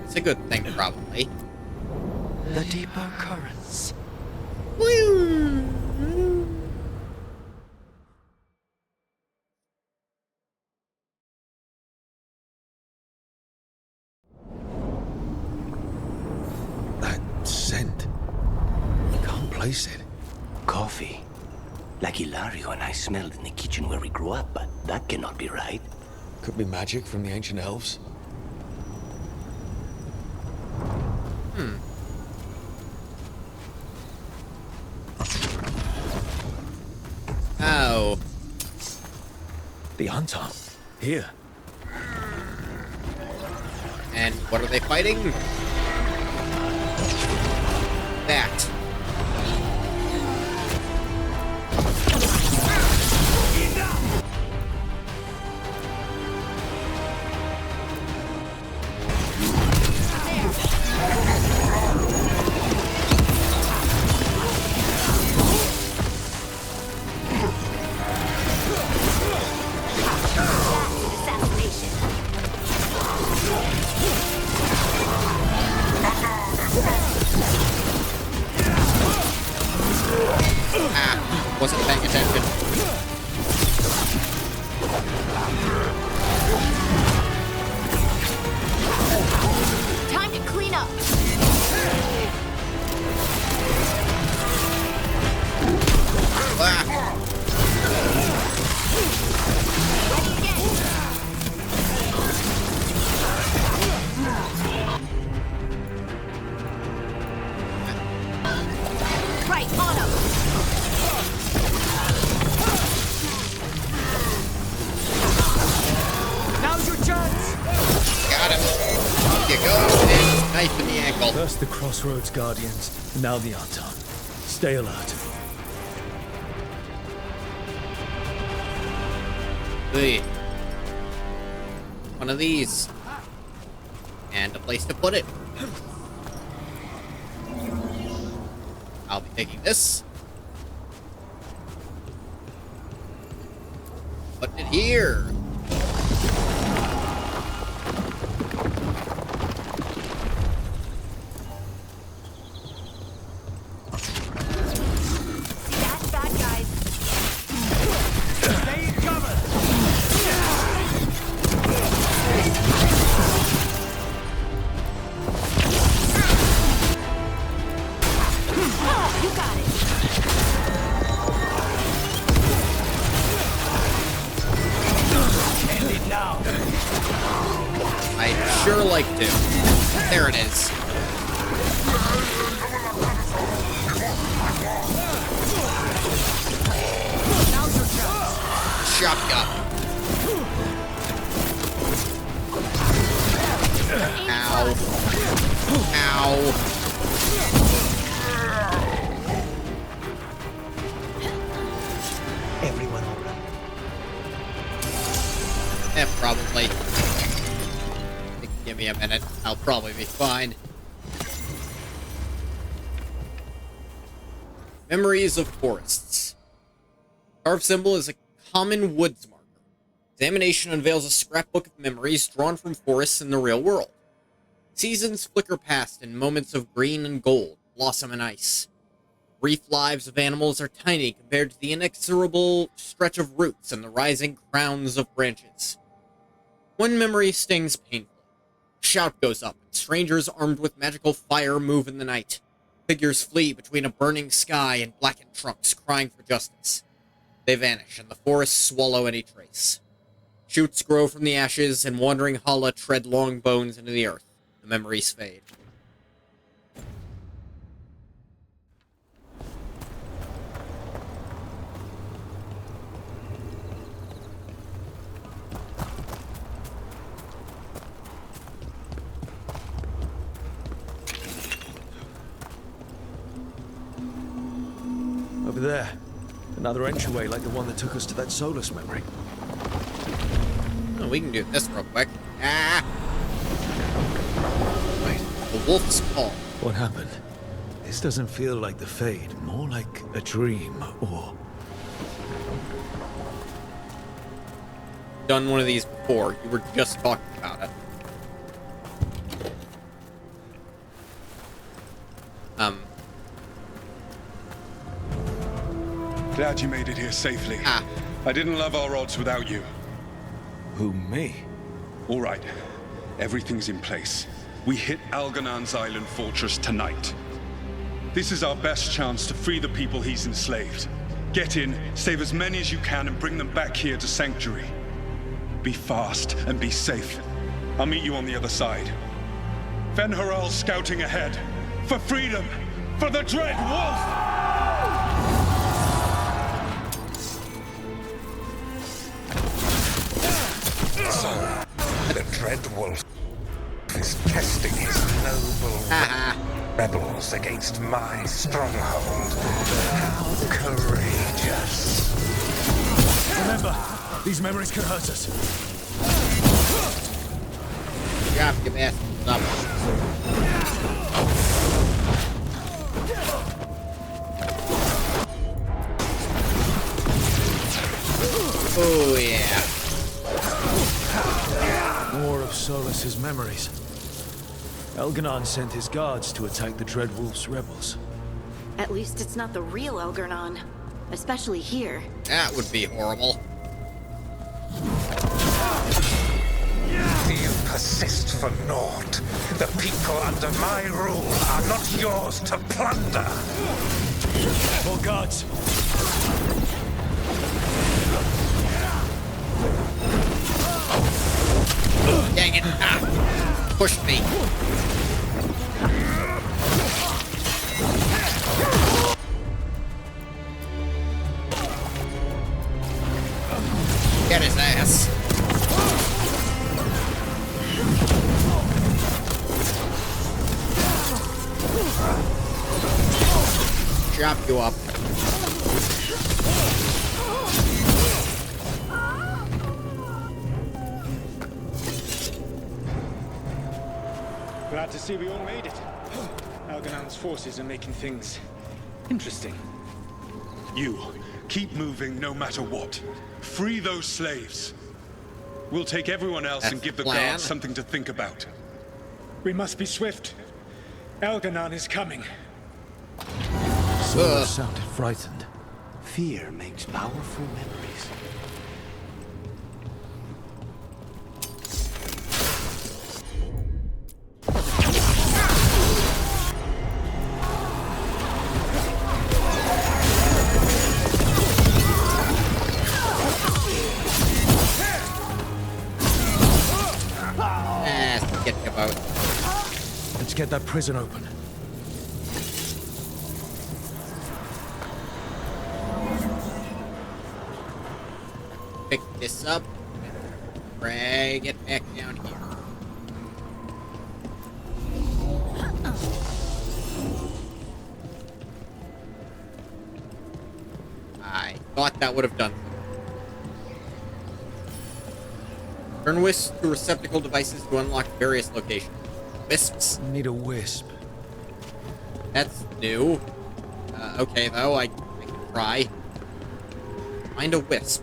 It's a good thing, probably. The deeper currents. That scent. Can't place it. Coffee. Like Hilario and I smelled in the kitchen where we grew up, but that cannot be right. Could be magic from the ancient elves. Oh. The Antom. Here. And what are they fighting? That. Knife in the ankle. First the Crossroads Guardians, now the Arton. Stay alert. Hey. One of these. And a place to put it. I'll be taking this. Putting it here. That's bad, guys. Stay covered! You got it. End it now. I'd sure like to. There it is. Now's your chance. Shotgun. Ow. Ow. Everyone all right? Yeah, probably. Give me a minute. I'll probably be fine. Memories of forests. Carved symbol is a common woods marker. Examination unveils a scrapbook of memories drawn from forests in the real world. Seasons flicker past in moments of green and gold, blossom and ice. Brief lives of animals are tiny compared to the inexorable stretch of roots and the rising crowns of branches. One memory stings painfully. A shout goes up, and strangers armed with magical fire move in the night. Figures flee between a burning sky and blackened trunks, crying for justice. They vanish, and the forests swallow any trace. Shoots grow from the ashes, and wandering Hala tread long bones into the earth. The memories fade. Over there. Another entryway like the one that took us to that Solus memory. Oh, we can do this real quick. Ah! Wait, the wolf's call. What happened? This doesn't feel like the Fade, more like a dream, or... Done one of these before. You were just talking about it. Glad you made it here safely. I didn't love our odds without you. Who, me? All right. Everything's in place. We hit Algernon's island fortress tonight. This is our best chance to free the people he's enslaved. Get in, save as many as you can, and bring them back here to Sanctuary. Be fast and be safe. I'll meet you on the other side. Fen-Haral's scouting ahead. For freedom! For the Dread Wolf! So, the Dread Wolf is testing his noble rebels against my stronghold. How courageous. Remember, these memories can hurt us. Drop your ass up. Oh, yeah. More of Solus's memories. Elganon sent his guards to attack the Dreadwolf's rebels. At least it's not the real Elgarnon. Especially here. That would be horrible. You persist for naught. The people under my rule are not yours to plunder. More guards. Dang it. Ah. Push me. Get his ass. Chop you up. Glad to see we all made it. Alganon's forces are making things interesting. You, keep moving no matter what. Free those slaves. We'll take everyone else and give the guards something to think about. We must be swift. Alganon is coming. Sora sounded frightened. Fear makes powerful memories. Forget about it. Let's get that prison open. Pick this up. Drag it back down here. I thought that would have done. Turn wisps to receptacle devices to unlock various locations. Wisps. Need a wisp. That's new. Okay, though, I can try. Find a wisp.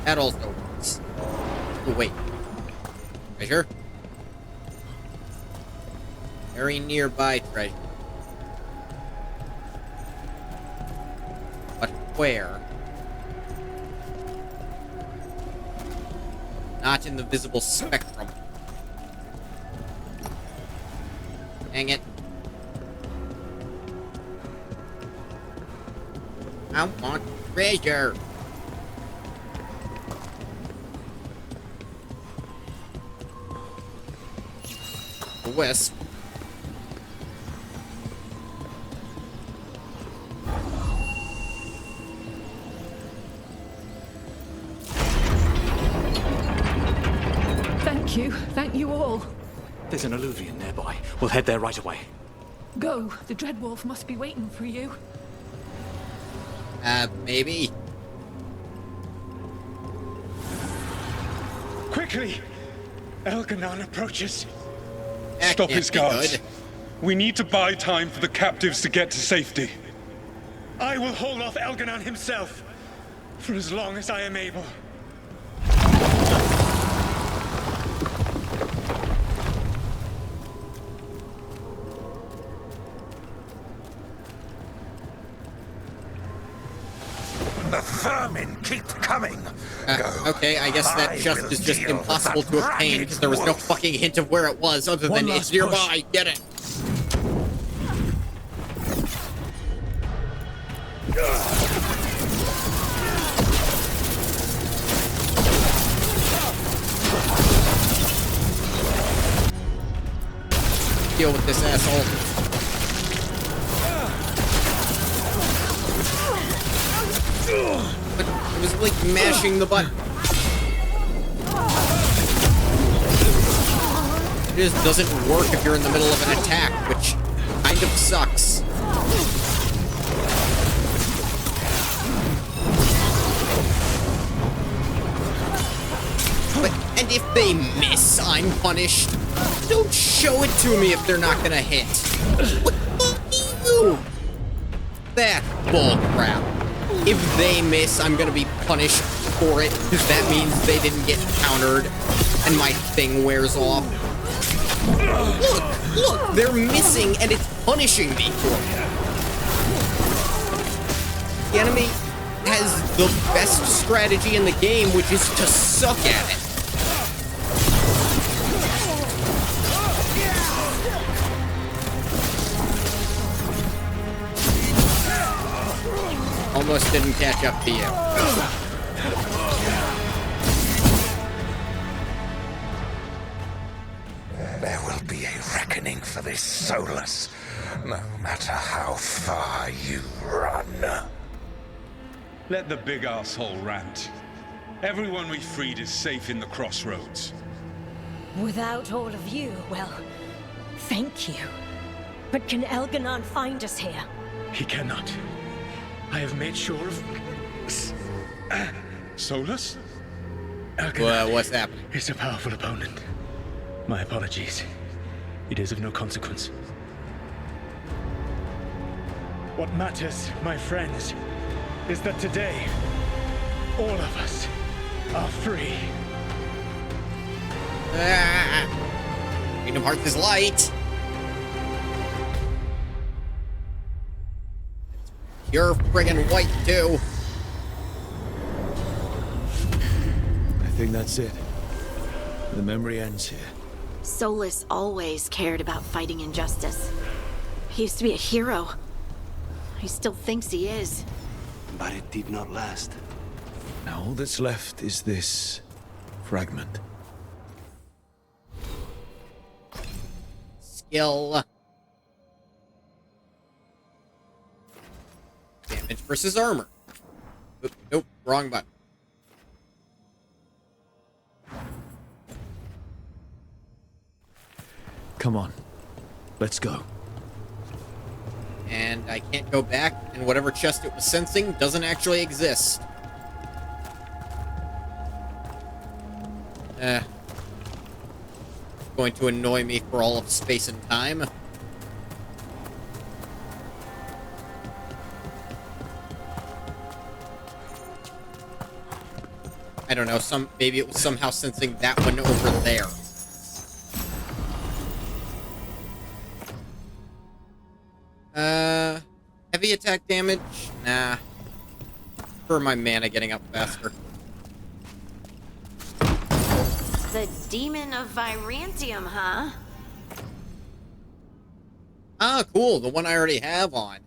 That also works. Oh, wait. Treasure? Very nearby treasure. But where? Not in the visible spectrum. Dang it. I want treasure. A wisp. Thank you all. There's an alluvion nearby. We'll head there right away. Go. The Dreadwolf must be waiting for you. Maybe. Quickly! Elganon approaches. Stop his guards. We need to buy time for the captives to get to safety. I will hold off Elganon himself for as long as I am able. The vermin keep coming. Okay, I guess that just is just impossible to obtain because there was no fucking hint of where it was other than it's nearby. Get it? Deal with this asshole. But it was like mashing the button. It just doesn't work if you're in the middle of an attack, which kind of sucks. But, and if they miss, I'm punished. Don't show it to me if they're not gonna hit. What the fuck you? That bullcrap. If they miss, I'm gonna be punished for it, because that means they didn't get countered, and my thing wears off. Look, they're missing, and it's punishing me for it. The enemy has the best strategy in the game, which is to suck at it. Almost didn't catch up to you. There will be a reckoning for this Solus, no matter how far you run. Let the big asshole rant. Everyone we freed is safe in the crossroads. Without all of you, well, thank you. But can Elganon find us here? He cannot. I have made sure of... Solus? Elganon what's happening? is a powerful opponent. My apologies. It is of no consequence. What matters, my friends, is that today, all of us are free. Kingdom Hearts is light. You're friggin' white, too. I think that's it. The memory ends here. Solus always cared about fighting injustice. He used to be a hero. He still thinks he is. But it did not last. Now all that's left is this fragment. Skill. Damage versus armor. Oop, nope, wrong button. Come on. Let's go. And I can't go back, and whatever chest it was sensing doesn't actually exist. Going to annoy me for all of space and time. I don't know, maybe it was somehow sensing that one over there. Heavy attack damage? Nah. For my mana getting up faster. The Demon of Virantium, huh? Ah, cool. The one I already have on.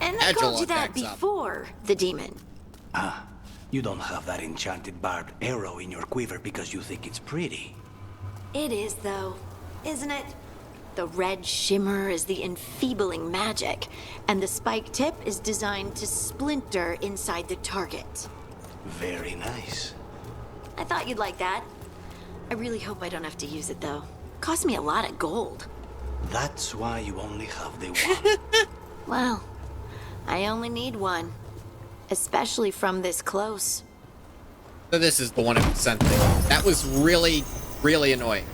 And I Agile called you that attacks up. before, the demon. Ah, you don't have that enchanted barbed arrow in your quiver because you think it's pretty. It is, though, isn't it? The red shimmer is the enfeebling magic, and the spike tip is designed to splinter inside the target. Very nice. I thought you'd like that. I really hope I don't have to use it, though. Cost me a lot of gold. That's why you only have the one. Well, I only need one. Especially from this close. So this is the one it was sensing. That was really, really annoying.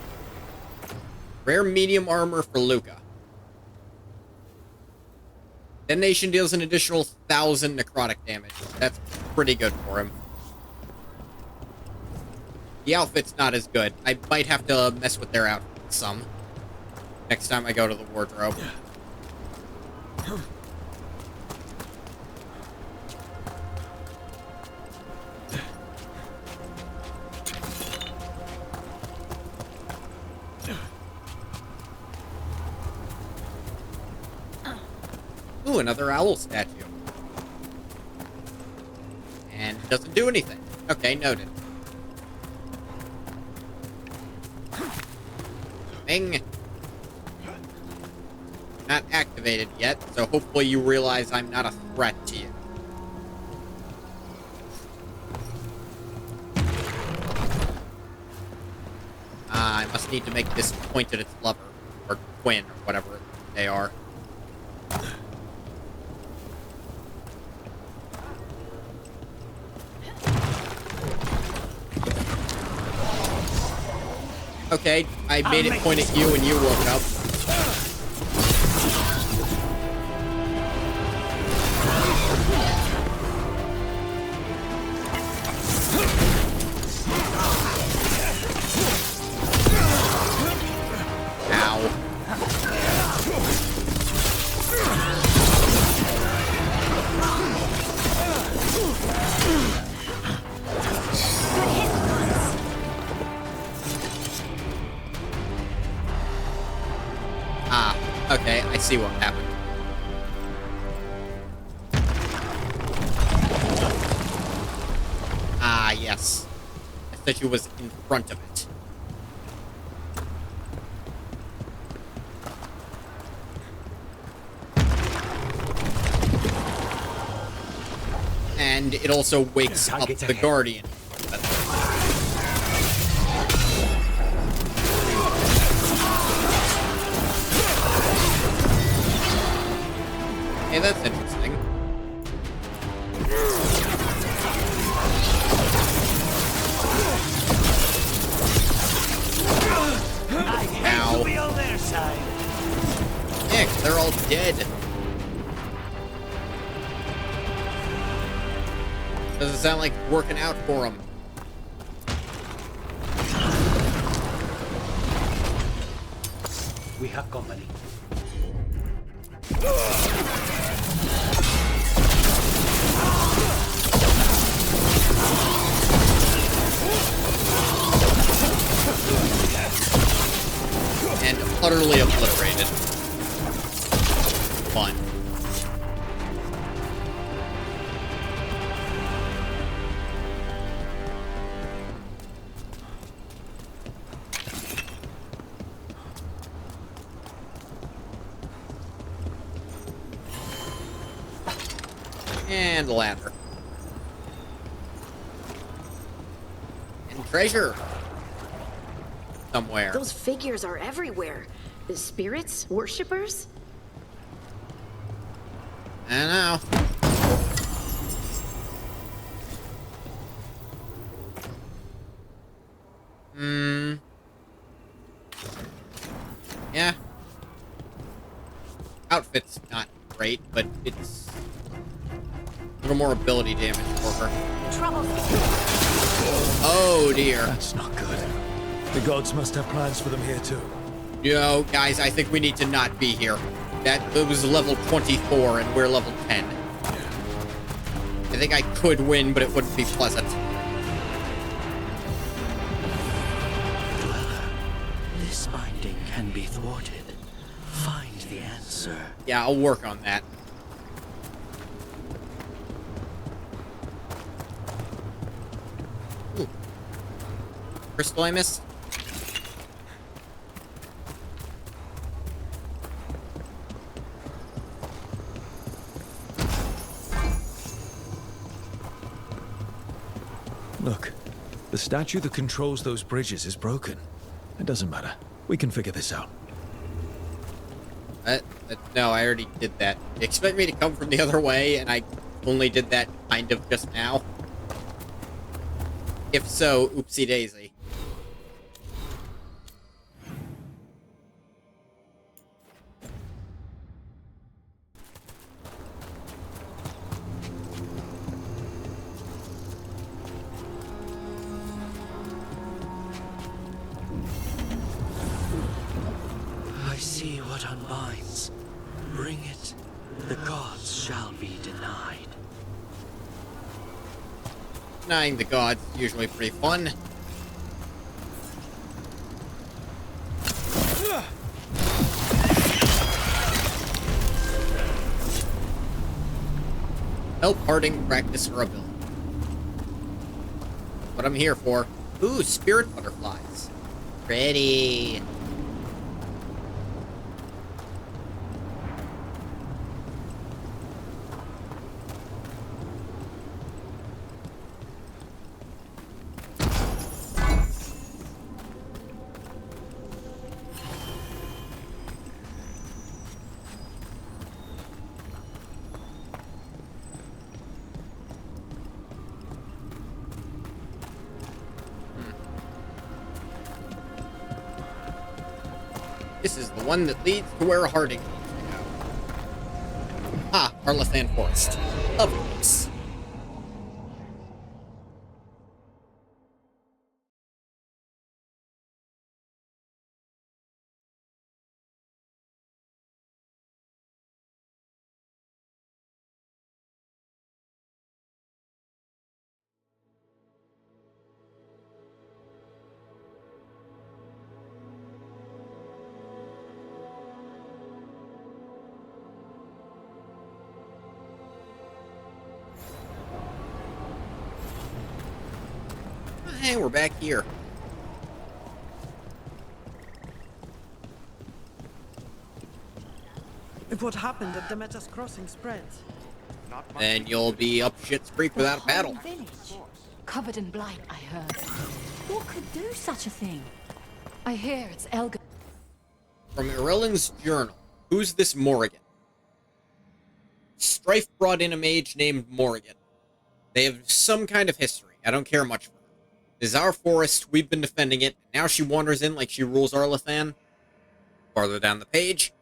Rare medium armor for Luca. Detonation deals an additional 1,000 necrotic damage. That's pretty good for him. The outfit's not as good. I might have to mess with their outfit some. Next time I go to the wardrobe. Ooh, another owl statue. And it doesn't do anything. Okay, noted. Bing. Not activated yet, so hopefully you realize I'm not a threat to you. I must need to make this point at its lover, or twin, or whatever they are. Okay, I made it point at you and you woke up. Okay, I see what happened. Ah, yes. The statue was in front of it. And And it also wakes up the Guardian. Hey, that's interesting. Ow. Be on their side. Nick, they're all dead. Doesn't sound like it's working out for them. We have company. And utterly obliterated. Fun. And ladder. And treasure. Somewhere. Those figures are everywhere. The spirits? Worshippers? I don't know. Yeah. Outfit's not great, but it's a little more ability damage for her. Trouble. Oh dear. That's not good. The gods must have plans for them here too. Yo, guys, I think we need to not be here. It was level 24 and we're level 10. I think I could win, but it wouldn't be pleasant. This binding can be thwarted. Find the answer. Yeah, I'll work on that. Ooh. Crystal I missed? Look, the statue that controls those bridges is broken. It doesn't matter. We can figure this out. No, I already did that. You expect me to come from the other way, and I only did that kind of just now? If so, oopsie daisy. I see what unbinds. Bring it. The gods shall be denied. Denying the gods is usually pretty fun. Help Harding practice her ability. What I'm here for. Ooh, spirit butterflies. Pretty. This is the one that leads to where Harding needs to go. Ah, Arlathan Forest. Of course. Hey, we're back here. If what happened at Demeter's Crossing spreads, Then you'll be up shit's creek without a paddle. Village, covered in blight, I heard. What could do such a thing? I hear it's Elga. From Irillin's journal. Who's this Morrigan? Strife brought in a mage named Morrigan. They have some kind of history. I don't care much for her. This is our forest, we've been defending it, and now she wanders in like she rules Arlathan. Farther down the page.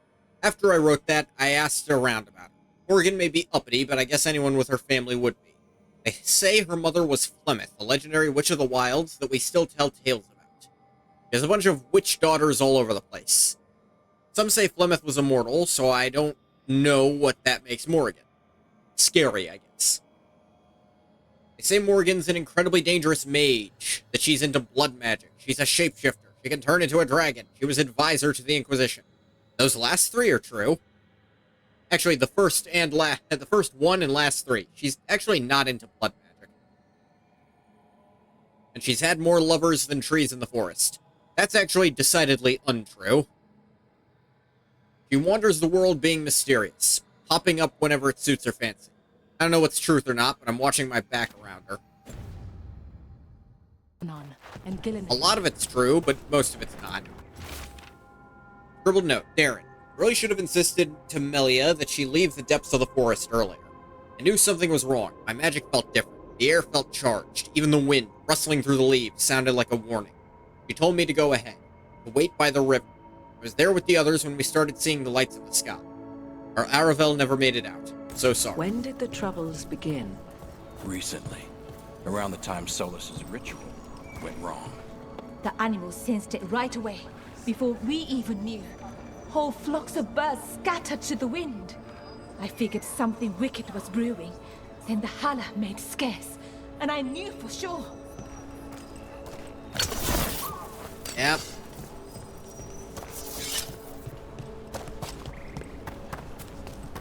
After I wrote that, I asked around about her. Morrigan may be uppity, but I guess anyone with her family would be. They say her mother was Flemeth, a legendary witch of the wilds that we still tell tales about. There's a bunch of witch daughters all over the place. Some say Flemeth was immortal, so I don't know what that makes Morrigan. Scary, I guess. They say Morrigan's an incredibly dangerous mage, that she's into blood magic. She's a shapeshifter. She can turn into a dragon. She was advisor to the Inquisition. Those last three are true. Actually, the first one and last three. She's actually not into blood magic. And she's had more lovers than trees in the forest. That's actually decidedly untrue. She wanders the world being mysterious, popping up whenever it suits her fancy. I don't know what's truth or not, but I'm watching my back around her. A lot of it's true, but most of it's not. Scribbled note, Darren. Really should have insisted to Melia that she leave the depths of the forest earlier. I knew something was wrong. My magic felt different. The air felt charged. Even the wind, rustling through the leaves, sounded like a warning. She told me to go ahead, to wait by the river. I was there with the others when we started seeing the lights in the sky. Our Aravel never made it out. So sorry. When did the troubles begin? Recently. Around the time Solus's ritual went wrong. The animals sensed it right away, before we even knew. Whole flocks of birds scattered to the wind. I figured something wicked was brewing. Then the holler made scarce, and I knew for sure. Yep.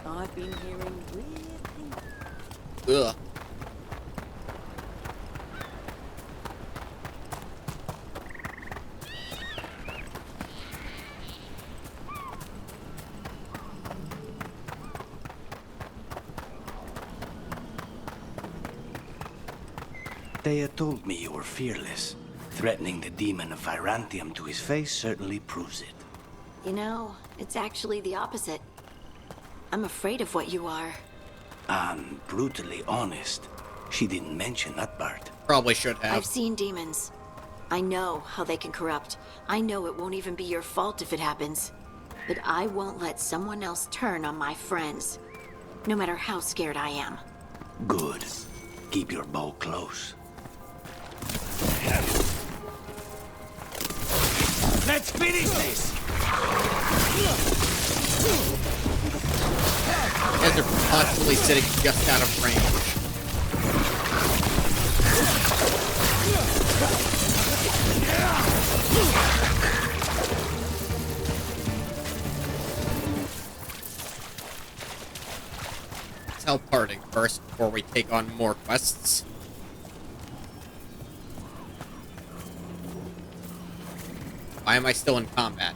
I've been hearing weird things. Ugh. Thea told me you were fearless. Threatening the demon of Virantium to his face certainly proves it. You know, it's actually the opposite. I'm afraid of what you are. I'm brutally honest. She didn't mention that part. Probably should have. I've seen demons. I know how they can corrupt. I know it won't even be your fault if it happens. But I won't let someone else turn on my friends. No matter how scared I am. Good. Keep your bow close. Let's finish this! You guys are constantly sitting just out of range. Let's help parting first before we take on more quests. Why am I still in combat?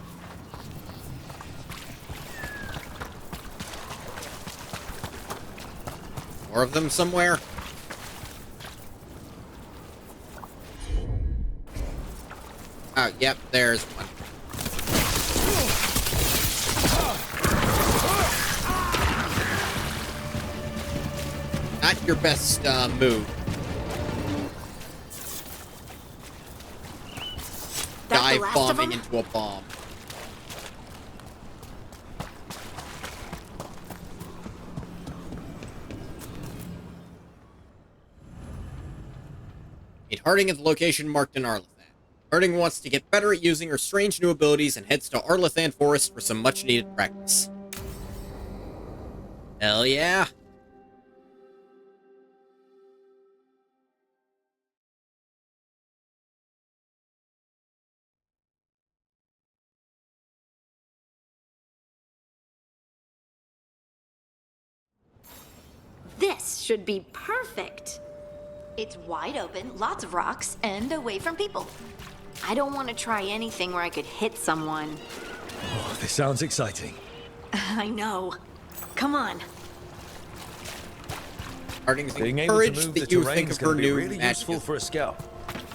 More of them somewhere? Oh, yep, there's one. Not your best move. Dive bombing into a bomb. Meet Harding at the location marked in Arlathan. Harding wants to get better at using her strange new abilities and heads to Arlathan Forest for some much-needed practice. Hell yeah! This should be perfect. It's wide open, lots of rocks, and away from people. I don't want to try anything where I could hit someone. Oh, this sounds exciting. I know. Come on. Harding's Being able to encouraged move the that you terrain think is of her going to be new really magic. useful for a scout.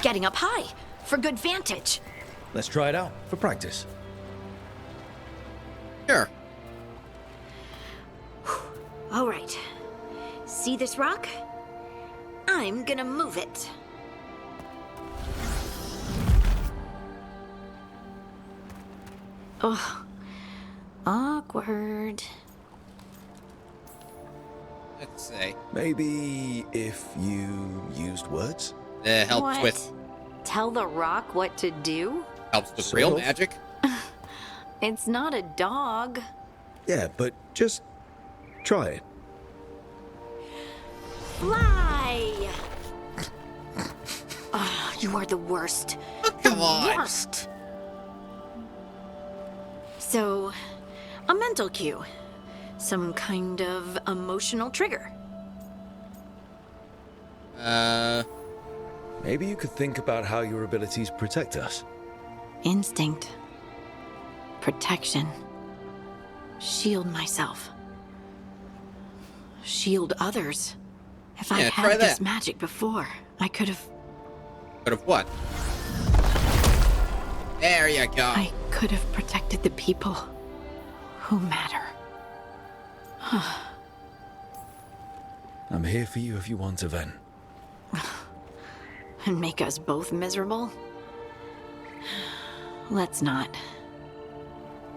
Getting up high for good vantage. Let's try it out for practice. Sure. All right. See this rock? I'm gonna move it. Oh, awkward. Let's see. Maybe if you used words? Helps What? with Tell the rock what to do? helps with Sort real of. magic. It's not a dog. Yeah, but just try it. Fly! Oh, you are the worst. Come on. Worst. So, a mental cue. Some kind of emotional trigger. Maybe you could think about how your abilities protect us. Instinct. Protection. Shield myself. Shield others. If I Yeah, try had this that. magic before, I could have. But of what? There you go. I could have protected the people who matter. I'm here for you if you want to vent. And make us both miserable? Let's not.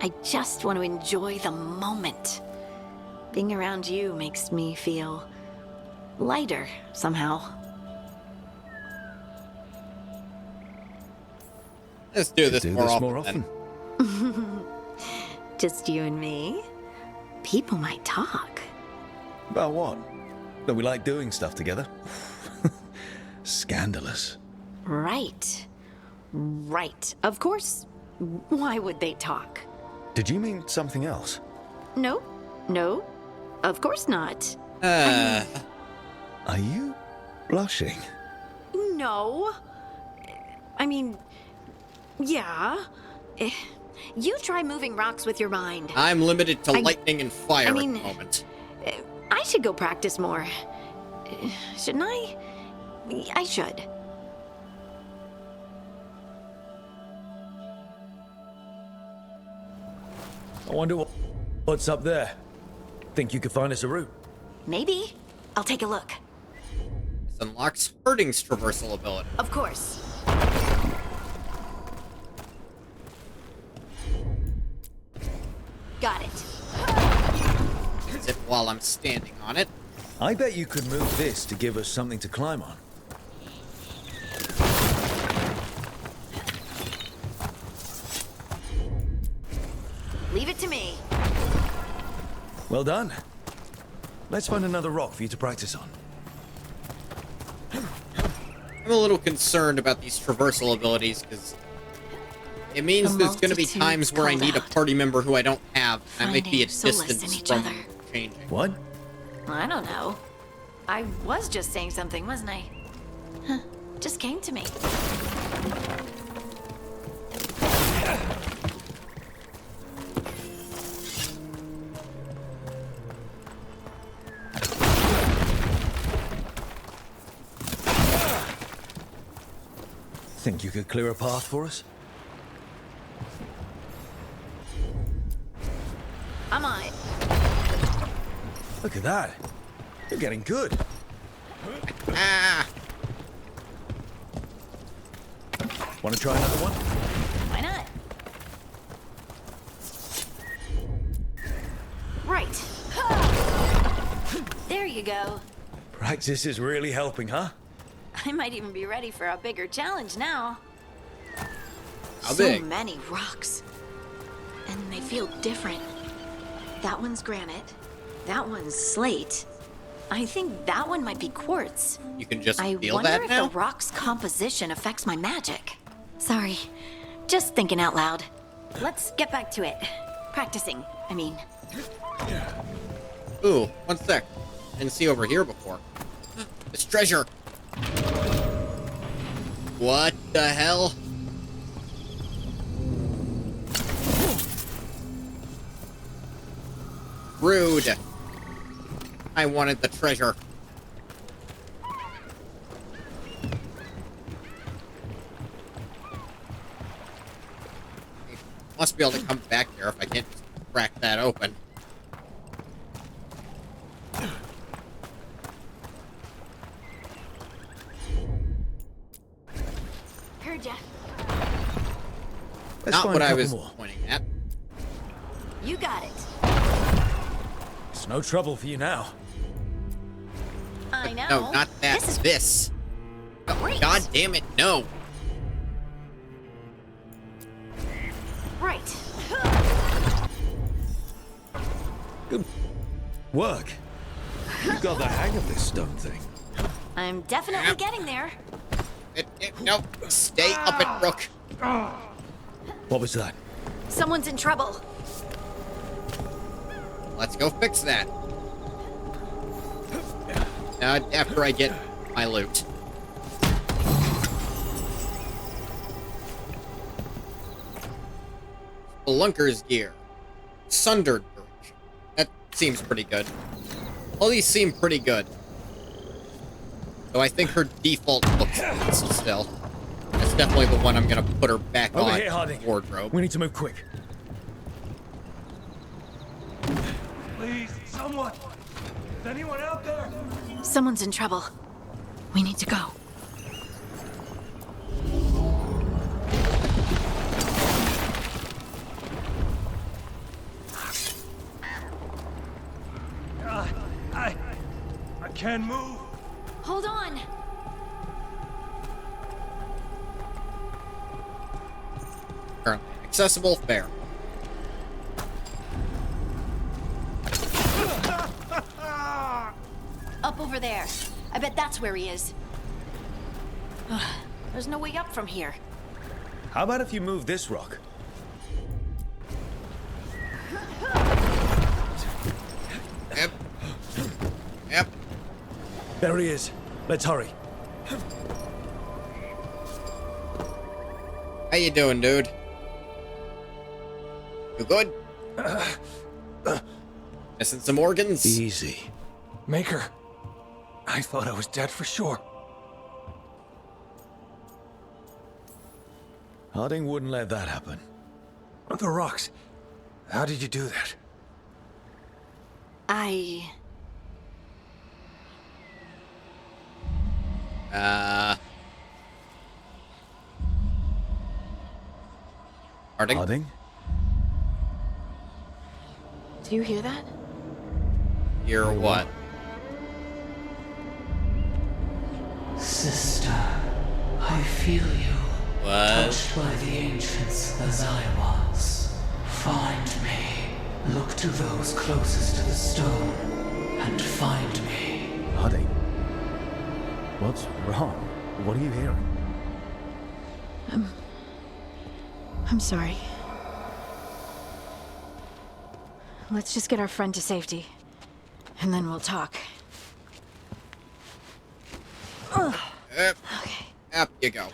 I just want to enjoy the moment. Being around you makes me feel lighter somehow. Let's do this, Do more, this often, more often. then. Just you and me? People might talk. About what? That we like doing stuff together? Scandalous. Right. Right. Of course. Why would they talk? Did you mean something else? No. No. Of course not. Are you blushing? No. I mean, yeah. You try moving rocks with your mind. I'm limited to I- lightning and fire I mean- at the moment. I should go practice more. Shouldn't I? I should. I wonder what's up there. Think you could find us a route? Maybe. I'll take a look. This unlocks Harding's traversal ability. Of course. Got it. Zip while I'm standing on it. I bet you could move this to give us something to climb on. Leave it to me. Well done. Let's find another rock for you to practice on. I'm a little concerned about these traversal abilities because it means A there's going to be multitude times where I called need a out, party member who I don't have, and I might be a finding solace distance in each from other. changing. What? I don't know. I was just saying something, wasn't I? Huh. Just came to me. Think you could clear a path for us? I'm on it. Look at that. You're getting good. Ah! Want to try another one? Why not? Right. There you go. Practice is really helping, huh? I might even be ready for a bigger challenge now. How So big? many rocks. And they feel different. That one's granite. That one's slate. I think that one might be quartz. You can just I feel wonder that if now? the rock's composition affects my magic. Sorry. Just thinking out loud. Let's get back to it. Practicing, I mean. Ooh, one sec. Didn't see over here before. It's treasure. What the hell? Rude. I wanted the treasure. be able to come back there if I can't just crack that open. Heard ya. Not what I was pointing at. You got it. It's no trouble for you now. I know. No, not that. This. Oh, God damn it, no. Right. Good work. You got the hang of this stone thing. I'm definitely getting there. No, stay up it, Rook. What was that? Someone's in trouble. Let's go fix that. After I get my loot. Spelunker's gear. Sundered bridge. That seems pretty good. All these seem pretty good. Though I think her default looks best still. That's definitely the one I'm gonna put her back Over on here, Harding. wardrobe. We need to move quick. Please, someone! Is anyone out there? Someone's in trouble. We need to go. I can't move. Hold on. Currently accessible, fair. Up over there. I bet that's where he is. There's no way up from here. How about if you move this rock? Yep. Yep. There he is. Let's hurry. How you doing, dude? You good? Missing some organs? Easy. Maker, I thought I was dead for sure. Harding wouldn't let that happen. The rocks. How did you do that? Harding? Harding? Do you hear that? Hear what? Sister, I feel you. What? Touched by the ancients as I was. Find me. Look to those closest to the stone, and find me. Harding. What's wrong? What are you hearing? I'm sorry. Let's just get our friend to safety, and then we'll talk. Okay. Up you go.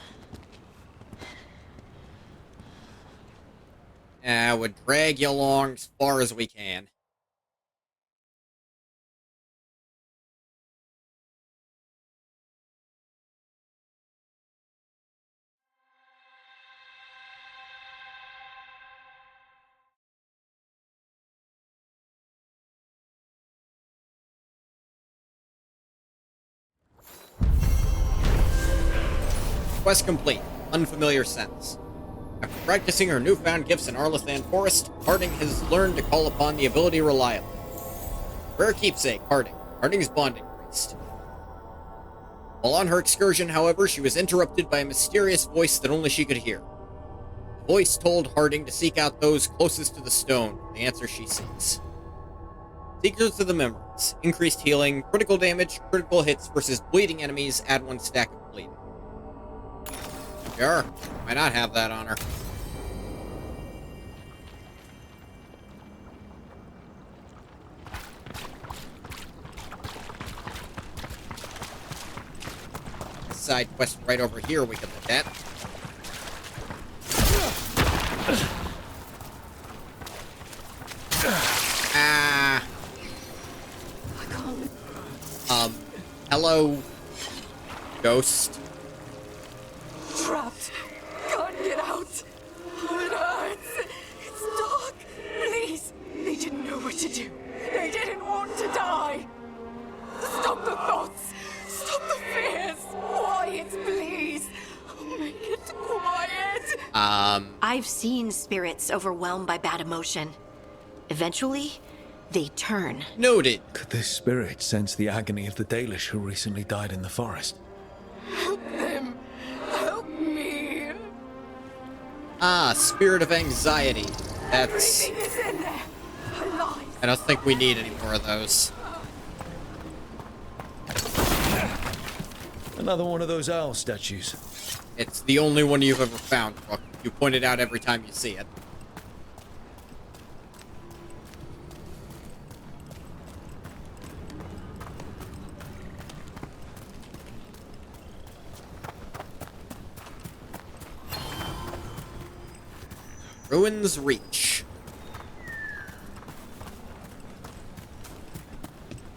We'll drag you along as far as we can. Quest complete. Unfamiliar scents. After practicing her newfound gifts in Arlathan Forest, Harding has learned to call upon the ability reliably. Rare keepsake, Harding. Harding's bonding priest. While on her excursion, however, she was interrupted by a mysterious voice that only she could hear. The voice told Harding to seek out those closest to the stone, the answer she seeks. Secrets of the Memories. Increased healing, critical damage, critical hits versus bleeding enemies, add 1 stack of bleeding. Sure, why not have that on her? Side quest right over here we can look at. Hello, ghost. Trapped. Can't get out. It hurts. It's to do. They didn't want to die. Stop the thoughts. Stop the fears. Quiet, please. Make it quiet. I've seen spirits overwhelmed by bad emotion. Eventually, they turn. Noted. Could this spirit sense the agony of the Dalish who recently died in the forest? Help them. Help me. Spirit of anxiety. That's... Everything is in there. Alive. I don't think we need any more of those. Another one of those owl statues. It's the only one you've ever found, Rook. You point it out every time you see it. Ruins Reach.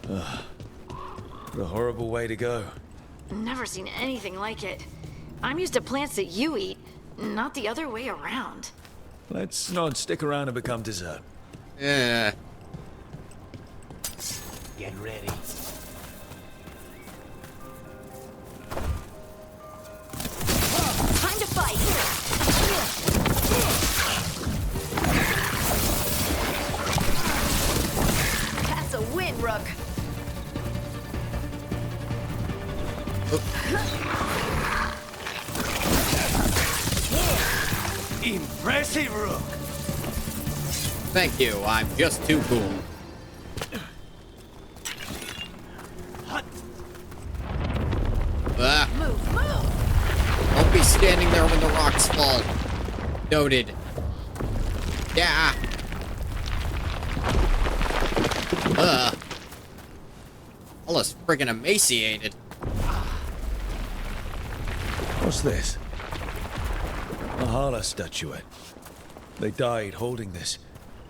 What a horrible way to go. Never seen anything like it. I'm used to plants that you eat, not the other way around. Let's not stick around and become dessert. Yeah. Get ready. Time to fight! That's a win, Rook. Impressive, Rook. Thank you. I'm just too cool. Move! Don't be standing there when the rocks fall. Noted. Yeah. Ella's friggin' emaciated. What's this? A Hala statuette. They died holding this.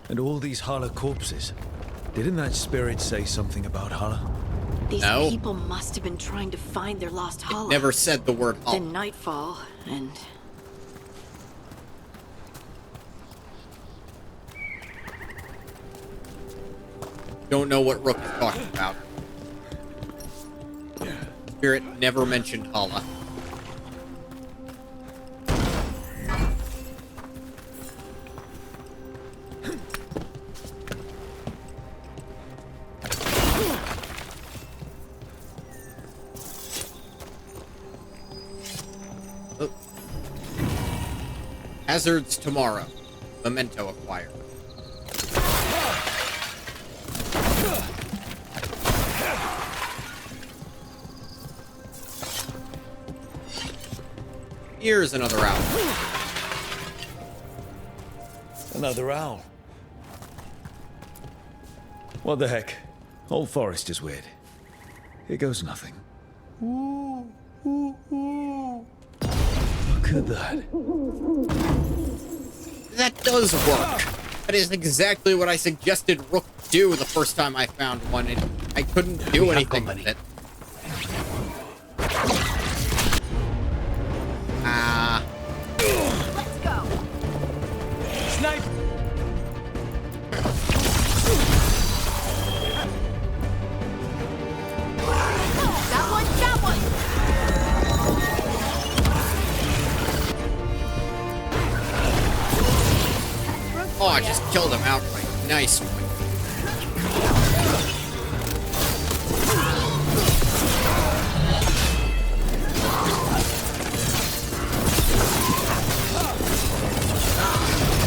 And all these Hala corpses. Didn't that spirit say something about Hala? These people must have been trying to find their lost Hala. Never said the word Hala. Then nightfall, and... Don't know what Rook is talking about. Spirit never mentioned Hala. Oh. Hazards tomorrow. Memento acquired. Here's another owl. Another owl. What the heck? Whole forest is weird. Here goes nothing. Look at that. That does work. That is exactly what I suggested Rook do the first time I found one, and I couldn't do anything with it. Let's go! Snipe! That one! Oh, I just killed him outright. Nice one.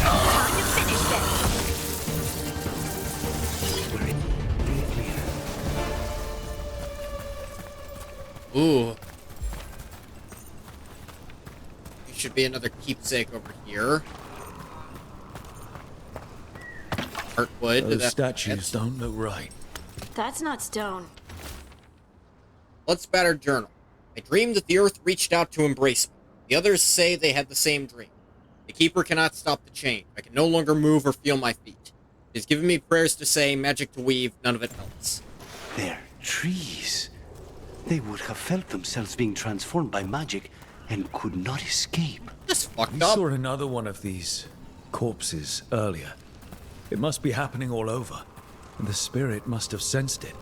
Time to finish this! Ooh. There should be another keepsake over here. Heartwood. Those statues don't look right. That's not stone. Let's batter journal. I dreamed that the earth reached out to embrace me. The others say they had the same dream. The keeper cannot stop the change. I can no longer move or feel my feet. It has given me prayers to say, magic to weave, none of it helps. They're trees. They would have felt themselves being transformed by magic and could not escape. Just fucked We up. saw another one of these corpses earlier. It must be happening all over. The spirit must have sensed it.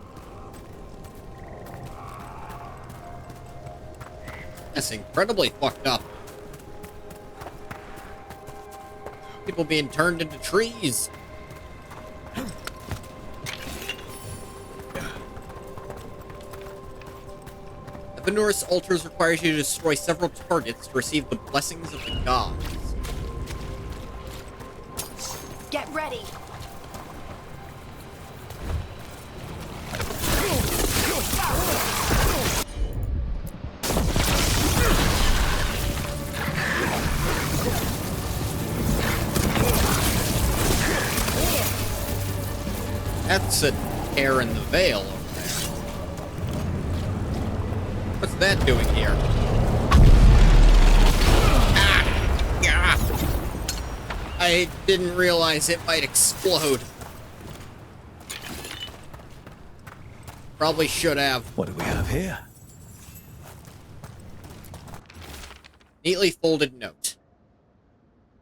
That's incredibly fucked up. People being turned into trees. The Norse altars requires you to destroy several targets to receive the blessings of the gods. Get ready. That's a tear in the veil over there. What's that doing here? I didn't realize it might explode. Probably should have. What do we have here? Neatly folded note.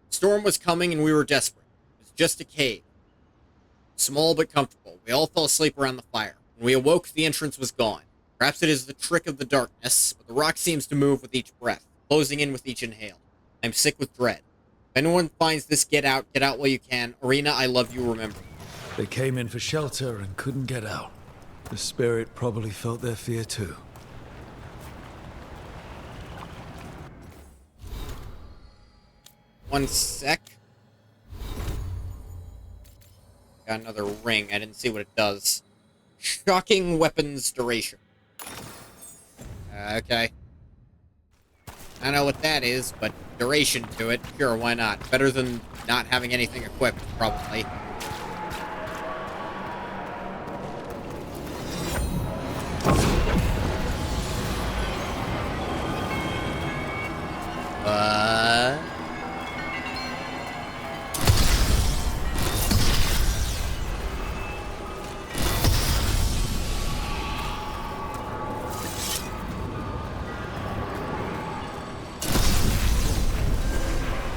Storm was coming and we were desperate. It was just a cave. Small but comfortable. We all fell asleep around the fire. When we awoke, the entrance was gone. Perhaps it is the trick of the darkness, but the rock seems to move with each breath, closing in with each inhale. I'm sick with dread. If anyone finds this, get out while you can. Arena, I love you, remember. They came in for shelter and couldn't get out. The spirit probably felt their fear too. One sec. Got another ring. I didn't see what it does. Shocking weapons duration. Okay. I don't know what that is, but duration to it. Sure, why not? Better than not having anything equipped, probably.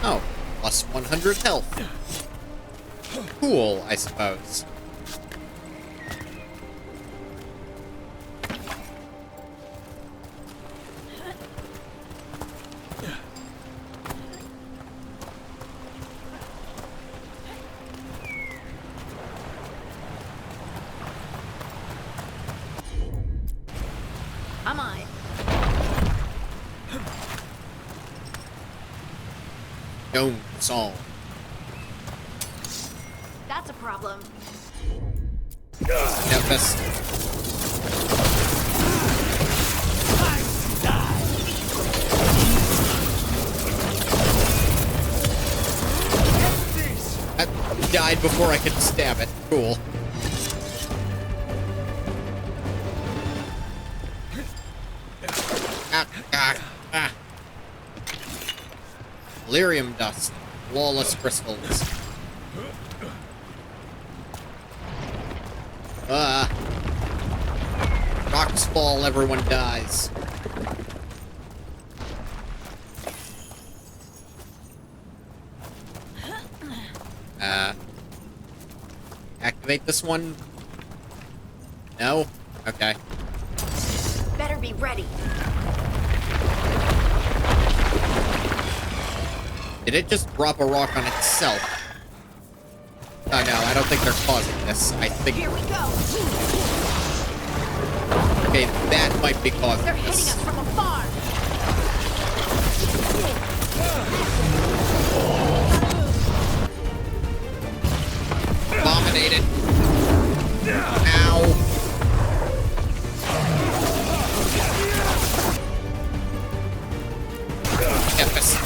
Oh, plus 100 health. Cool, I suppose. I'm on it. Dome song. That's a problem. Tempest. I died before I could stab it. Cool. Lyrium dust. Flawless crystals. Rocks fall, everyone dies. Activate this one? No? Okay. Better be ready. Did it just drop a rock on itself? Oh no, I don't think they're causing this. I think... Here we go. Okay, that might be causing They're hitting this. us from afar. Dominated. Ow. Tempest.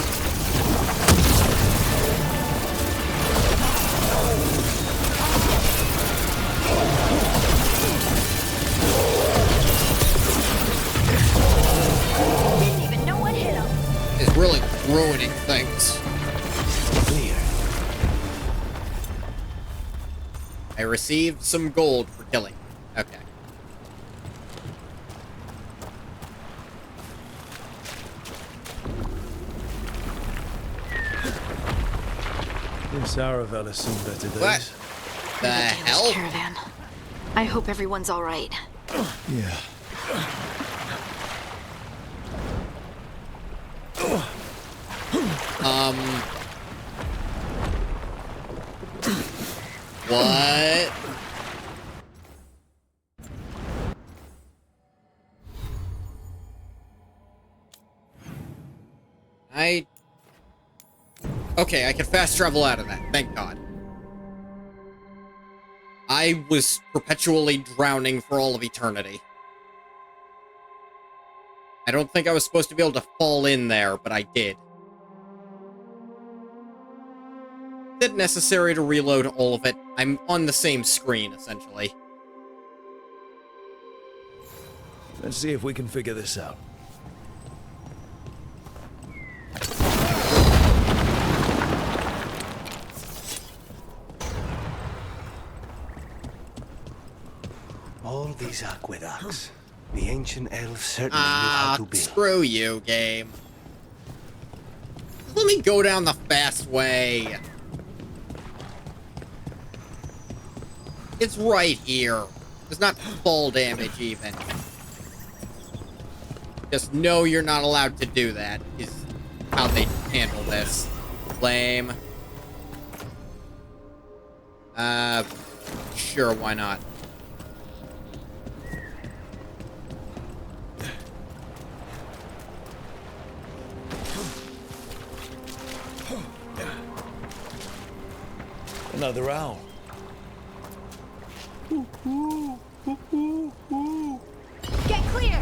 Didn't even know what hit him. Is really ruining things. Clear. I received some gold for killing. Okay. This Aravel has seen better days. What the hell? Caravan. I hope everyone's all right. Yeah. What? Okay, I can fast travel out of that. Thank God. I was perpetually drowning for all of eternity. I don't think I was supposed to be able to fall in there, but I did. Is it necessary to reload all of it? I'm on the same screen, essentially. Let's see if we can figure this out. All these aqueducts. The ancient elves certainly knew how to build. Screw you, game. Let me go down the fast way. It's right here. There's not fall damage, even. Just know you're not allowed to do that, is how they handle this. Lame. Sure, why not? Another owl. Get clear!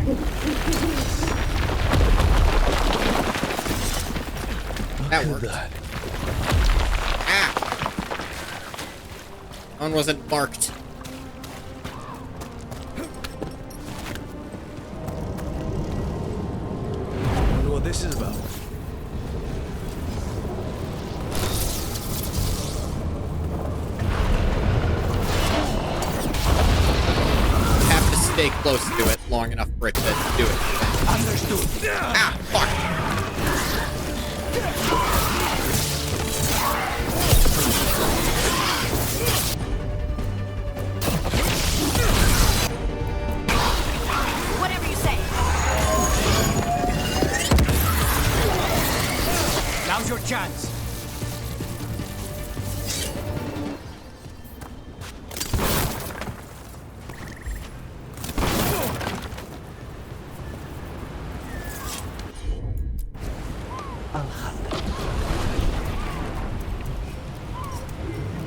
That worked. Ah! That one wasn't marked. Wonder what this is about. Stay close to it long enough for it to do it. Understood. Ah, fuck. Whatever you say. Now's your chance.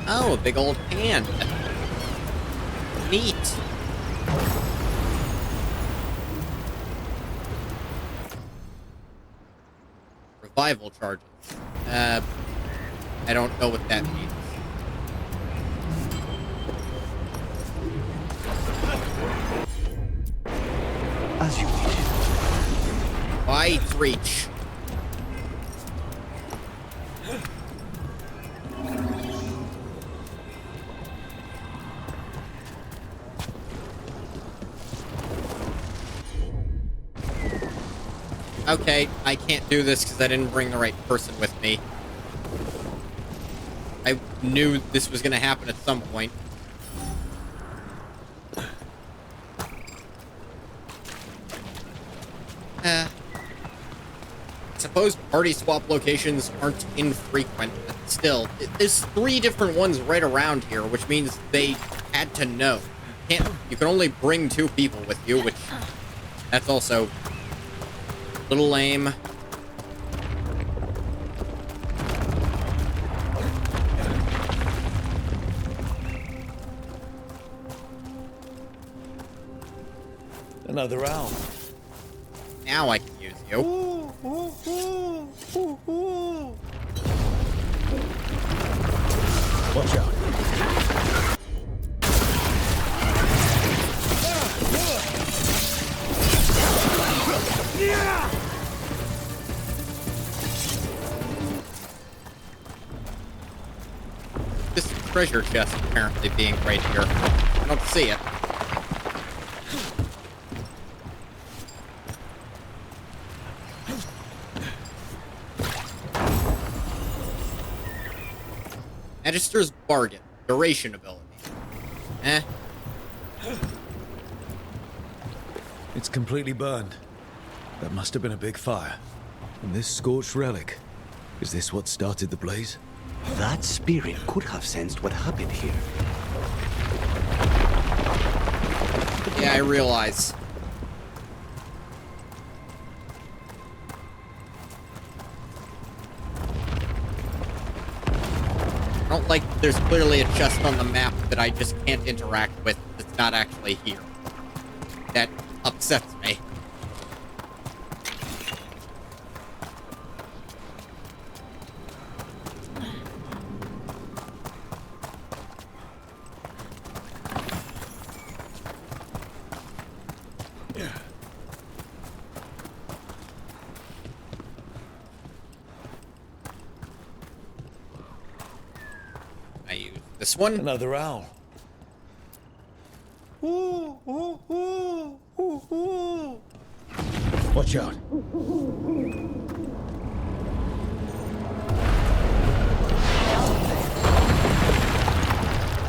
Oh, a big old hand. Neat. Revival charges. I don't know what that means. As you wish. Why reach? Okay, I can't do this because I didn't bring the right person with me. I knew this was going to happen at some point. I suppose party swap locations aren't infrequent, but still, there's 3 different ones right around here, which means they had to know. You can only bring 2 people with you, which that's also little lame. Another owl. Now I can use you. Watch out. This treasure chest apparently being right here. I don't see it. Magister's Bargain. Duration ability. It's completely burned. That must have been a big fire. And this scorched relic, is this what started the blaze? That spirit could have sensed what happened here. Yeah, I realize. I don't like there's clearly a chest on the map that I just can't interact with. It's not actually here. That upsets me. I use this one. Another owl. Watch out.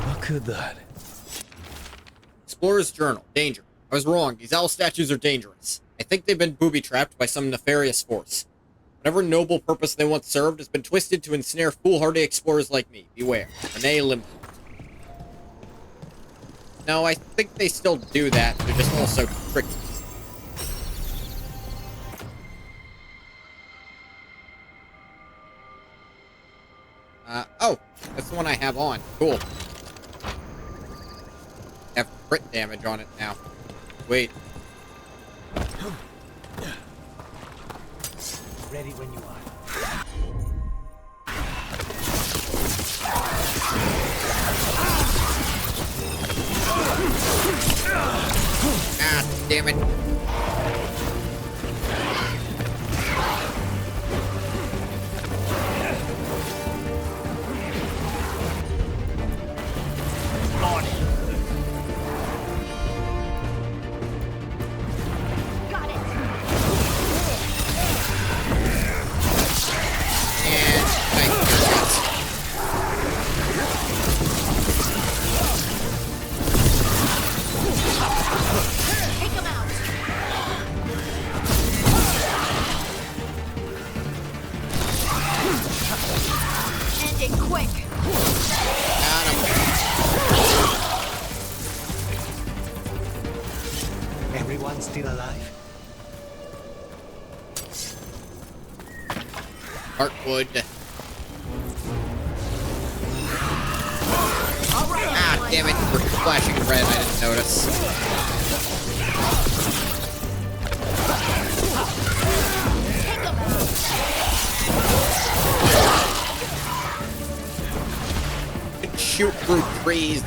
What could that? Explorer's Journal. Danger. I was wrong. These owl statues are dangerous. I think they've been booby-trapped by some nefarious force. Whatever noble purpose they once served has been twisted to ensnare foolhardy explorers like me. Beware. Renee Limbo. No, I think they still do that. They're just also tricky. Oh, that's the one I have on. Cool. Have crit damage on it now. Wait. Ready when you are. Ah, damn it. Everyone still alive? Heartwood. Ah, damn it. We're flashing red. I didn't notice. You can shoot through trees.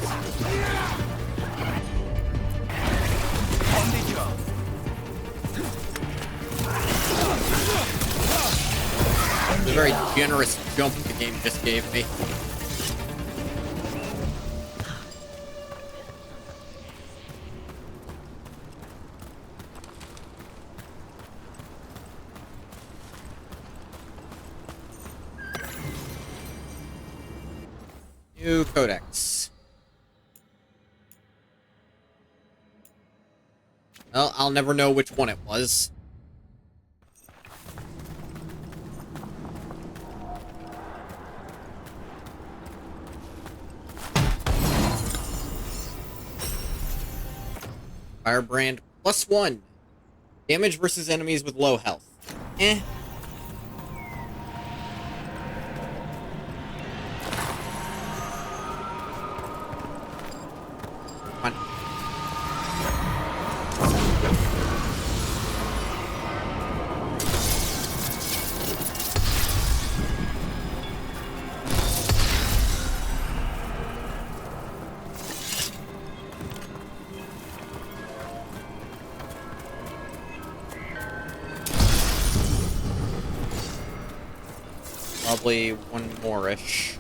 A very generous jump the game just gave me. New codex. Well, I'll never know which one it was. Firebrand +1. Damage versus enemies with low health. Eh. Come on. Probably one more-ish.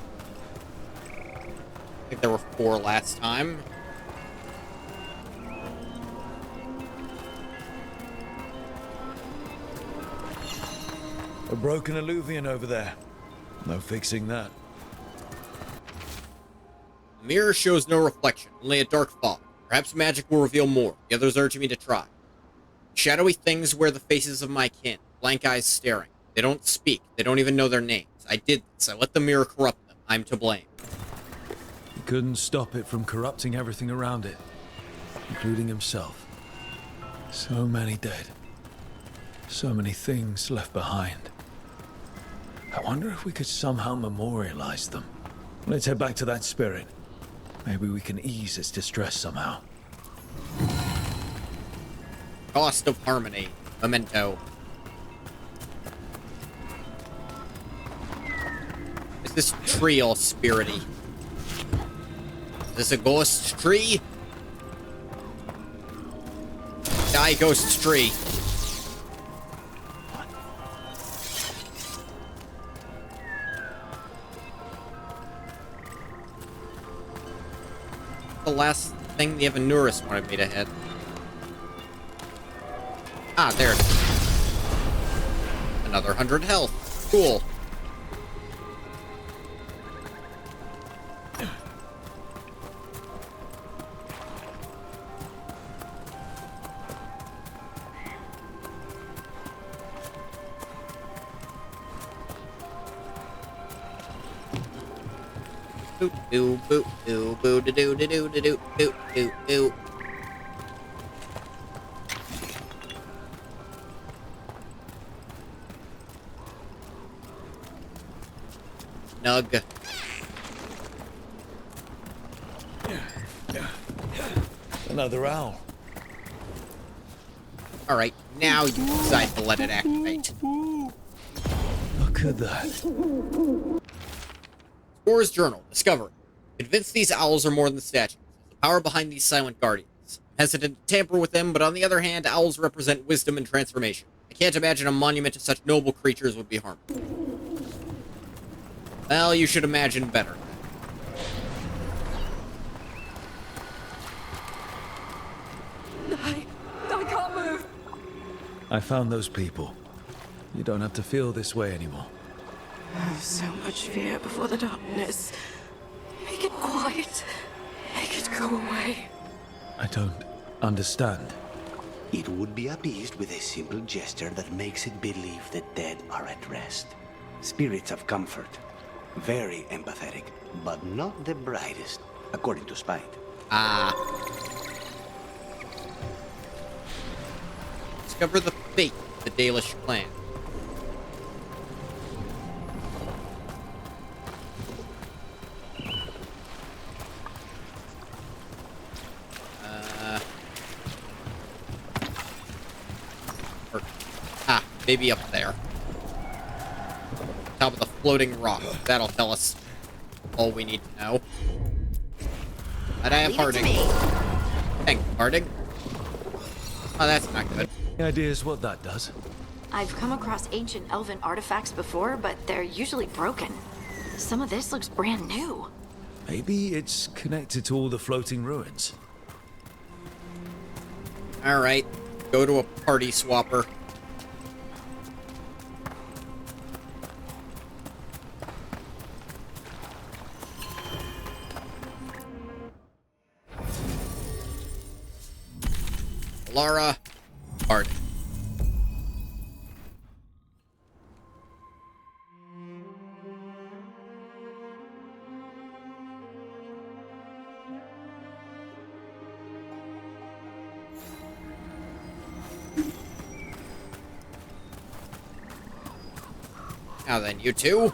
I think there were 4 last time. A broken alluvian over there. No fixing that. The mirror shows no reflection, only a dark fog. Perhaps magic will reveal more. The others urge me to try. Shadowy things wear the faces of my kin, blank eyes staring. They don't speak. They don't even know their names. I did this. I let the mirror corrupt them. I'm to blame. He couldn't stop it from corrupting everything around it, including himself. So many dead. So many things left behind. I wonder if we could somehow memorialize them. Let's head back to that spirit. Maybe we can ease its distress somehow. Cost of harmony. Memento. Is this tree all spirity? Is this a ghost tree? Die, ghost tree. The last thing the Evanurus wanted me to hit. Ah, there it is. Another 100 health. Cool. Boo boo boo boo boo doo doo doo doo doo doo doo doo. Nug. Another owl. Alright, now you decide to let it activate. Look at that. Spore's journal. Discovery. Convinced these owls are more than statues. The power behind these silent guardians. I'm hesitant to tamper with them, but on the other hand, owls represent wisdom and transformation. I can't imagine a monument to such noble creatures would be harmful. Well, you should imagine better. I can't move. I found those people. You don't have to feel this way anymore. So much fear before the darkness. Make it quiet. Make it go away. I don't understand. It would be appeased with a simple gesture that makes it believe the dead are at rest. Spirits of comfort. Very empathetic, but not the brightest, according to Spite. Ah. Discover the fate of the Dalish clan. Maybe up there. Top of the floating rock. That'll tell us all we need to know. And I have Harding. Thanks, Harding. Oh, that's not good. Any ideas what that does? I've come across ancient elven artifacts before, but they're usually broken. Some of this looks brand new. Maybe it's connected to all the floating ruins. Alright. Go to a party swapper. Lara Harding. Now then, you two.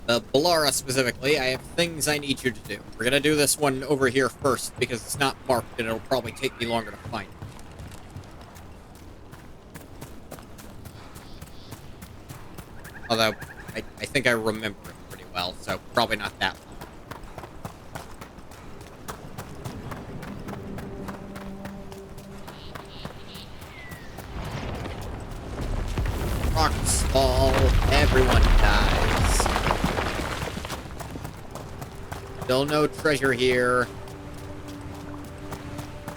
Balara specifically, I have things I need you to do. We're gonna do this one over here first, because it's not marked and it'll probably take me longer to find it. Although, I think I remember it pretty well, so probably not that long. Rocks fall, everyone dies. Still no treasure here.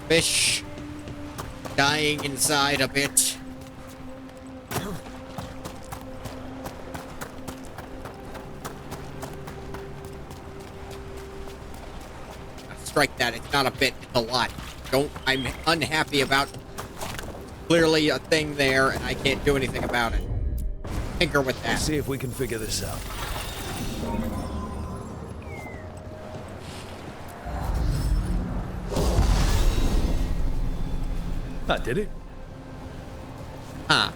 Fish dying inside a bit. Strike that, it's not a bit, it's a lot. I'm unhappy about clearly a thing there, and I can't do anything about it. Tinker with that. Let's see if we can figure this out. That did it. Huh.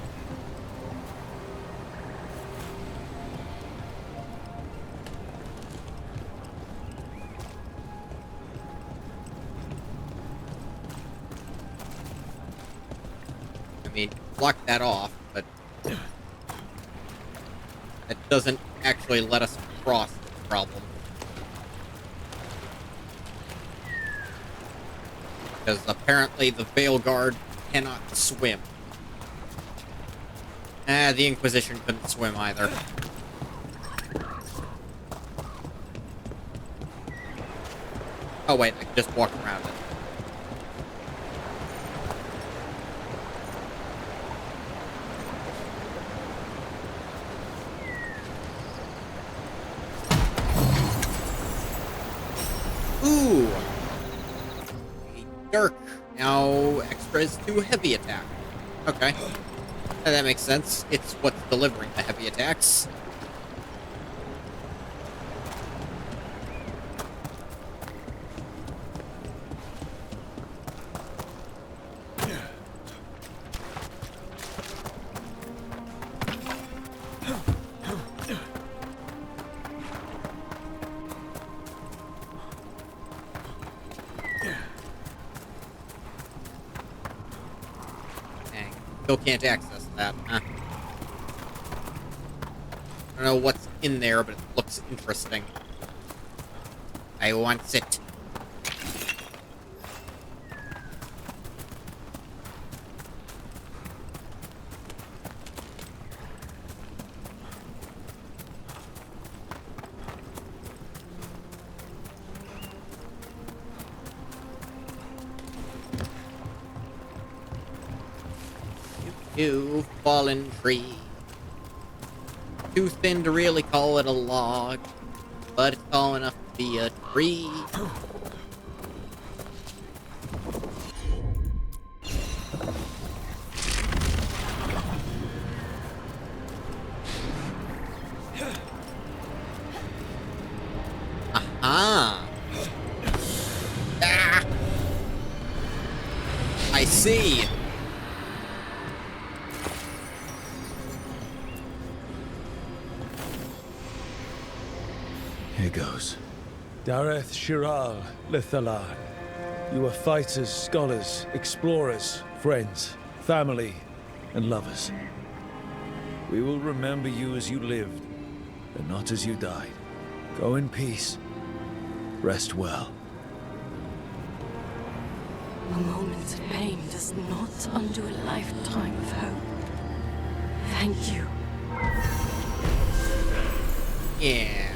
I mean, block that off, but that doesn't actually let us cross the problem. Because apparently the VEILGUARD cannot swim. The Inquisition couldn't swim either. Oh wait, I can just walk around it. Ooh! A dirk. Now extra is to heavy attack. Okay. That makes sense. It's what's delivering the heavy attacks. Still can't access that, huh? I don't know what's in there, but it looks interesting. I want it. New fallen tree. Too thin to really call it a log, but it's tall enough to be a tree. Aha! Ah! I see! Here goes. Dareth Shiral Lithalan. You are fighters, scholars, explorers, friends, family, and lovers. We will remember you as you lived, and not as you died. Go in peace. Rest well. A moment's pain does not undo a lifetime of hope. Thank you. Yeah.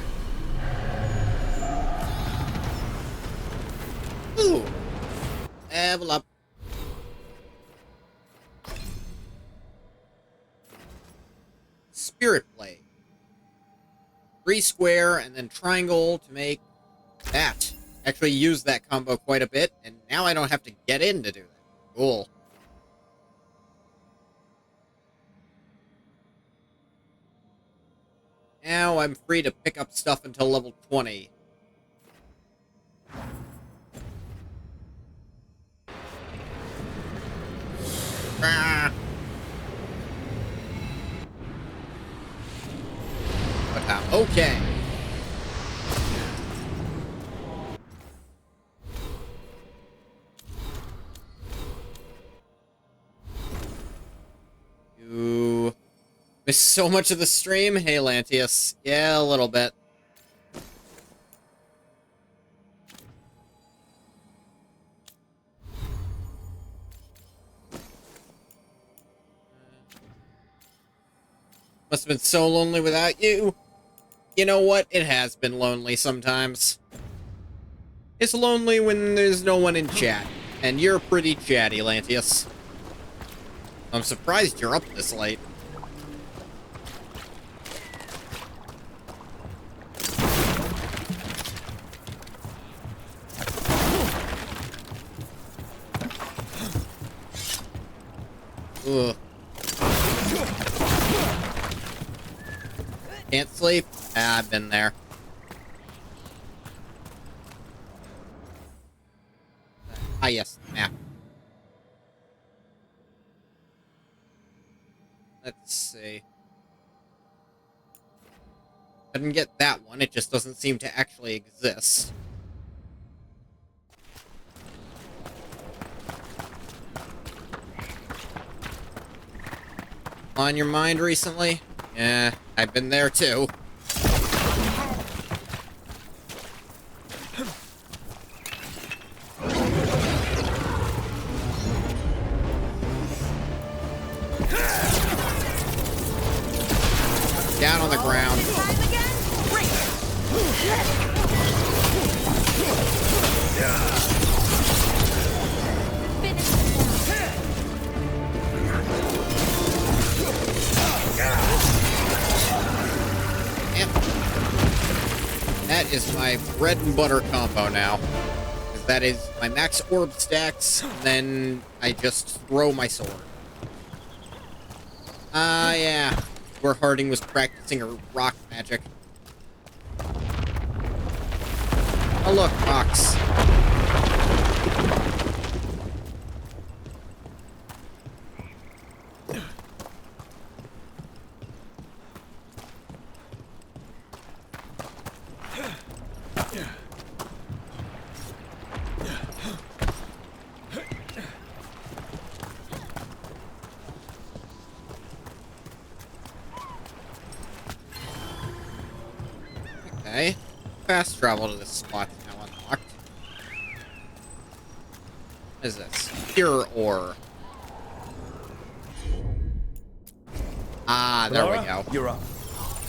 Ooh. Level up. Spirit Blade. 3 square and then triangle to make that. Actually used that combo quite a bit, and now I don't have to get in to do that. Cool. Now I'm free to pick up stuff until level 20. Ah. Okay. You missed so much of the stream? Hey, Lantius. Yeah, a little bit. Must have been so lonely without you. You know what? It has been lonely sometimes. It's lonely when there's no one in chat. And you're pretty chatty, Lantius. I'm surprised you're up this late. Ugh. Can't sleep? Ah, I've been there. Ah, yes, map. Let's see. I didn't get that one, it just doesn't seem to actually exist. On your mind recently? Yeah, I've been there too. Down on the ground. That is my bread and butter combo now. Because that is my max orb stacks, and then I just throw my sword. Yeah. Where Harding was practicing her rock magic. Oh look, rocks. Okay. Fast travel to this spot is now unlocked. What is this? Pure ore. Ah, there we go. You're up.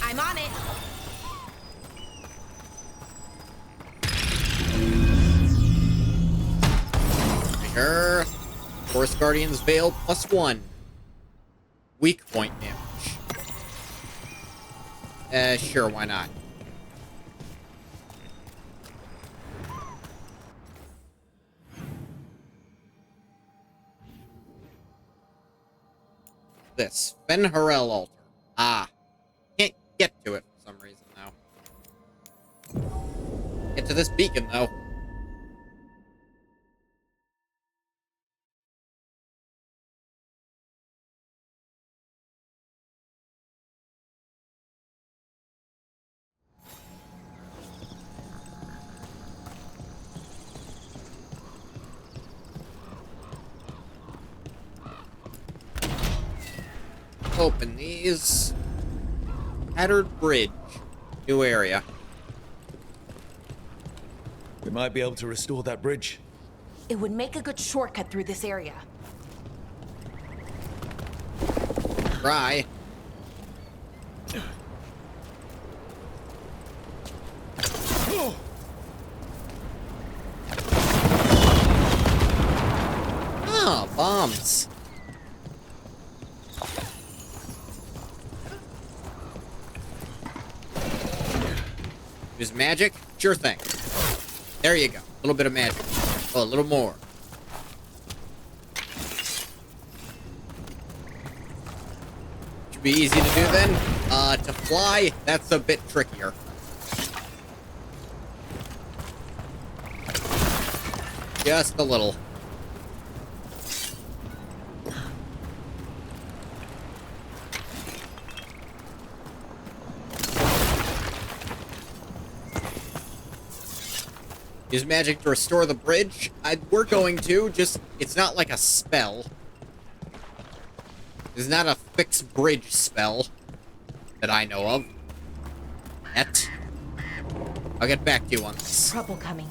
I'm on it. Sure. Forest Guardian's Veil +1. Weak point damage. Sure, why not? This Ben Harel altar. Ah, can't get to it for some reason now. Get to this beacon though. Open these. Tattered bridge. New area. We might be able to restore that bridge. It would make a good shortcut through this area. Try. Ah, bombs. Use magic? Sure thing. There you go. A little bit of magic. Oh, a little more. Should be easy to do then. To fly, that's a bit trickier. Just a little. Use magic to restore the bridge. We're going to, just, it's not like a spell. It's not a fixed bridge spell that I know of. Yet. I'll get back to you on this. Trouble coming.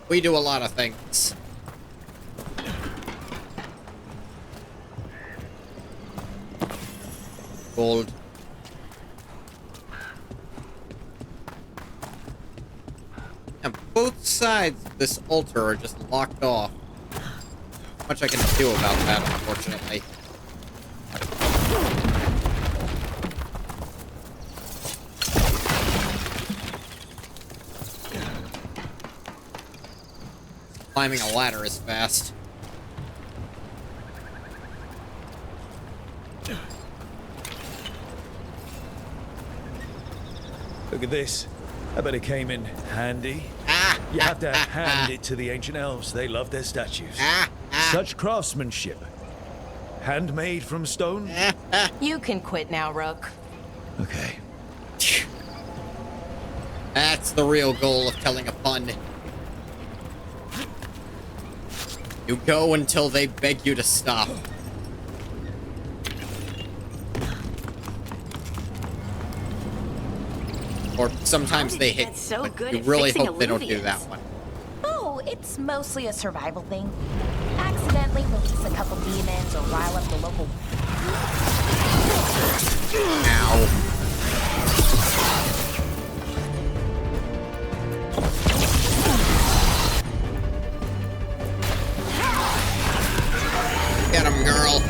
We do a lot of things. Gold. And both sides of this altar are just locked off. Not much I can do about that, unfortunately. Climbing a ladder is fast. Look at this. I bet it came in handy. You have to hand it to the ancient elves. They love their statues. Such craftsmanship. Handmade from stone? You can quit now, Rook. Okay. That's the real goal of telling a pun. You go until they beg you to stop. Or sometimes they hit, so but good you at really fixing hope they don't do that illuvians? one. Oh, it's mostly a survival thing. Accidentally release a couple demons or rile up the local... Ow. Get him, girl.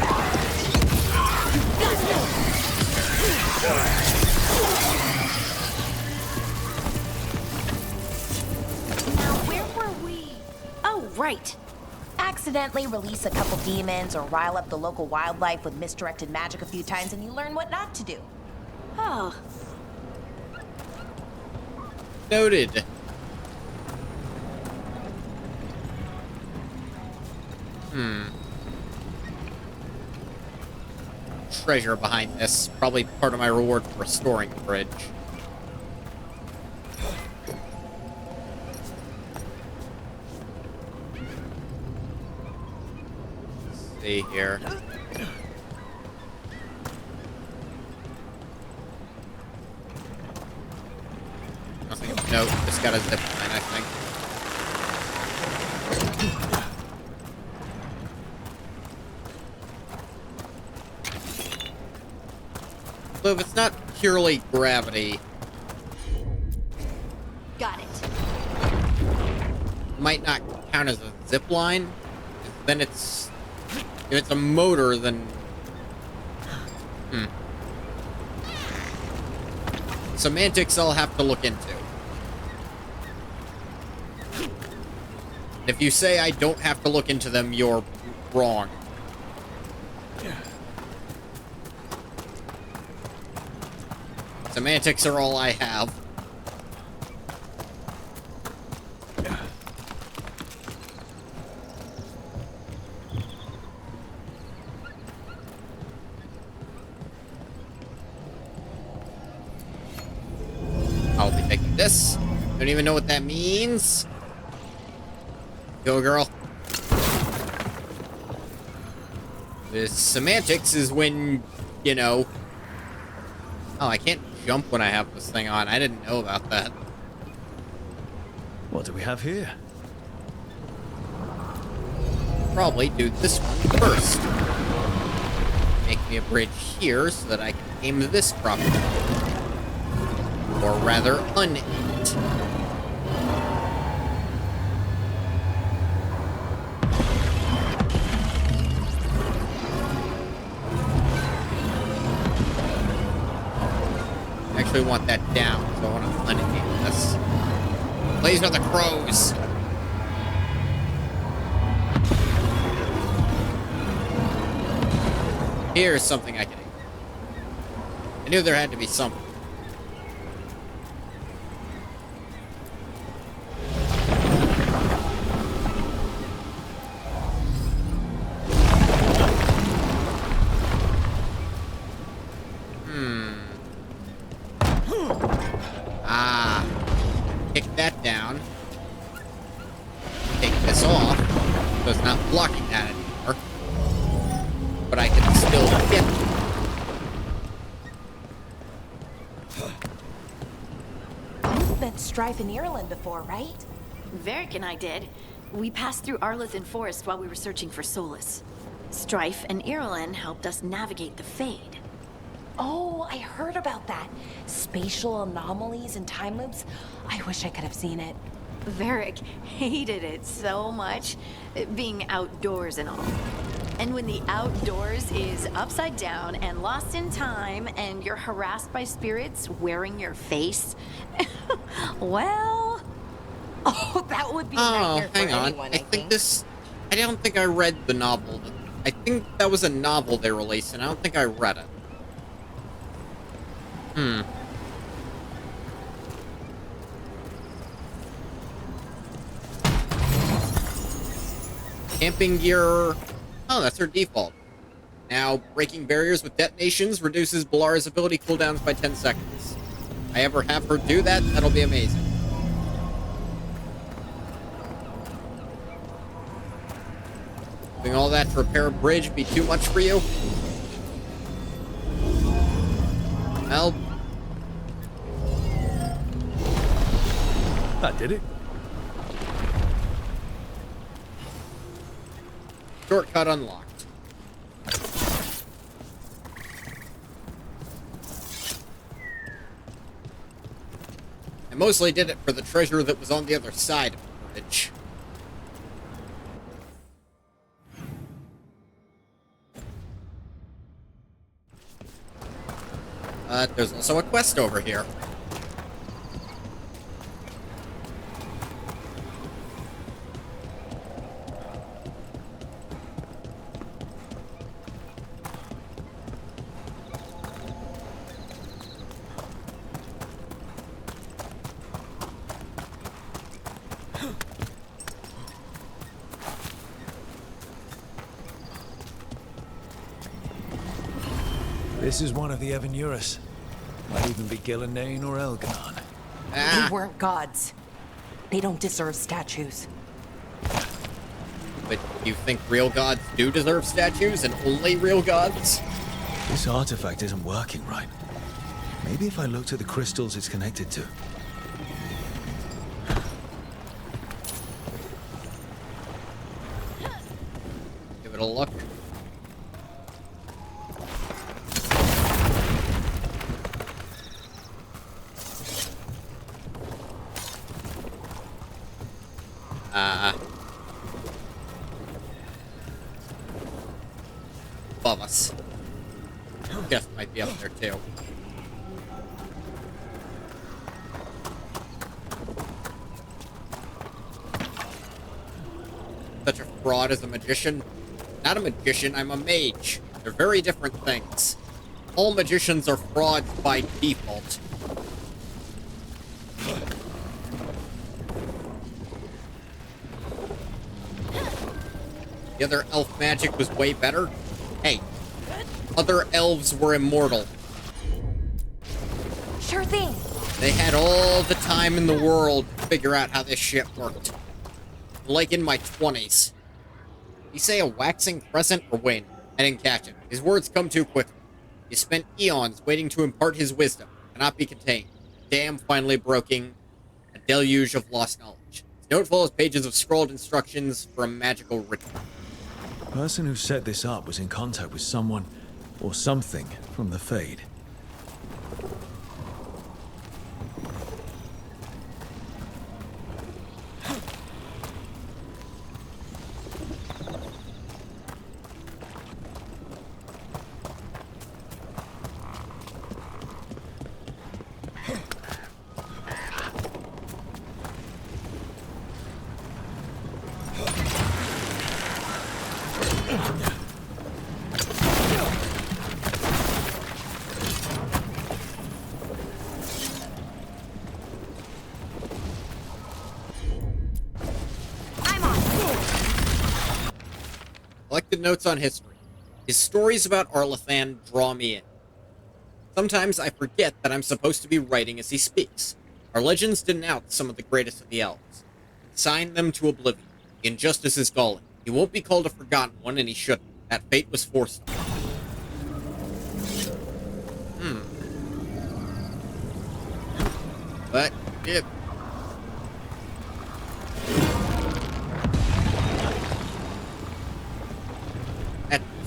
Now, where were we? Oh, right. Accidentally release a couple demons or rile up the local wildlife with misdirected magic a few times and you learn what not to do. Oh. Noted. Treasure behind this. Probably part of my reward for restoring the bridge. Let's see here. Nothing of note. Just got a zip line, I think. So if it's not purely gravity, Got it. it might not count as a zip line. Then it's... If it's a motor, then... Semantics I'll have to look into. If you say I don't have to look into them, you're wrong. Semantics are all I have. I'll be taking this. Don't even know what that means. Go, girl. The semantics is when, you know... Oh, I can't jump when I have this thing on. I didn't know about that. What do we have here? Probably do this one first. Make me a bridge here so that I can aim this properly. Or rather, un-aim it. I actually want that down, so I want to un-aim this. Plays with the crows. Here's something I can aim. I knew there had to be something. Kick that down. Take this off, so it's not blocking that anymore. But I can still get it. You've been strife in Ireland before, right? Varric and I did. We passed through Arlethan Forest while we were searching for Solus. Strife and Irulan helped us navigate the Fade. Oh, I heard about that. Spatial anomalies and time loops. I wish I could have seen it. Varric hated it so much, being outdoors and all. And when the outdoors is upside down and lost in time and you're harassed by spirits wearing your face, well... Oh, that would be a nightmare for anyone, I think. I don't think I read the novel. I think that was a novel they released, and I don't think I read it. Camping gear... Oh, that's her default. Now, breaking barriers with detonations reduces Balara's ability cooldowns by 10 seconds. If I ever have her do that, that'll be amazing. Doing all that to repair a bridge be too much for you? Well... That did it. Shortcut unlocked. I mostly did it for the treasure that was on the other side of the bridge. There's also a quest over here. This is one of the Evanurus. Might even be Gillenane or Elganon. They weren't gods. They don't deserve statues. But you think real gods do deserve statues, and only real gods? This artifact isn't working right. Maybe if I looked at the crystals it's connected to. Give it a look. Above us. Guess might be up there too. Such a fraud as a magician? Not a magician, I'm a mage. They're very different things. All magicians are frauds by default. The other elf magic was way better. Hey, other elves were immortal. Sure thing. They had all the time in the world to figure out how this shit worked. Like in my 20s. You say a waxing crescent or wane? I didn't catch it. His words come too quickly. He spent eons waiting to impart his wisdom. Cannot be contained. Dam finally broken. A deluge of lost knowledge. His note follows pages of scrawled instructions for a magical ritual. The person who set this up was in contact with someone or something from the Fade. Collected notes on history. His stories about Arlethan draw me in. Sometimes I forget that I'm supposed to be writing as he speaks. Our legends denounce some of the greatest of the elves. Consign them to oblivion. The injustice is galling. He won't be called a forgotten one, and he shouldn't. That fate was forced on him. But,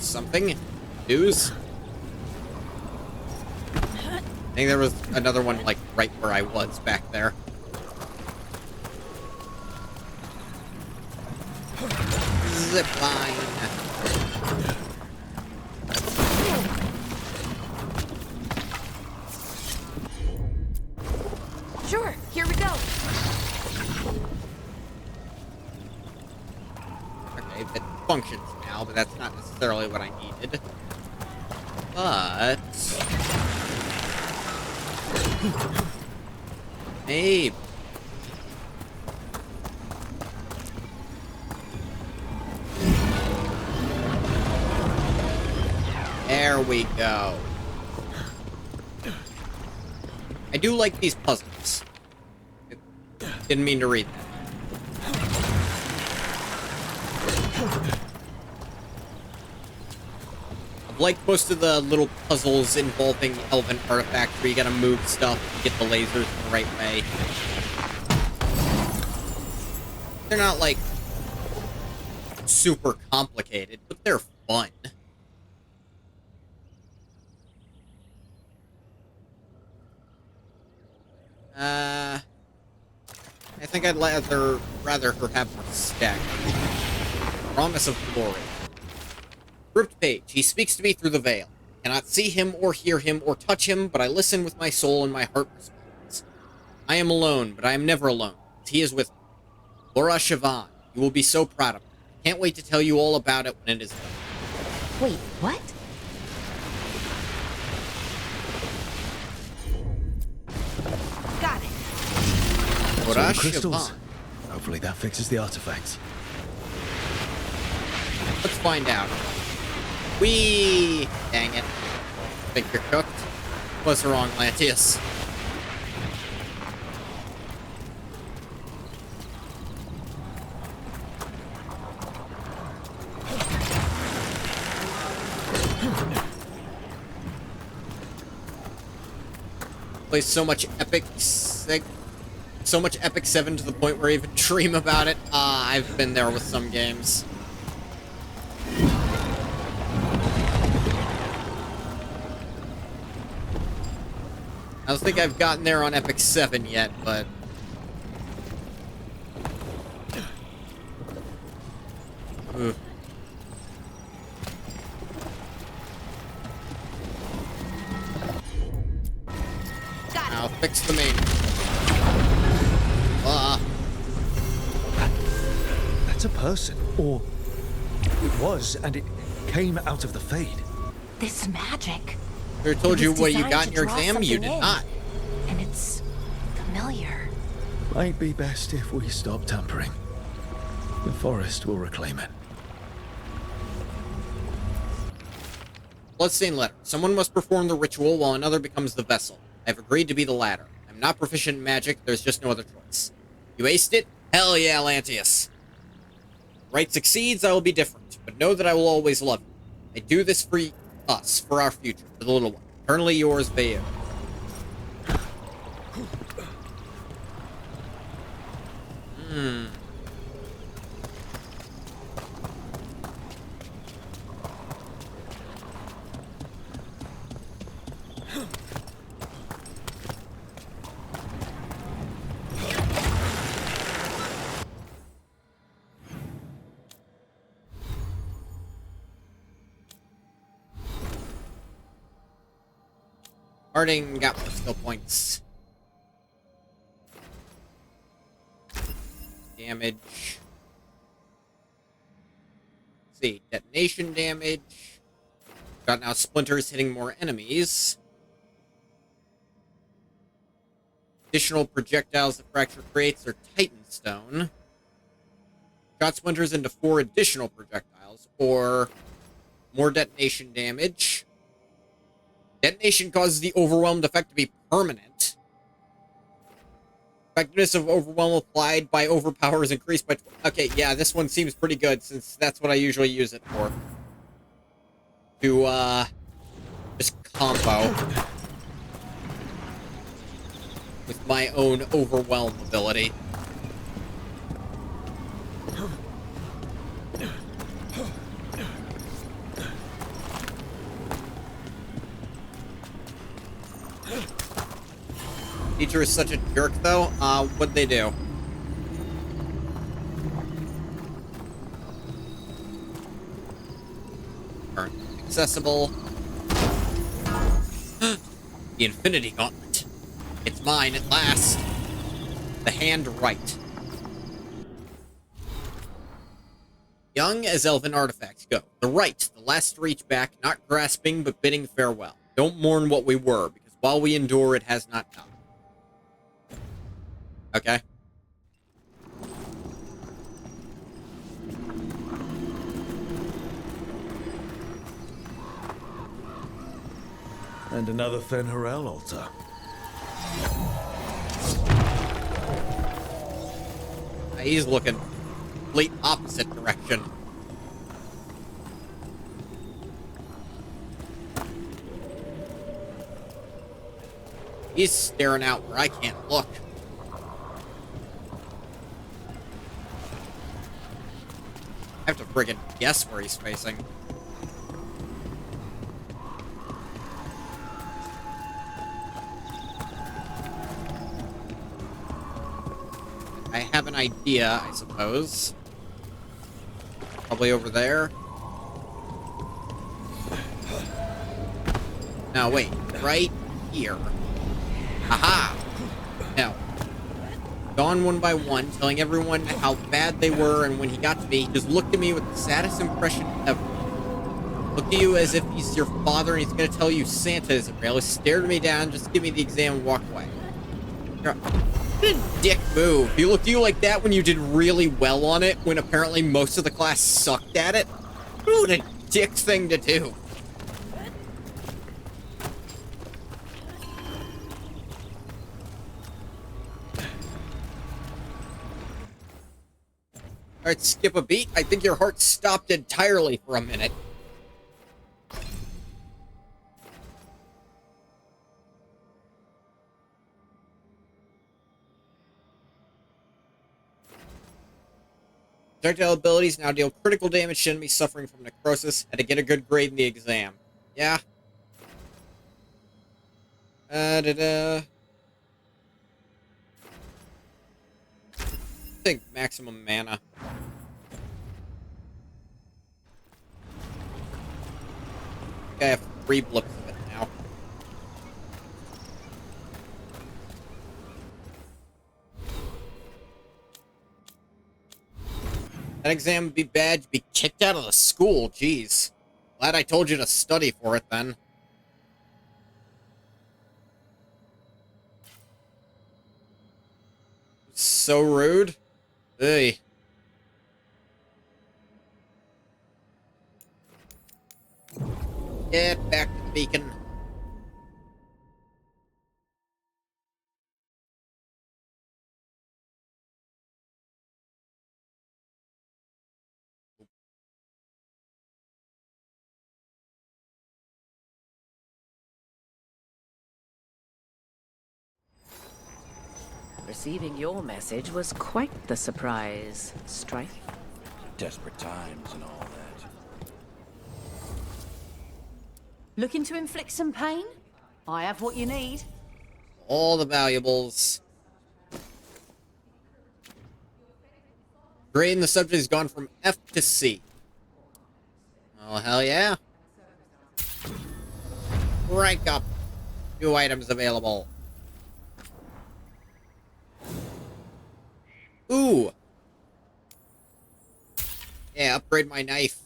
something. News. I think there was another one, like, right where I was back there. Zip line. Sure, here we go. Okay, it functions now, but that's not necessarily what I needed. But... maybe... there we go. I do like these puzzles. Didn't mean to read that. I've liked most of the little puzzles involving elven artifacts where you gotta move stuff to get the lasers in the right way. They're not, like, super complicated, but they're fun. I think I'd rather her have more stack. Promise of glory. Ripped page. He speaks to me through the veil. I cannot see him or hear him or touch him, but I listen with my soul and my heart responds. I am alone, but I am never alone. He is with me. Laura Siobhan, you will be so proud of me. I can't wait to tell you all about it when it is done. Wait, what? Got it. Laura Some crystals. Siobhan. Hopefully that fixes the artifacts. Let's find out. Whee! Dang it. Think you're cooked? Was wrong, Lantius. Plays so much epic 7 to the point where I even dream about it. I've been there with some games. I don't think I've gotten there on Epic 7 yet, but... Ooh. I'll fix the main. That's a person. Or it was, and it came out of the Fade. This magic. I told you what you designed got to in your draw exam, you something did in. not. And it's familiar. Might be best if we stop tampering. The forest will reclaim it. Bloodstained letter. Someone must perform the ritual while another becomes the vessel. I've agreed to be the latter. I'm not proficient in magic, there's just no other choice. You aced it? Hell yeah, Lantius. Right succeeds, I will be different, but know that I will always love you. I do this for us, for our future, for the little one. Eternally yours, Veil. Harding got more skill points. Damage. Let's see, detonation damage. Got now splinters hitting more enemies. Additional projectiles that fracture creates are Titan Stone. Shot splinters into 4 additional projectiles, or more detonation damage. Detonation causes the overwhelmed effect to be permanent. Effectiveness of overwhelm applied by overpower is increased by... Okay, yeah, this one seems pretty good, since that's what I usually use it for. To, just combo. With my own overwhelm ability. Teacher is such a jerk, though. What'd they do? Aren't accessible. The Infinity Gauntlet. It's mine at last. The hand right. Young as elven artifacts go. The right, the last to reach back, not grasping but bidding farewell. Don't mourn what we were, because while we endure, it has not come. Okay. And another Fen'Harel altar. He's looking complete opposite direction. He's staring out where I can't look. I have to friggin' guess where he's facing. I have an idea, I suppose. Probably over there. No, wait. Right here. Aha! No. Gone one by one, telling everyone how bad they were, and when he got to me, he just looked at me with the saddest impression ever. Looked at you as if he's your father and he's gonna tell you Santa isn't real. He stared me down, just give me the exam and walk away. What a dick move. He looked at you like that when you did really well on it, when apparently most of the class sucked at it? What a dick thing to do. Alright, skip a beat. I think your heart stopped entirely for a minute. Projectile abilities now deal critical damage to enemies suffering from necrosis. Had to get a good grade in the exam. Yeah. I think maximum mana. I have 3 blips of it now. That exam would be bad. You'd be kicked out of the school. Jeez. Glad I told you to study for it then. So rude. Hey. Get back to the beacon. Receiving your message was quite the surprise, Strife. Desperate times and all that. Looking to inflict some pain? I have what you need. All the valuables. Grade in the subject has gone from F to C. Oh, hell yeah. Rank up. New items available. Ooh. Yeah, upgrade my knife.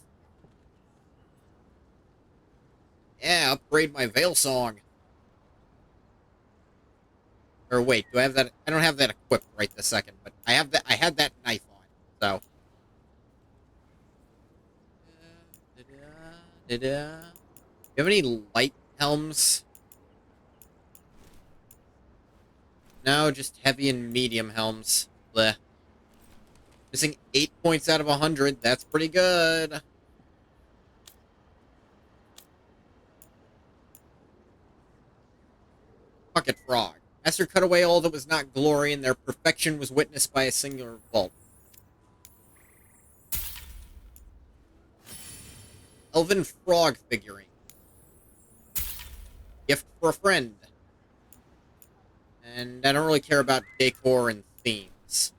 Yeah, upgrade my Veil Song. Or wait, do I have that? I don't have that equipped right this second, but I have that. I had that knife on, so. Do you have any light helms? No, just heavy and medium helms. Blech. Missing 8 points out of 100. That's pretty good. Bucket Frog. Master cut away all that was not glory, and their perfection was witnessed by a singular vault. Elven Frog figurine. Gift for a friend. And I don't really care about decor and themes.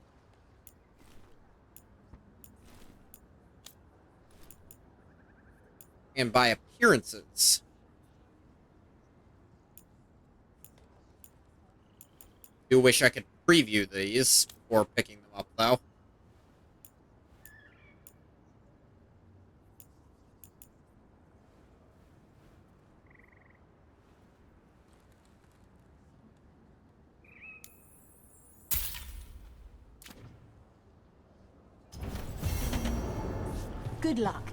And by appearances. Do wish I could preview these before picking them up, though. Good luck.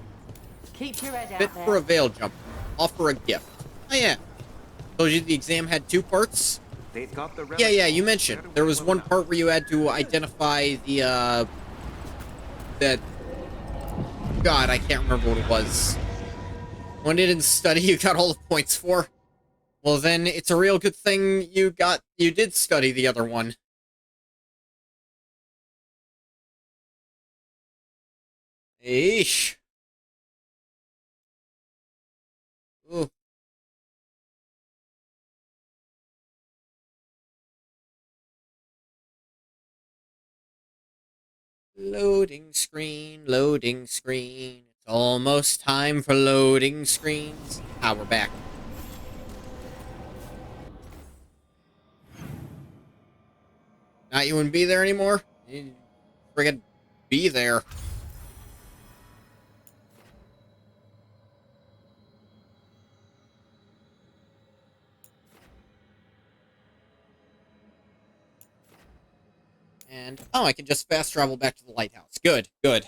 Keep your head Fit out there. for a veil jumper. Offer a gift. Oh yeah. Told you the exam had 2 parts? Yeah, you mentioned. There was one part where you had to identify the, that... God, I can't remember what it was. When it didn't study, you got all the points for. Well then, it's a real good thing you did study the other one. Eesh. Ooh. Loading screen, loading screen. It's almost time for loading screens. Ah, we're back. Not you and be there anymore? You friggin' be there. And, oh, I can just fast travel back to the lighthouse. Good, good.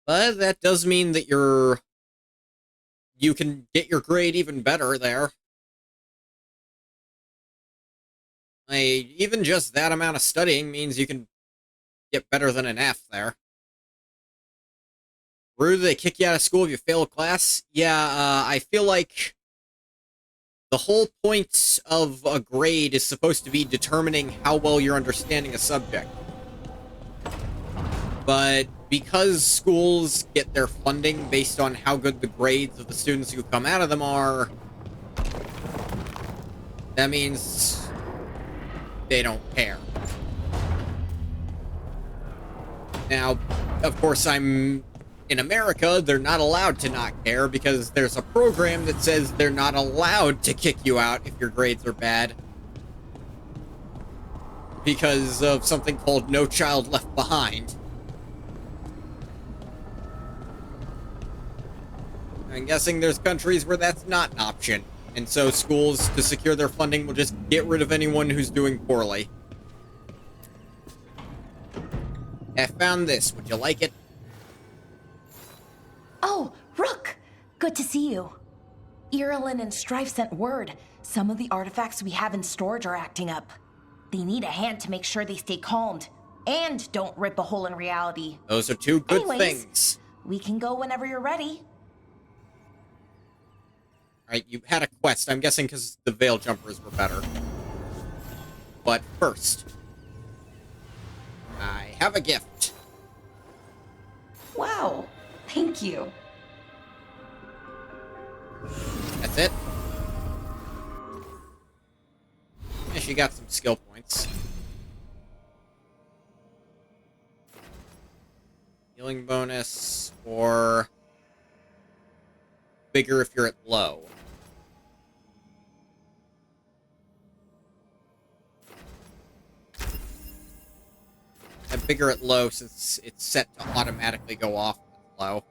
But that does mean that you can get your grade even better there. Even just that amount of studying means you can get better than an F there. Rude, they kick you out of school if you fail a class? Yeah, I feel like the whole point of a grade is supposed to be determining how well you're understanding a subject. But because schools get their funding based on how good the grades of the students who come out of them are, that means they don't care. Now, of course, I'm in America, they're not allowed to not care because there's a program that says they're not allowed to kick you out if your grades are bad. Because of something called No Child Left Behind. I'm guessing there's countries where that's not an option. And so schools, to secure their funding, will just get rid of anyone who's doing poorly. I found this. Would you like it? Oh, Rook! Good to see you. Irulan and Strife sent word. Some of the artifacts we have in storage are acting up. They need a hand to make sure they stay calmed. And don't rip a hole in reality. Those are 2 good Anyways, things. We can go whenever you're ready. Alright, you had a quest. I'm guessing because the veil jumpers were better. But first, I have a gift. Wow. Thank you. That's it. Yeah, she got some skill points. Healing bonus, or bigger if you're at low. And bigger at low since it's set to automatically go off when it's low.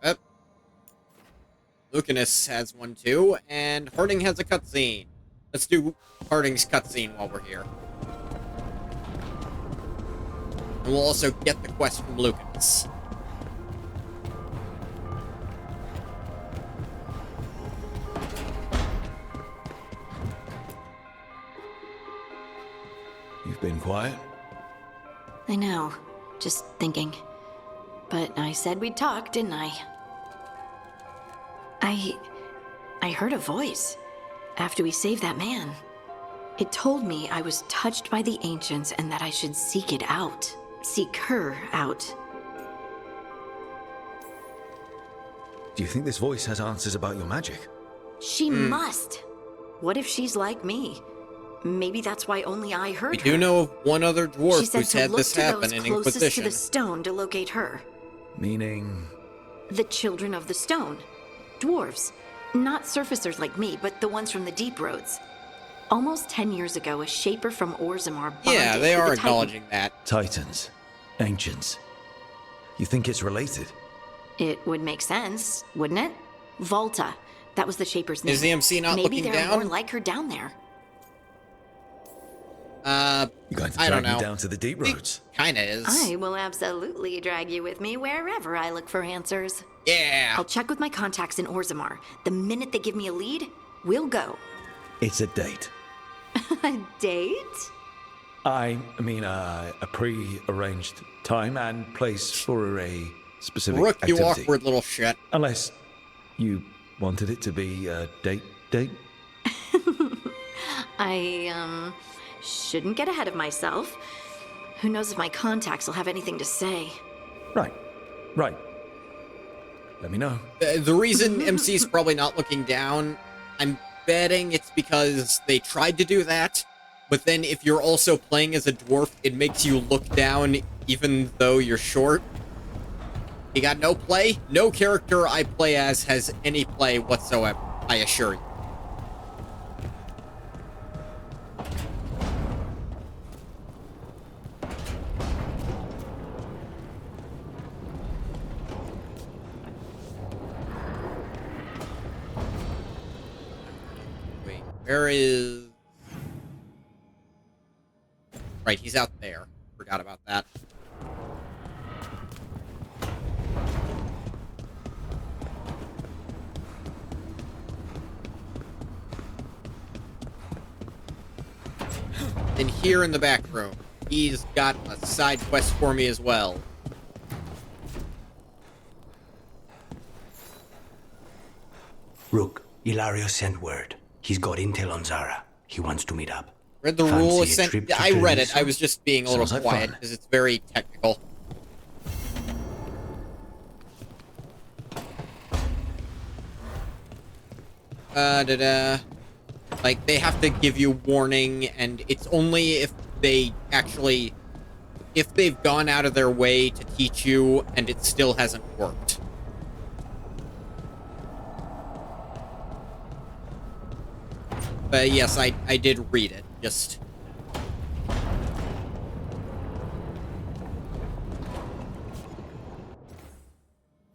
Yep. Lucanus has one too, and Harding has a cutscene. Let's do Harding's cutscene while we're here. And we'll also get the quest from Lucanus. You've been quiet? I know. Just thinking. But I said we'd talk, didn't I? I heard a voice after we saved that man. It told me I was touched by the ancients and that I should seek it out. Seek her out. Do you think this voice has answers about your magic? She must. What if she's like me? Maybe that's why only I heard We do know of one other She dwarf said who's to had look this to happen those in closest to Inquisition. the stone to locate her. Meaning... The children of the stone. Dwarves. Not surfacers like me, but the ones from the deep roads. Almost 10 years ago, a shaper from Orzammar bonded Yeah, they with are a Titan. acknowledging that. Titans. Ancients. You think it's related? It would make sense, wouldn't it? Volta. That was the shaper's name. Is the MC not Maybe looking there down? are more like her down there. You're going to I drag don't me know. down to the deep roads? Kinda is. I will absolutely drag you with me wherever I look for answers. Yeah. I'll check with my contacts in Orzammar. The minute they give me a lead, we'll go. It's a date. A date? I mean, a pre-arranged time and place for a specific Rook, you activity. awkward little shit. Unless you wanted it to be a date. I, shouldn't get ahead of myself. Who knows if my contacts will have anything to say. Right. Let me know. The reason MC's probably not looking down, I'm betting it's because they tried to do that, but then if you're also playing as a dwarf, it makes you look down even though you're short. You got no play? No character I play as has any play whatsoever, I assure you. Wait, where is... Right, he's out there. Forgot about that. And here in the back room, he's got a side quest for me as well. Rook, Ilario sent word. He's got intel on Zara. He wants to meet up. Read the Fancy rule a of trip to I read it. Treviso? I was just being a little Sounds like quiet fun. because it's very technical. Like, they have to give you warning, and it's only if they actually... If they've gone out of their way to teach you, and it still hasn't worked. But yes, I did read it. Just...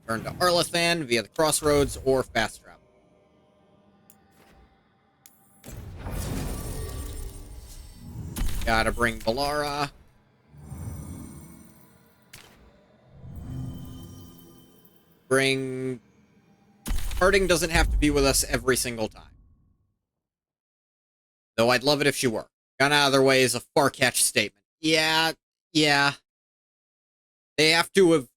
Turn to Arlathan via the crossroads or fast travel. Gotta bring Valara. Bring... Harding doesn't have to be with us every single time. Though I'd love it if she were. Gone out of their way is a far-catched statement. Yeah. They have to have...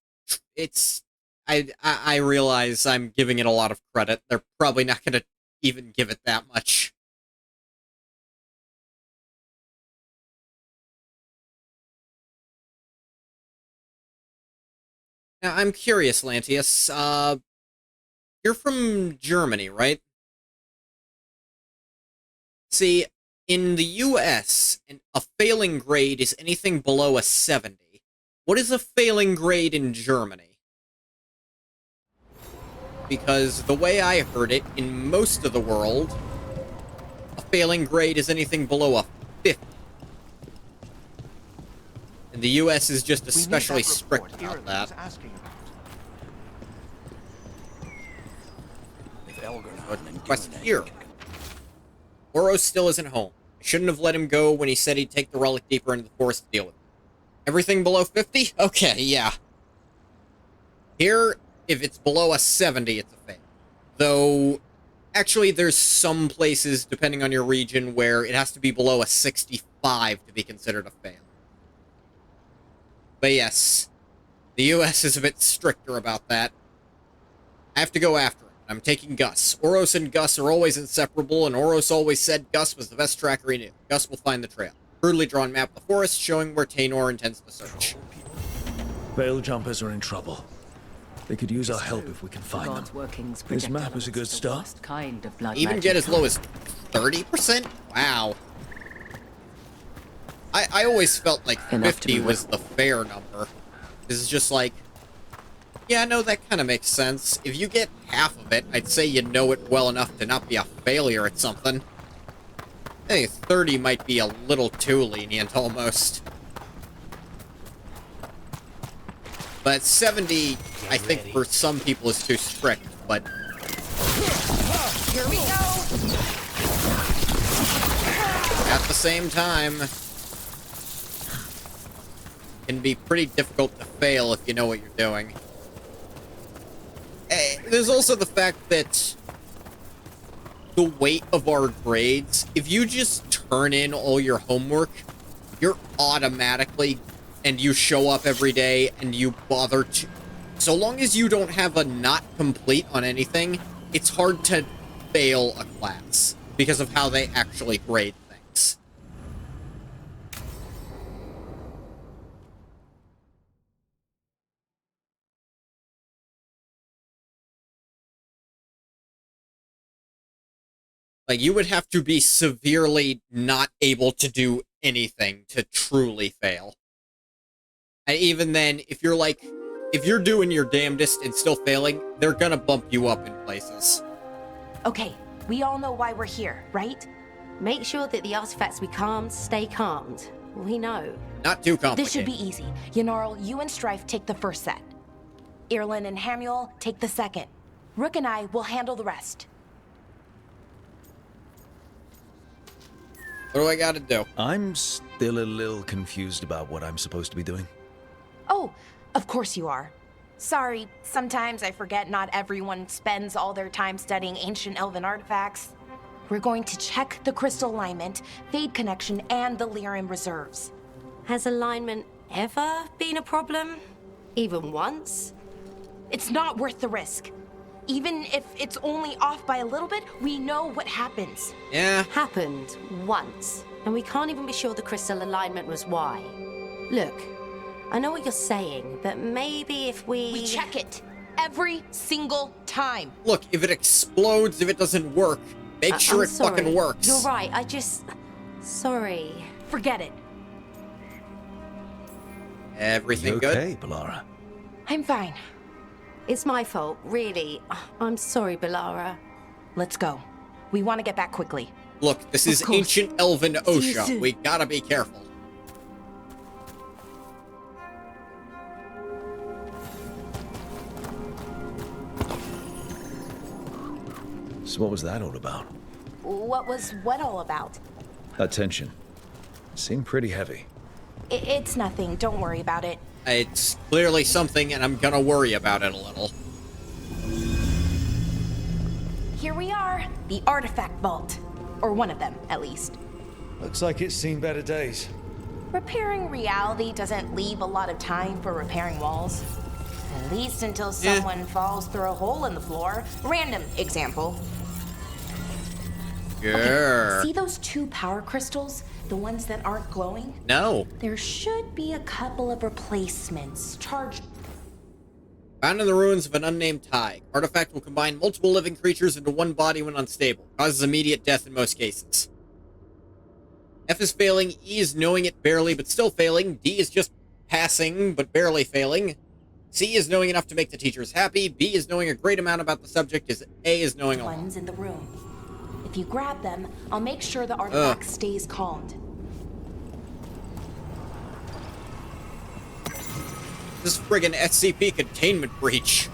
It's... I realize I'm giving it a lot of credit. They're probably not gonna even give it that much. Now, I'm curious, Lantius. You're from Germany, right? See, in the US, a failing grade is anything below a 70. What is a failing grade in Germany? Because the way I heard it, in most of the world, a failing grade is anything below a 50. And the US is just especially strict about that. Quest here. Oros still isn't home. I shouldn't have let him go when he said he'd take the relic deeper into the forest to deal with it. Everything below 50? Okay, yeah. Here, if it's below a 70, it's a fail. Though, actually, there's some places, depending on your region, where it has to be below a 65 to be considered a fail. But yes, the US is a bit stricter about that. I have to go after him. I'm taking Gus. Oros and Gus are always inseparable, and Oros always said Gus was the best tracker he knew. Gus will find the trail. Crudely drawn map of the forest showing where Taynor intends to search. Veil jumpers are in trouble. They could use our help if we can find them. Workings This map is a good start. Kind of blood Even get as low as 30%? Wow. I always felt like 50 was the fair number. This is just like, yeah, no, that kind of makes sense. If you get half of it, I'd say you know it well enough to not be a failure at something. I think 30 might be a little too lenient, almost. But 70, I think, for some people is too strict, but... Here we go! At the same time, can be pretty difficult to fail if you know what you're doing. There's also the fact that the weight of our grades, if you just turn in all your homework, you're automatically, and you show up every day and you bother to, so long as you don't have a not complete on anything, it's hard to fail a class because of how they actually grade things. Like, you would have to be severely not able to do anything to truly fail. And even then, if you're doing your damnedest and still failing, they're gonna bump you up in places. Okay, we all know why we're here, right? Make sure that the artifacts we calmed stay calmed. We know. Not too complicated. This should be easy. Yanarl, you and Strife take the first set. Irlin and Hamuel take the second. Rook and I will handle the rest. What do I gotta do? I'm still a little confused about what I'm supposed to be doing. Oh, of course you are. Sorry, sometimes I forget not everyone spends all their time studying ancient elven artifacts. We're going to check the crystal alignment, fade connection, and the lyrium reserves. Has alignment ever been a problem? Even once? It's not worth the risk. Even if it's only off by a little bit, we know what happens. Yeah. Happened once. And we can't even be sure the crystal alignment was why. Look, I know what you're saying, but maybe if We check it every single time. Look, if it explodes, if it doesn't work, make sure it fucking works. You're right, Sorry. Forget it. Everything good? Okay, Balara. I'm fine. It's my fault, really. I'm sorry, Balara. Let's go. We want to get back quickly. Look, this is ancient elven See you OSHA. soon. We gotta be careful. So what was that all about? What was what all about? Attention. Seemed pretty heavy. It's nothing. Don't worry about it. It's clearly something, and I'm gonna worry about it a little. Here we are. The artifact vault. Or one of them, at least. Looks like it's seen better days. Repairing reality doesn't leave a lot of time for repairing walls. At least until someone falls through a hole in the floor. Random example. Grr. Okay, see those two power crystals? The ones that aren't glowing? No. There should be a couple of replacements charged. Found in the ruins of an unnamed Tig. Artifact will combine multiple living creatures into one body when unstable. Causes immediate death in most cases. F is failing, E is knowing it barely but still failing, D is just passing but barely failing, C is knowing enough to make the teachers happy, B is knowing a great amount about the subject, A is knowing a lot. Ones in the room. If you grab them, I'll make sure the artifact stays calmed. This friggin' SCP containment breach.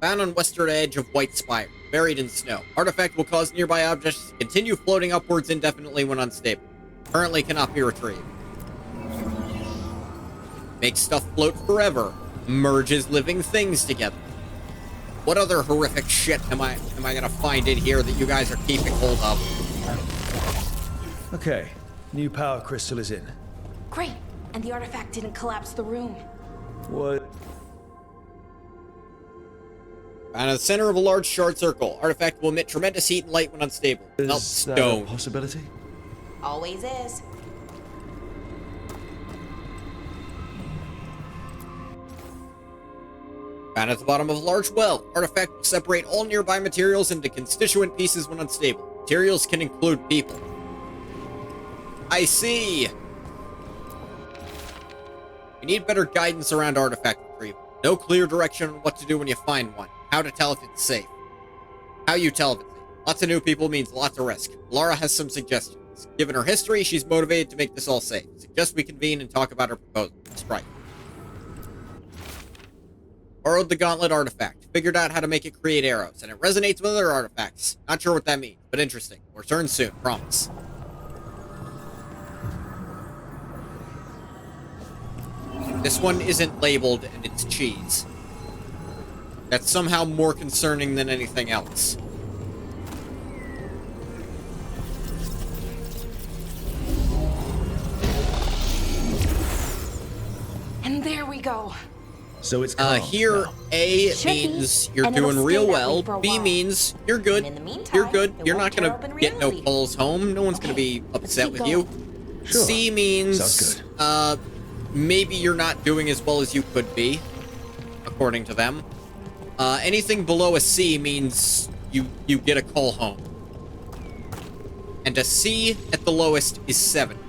Found on western edge of White Spire, buried in snow. Artifact will cause nearby objects to continue floating upwards indefinitely when unstable. Currently cannot be retrieved. Makes stuff float forever. Merges living things together. What other horrific shit am I gonna find in here that you guys are keeping hold of? Okay, new power crystal is in. Great, and the artifact didn't collapse the room. What? Found in the center of a large short circle. Artifact will emit tremendous heat and light when unstable. Melt Is that a stone. possibility? Always is. Found at the bottom of a large well. Artifact will separate all nearby materials into constituent pieces when unstable. Materials can include people. I see. You need better guidance around artifact retrieval. No clear direction on what to do when you find one. How to tell if it's safe. How you tell if it's safe. Lots of new people means lots of risk. Laura has some suggestions. Given her history, she's motivated to make this all safe. Suggest we convene and talk about her proposal. Strike. Borrowed the gauntlet artifact. Figured out how to make it create arrows, and it resonates with other artifacts. Not sure what that means, but interesting. We'll return soon, promise. This one isn't labeled, and it's cheese. That's somehow more concerning than anything else. And there we go. So it's here, now. A Should means be, you're and it'll doing stay real that well. way for a B while. means you're good. And in the meantime, You're good. it You're won't not tear gonna open get no reality. calls home. No one's gonna be upset with you. Sure. C means Sounds good. maybe you're not doing as well as you could be, according to them. Anything below a C means you get a call home. And a C at the lowest is 70.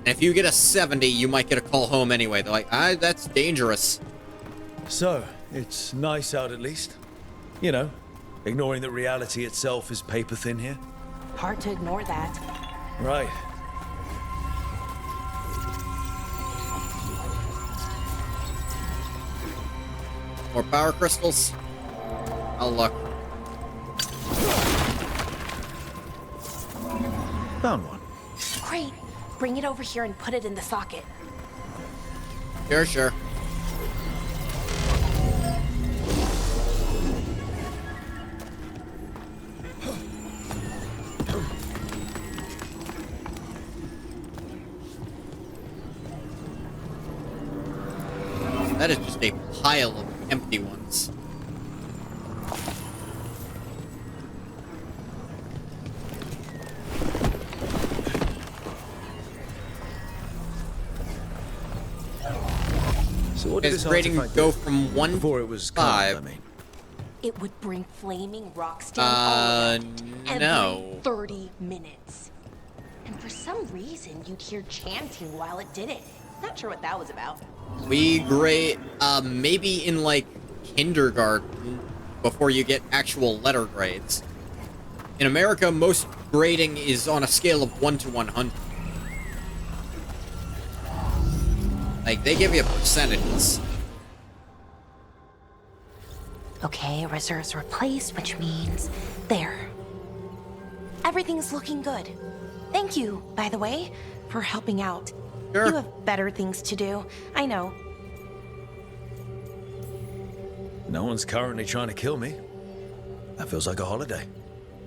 And if you get a 70, you might get a call home anyway. They're like, that's dangerous. So, it's nice out at least. You know, ignoring that reality itself is paper thin here. Hard to ignore that. Right. More power crystals. I'll look. Found one. Great. Bring it over here and put it in the socket. Sure. That is just a pile of empty ones. So what did His this rating artifact go do? from 1 Before to it was 5. carved, I mean. It would bring flaming rocks down all around every No. 30 minutes. And for some reason, you'd hear chanting while it did it. Not sure what that was about. We grade, maybe in like kindergarten before you get actual letter grades. In America, most grading is on a scale of 1 to 100. Like, they give you percentages. Okay, reserves replaced, which means there. Everything's looking good. Thank you, by the way, for helping out. Sure. You have better things to do. I know. No one's currently trying to kill me. That feels like a holiday.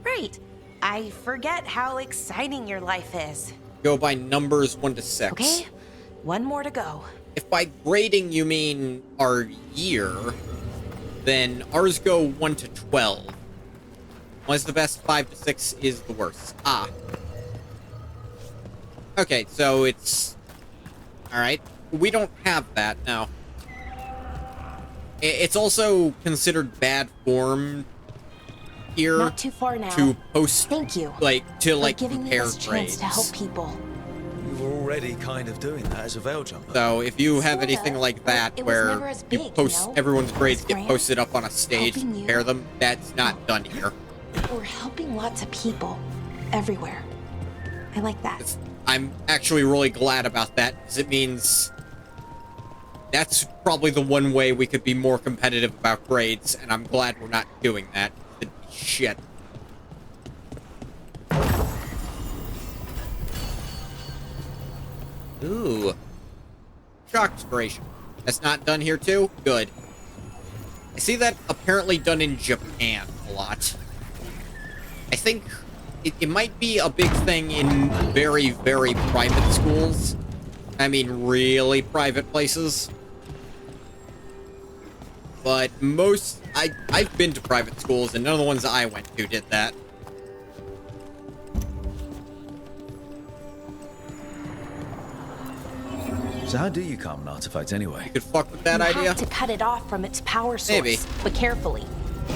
Right. I forget how exciting your life is. Go by numbers 1 to 6. Okay, one more to go. If by grading you mean our year, then ours go 1 to 12. 1 is the best, 5 to 6 is the worst. Okay, so it's... Alright. We don't have that, no. It's also considered bad form here Not too far now. to post... Thank you. To giving me compare this chance grades. to help people. You were already kind of doing that as a veil jumper. So if you have Sorta, anything like that it was never where as you big, post you know? everyone's grades It was get grand, posted up on a stage and helping you. compare them, that's not done here. We're helping lots of people. Everywhere. I like that. I'm actually really glad about that, because it means that's probably the one way we could be more competitive about grades, and I'm glad we're not doing that. Shit. Ooh. Shock expiration. That's not done here too? Good. I see that apparently done in Japan a lot. I think it might be a big thing in very, very private schools. I mean, really private places. but I've been to private schools, and none of the ones I went to did that. So how do you calm an artifact anyway? You could fuck with that you idea. have to cut it off from its power source. Maybe. But carefully.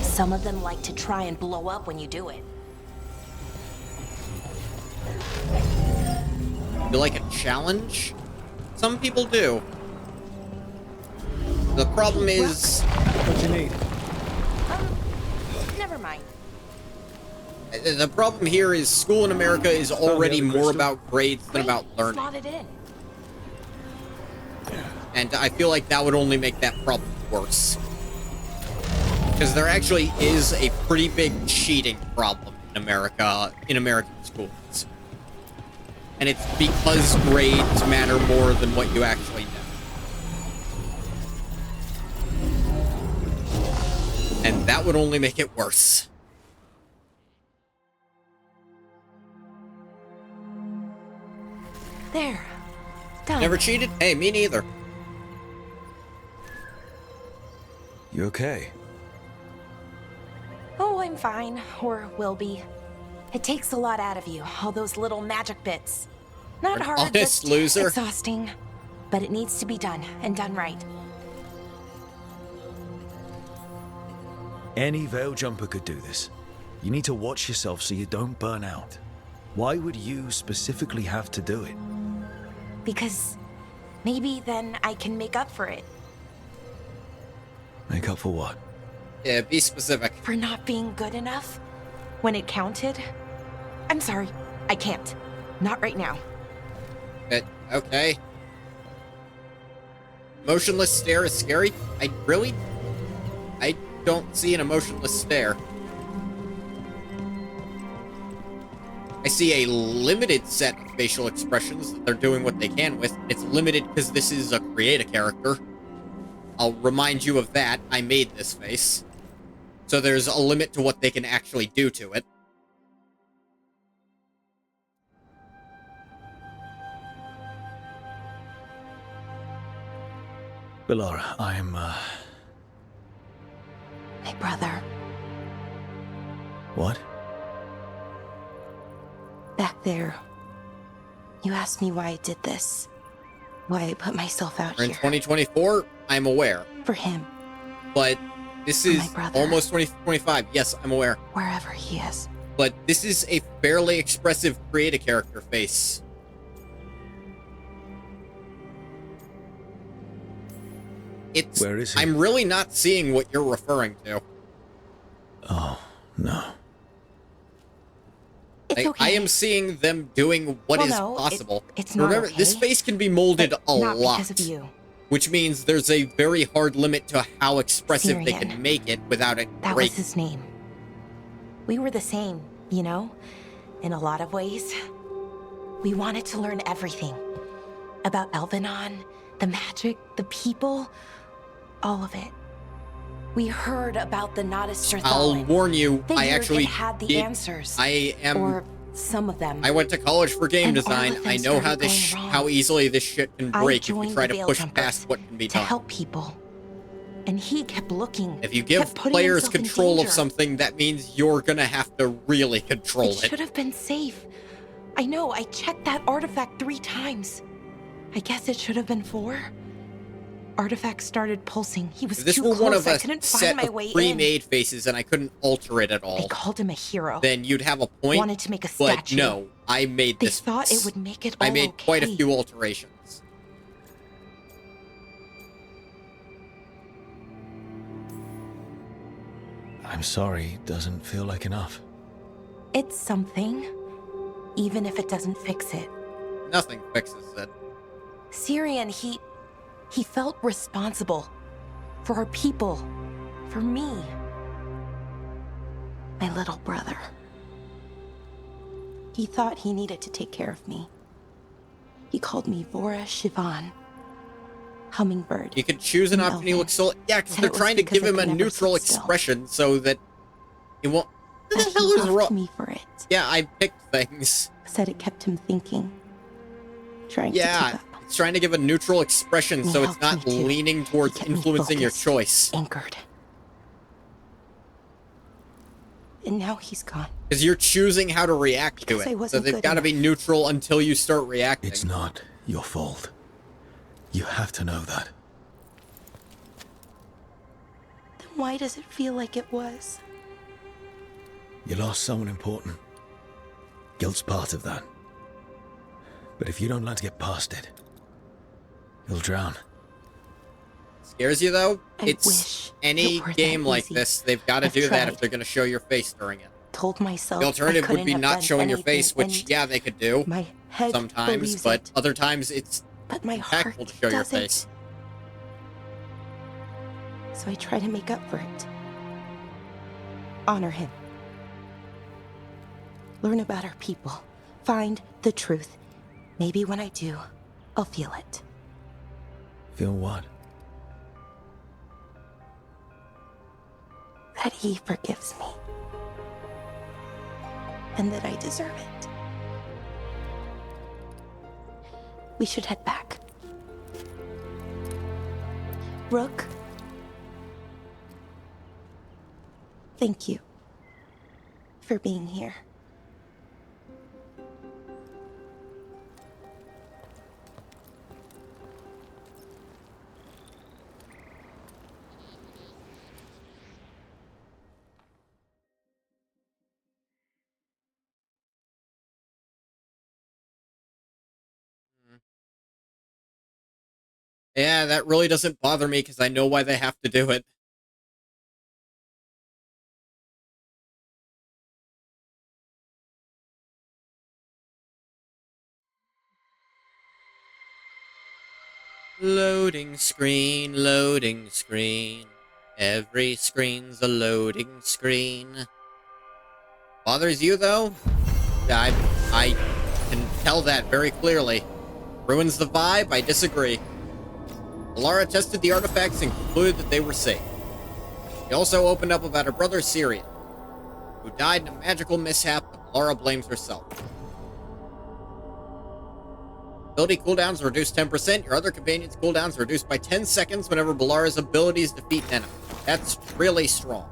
Some of them like to try and blow up when you do it. You like a challenge? Some people do. The problem is... What do you need? Never mind. The problem here is school in America is already more about grades than about learning. Slot it in. And I feel like that would only make that problem worse. Because there actually is a pretty big cheating problem in America, in American schools. And it's because grades matter more than what you actually know. And that would only make it worse. There. Done. Never cheated? Hey, me neither. You okay? Oh, I'm fine. Or will be. It takes a lot out of you, all those little magic bits. Not hard, Honest just loser. exhausting. But it needs to be done, and done right. Any Veil Jumper could do this. You need to watch yourself so you don't burn out. Why would you specifically have to do it? Because maybe then I can make up for it. Make up for what? Yeah, be specific. For not being good enough when it counted. I'm sorry, I can't. Not right now. Okay. Motionless stare is scary? I don't see an emotionless stare. I see a limited set of facial expressions that they're doing what they can with. It's limited because this is a create a character. I'll remind you of that. I made this face. So there's a limit to what they can actually do to it. Bellara, I'm, My brother. What? Back there. You asked me why I did this. Why I put myself out We're in here. 2024, I'm aware. For him. But this For is my brother. almost 2025. Yes, I'm aware. Wherever he is. But this is a fairly expressive create a character face. Where is he? I'm really not seeing what you're referring to. Oh, no. It's okay. I am seeing them doing what is possible. It's not Remember, this okay. face can be molded a Not lot. because of you. Which means there's a very hard limit to how expressive they Syrian. can make it without it That was breaking. his name. We were the same, you know? In a lot of ways. We wanted to learn everything. About Elvenon, the magic, the people, all of it. We heard about the Nodester I'll warn you, Figured I actually it had the did- answers. I am. Or some of them. I went to college for game And all design. of them I know how started this, going wrong. how easily this shit can I break if you joined try the to Veil push Jumpers past what can be to done. help people. And he kept looking. If you give kept putting players himself in control of danger. something, that means you're gonna have to really control It it. should have been safe. I know, I checked that artifact 3 times. I guess it should have been 4. Artifact started pulsing. He was If this too were close. one of I a couldn't set find my of way in. pre-made faces and I couldn't alter it at all, They called him a hero. then you'd have a point. Wanted to make a but statue. no, I made They this thought face. it would make it I all made quite a okay. few alterations. I'm sorry, doesn't feel like enough. It's something. Even if it doesn't fix it. Nothing fixes it. Syrian, he felt responsible. For our people. For me. My little brother. He thought he needed to take care of me. He called me Vora Shivan. Hummingbird. You could choose an in option he Elven. looks so. Yeah, because Said they're it was trying to because give I him a could never neutral sit still. expression so that it won't. What the But hell he is left wrong? me for it. Yeah, I picked things. Said it kept him thinking. Trying to Yeah, keep up. It's trying to give a neutral expression so it's not helped me too. leaning towards Kept me influencing your focused, choice. Anchored. And now he's gone. Because you're choosing how to react to Because I it. So wasn't they've good got to be enough. neutral until you start reacting. It's not your fault. You have to know that. Then why does it feel like it was? You lost someone important. Guilt's part of that. But if you don't learn to get past it, you'll drown. Scares you, though? I It's wish any it were that game like easy. this, they've got to I've do that if tried. they're going to show your face during it. Told myself The alternative I would be couldn't have not done showing your anything, face, which, and yeah, they could do my head sometimes, believes but it. other times it's But my heart impactful to show your doesn't. face. So I try to make up for it. Honor him. Learn about our people. Find the truth. Maybe when I do, I'll feel it. Feel what? That he forgives me. And that I deserve it. We should head back. Rook. Thank you for being here. Yeah, that really doesn't bother me because I know why they have to do it. Loading screen, loading screen. Every screen's a loading screen. Bothers you, though? I can tell that very clearly. Ruins the vibe? I disagree. Alara tested the artifacts and concluded that they were safe. She also opened up about her brother Syrian, who died in a magical mishap that Alara blames herself. Ability cooldowns are reduced 10%. Your other companions' cooldowns are reduced by 10 seconds whenever Balara's abilities defeat an enemy. That's really strong.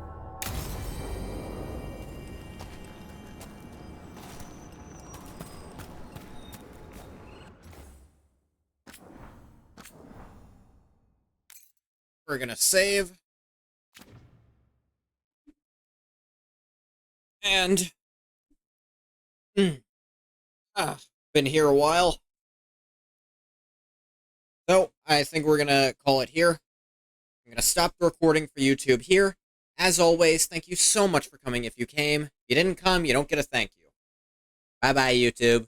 We're gonna save. And... been here a while. So, I think we're gonna call it here. I'm gonna stop the recording for YouTube here. As always, thank you so much for coming if you came. If you didn't come, you don't get a thank you. Bye-bye, YouTube.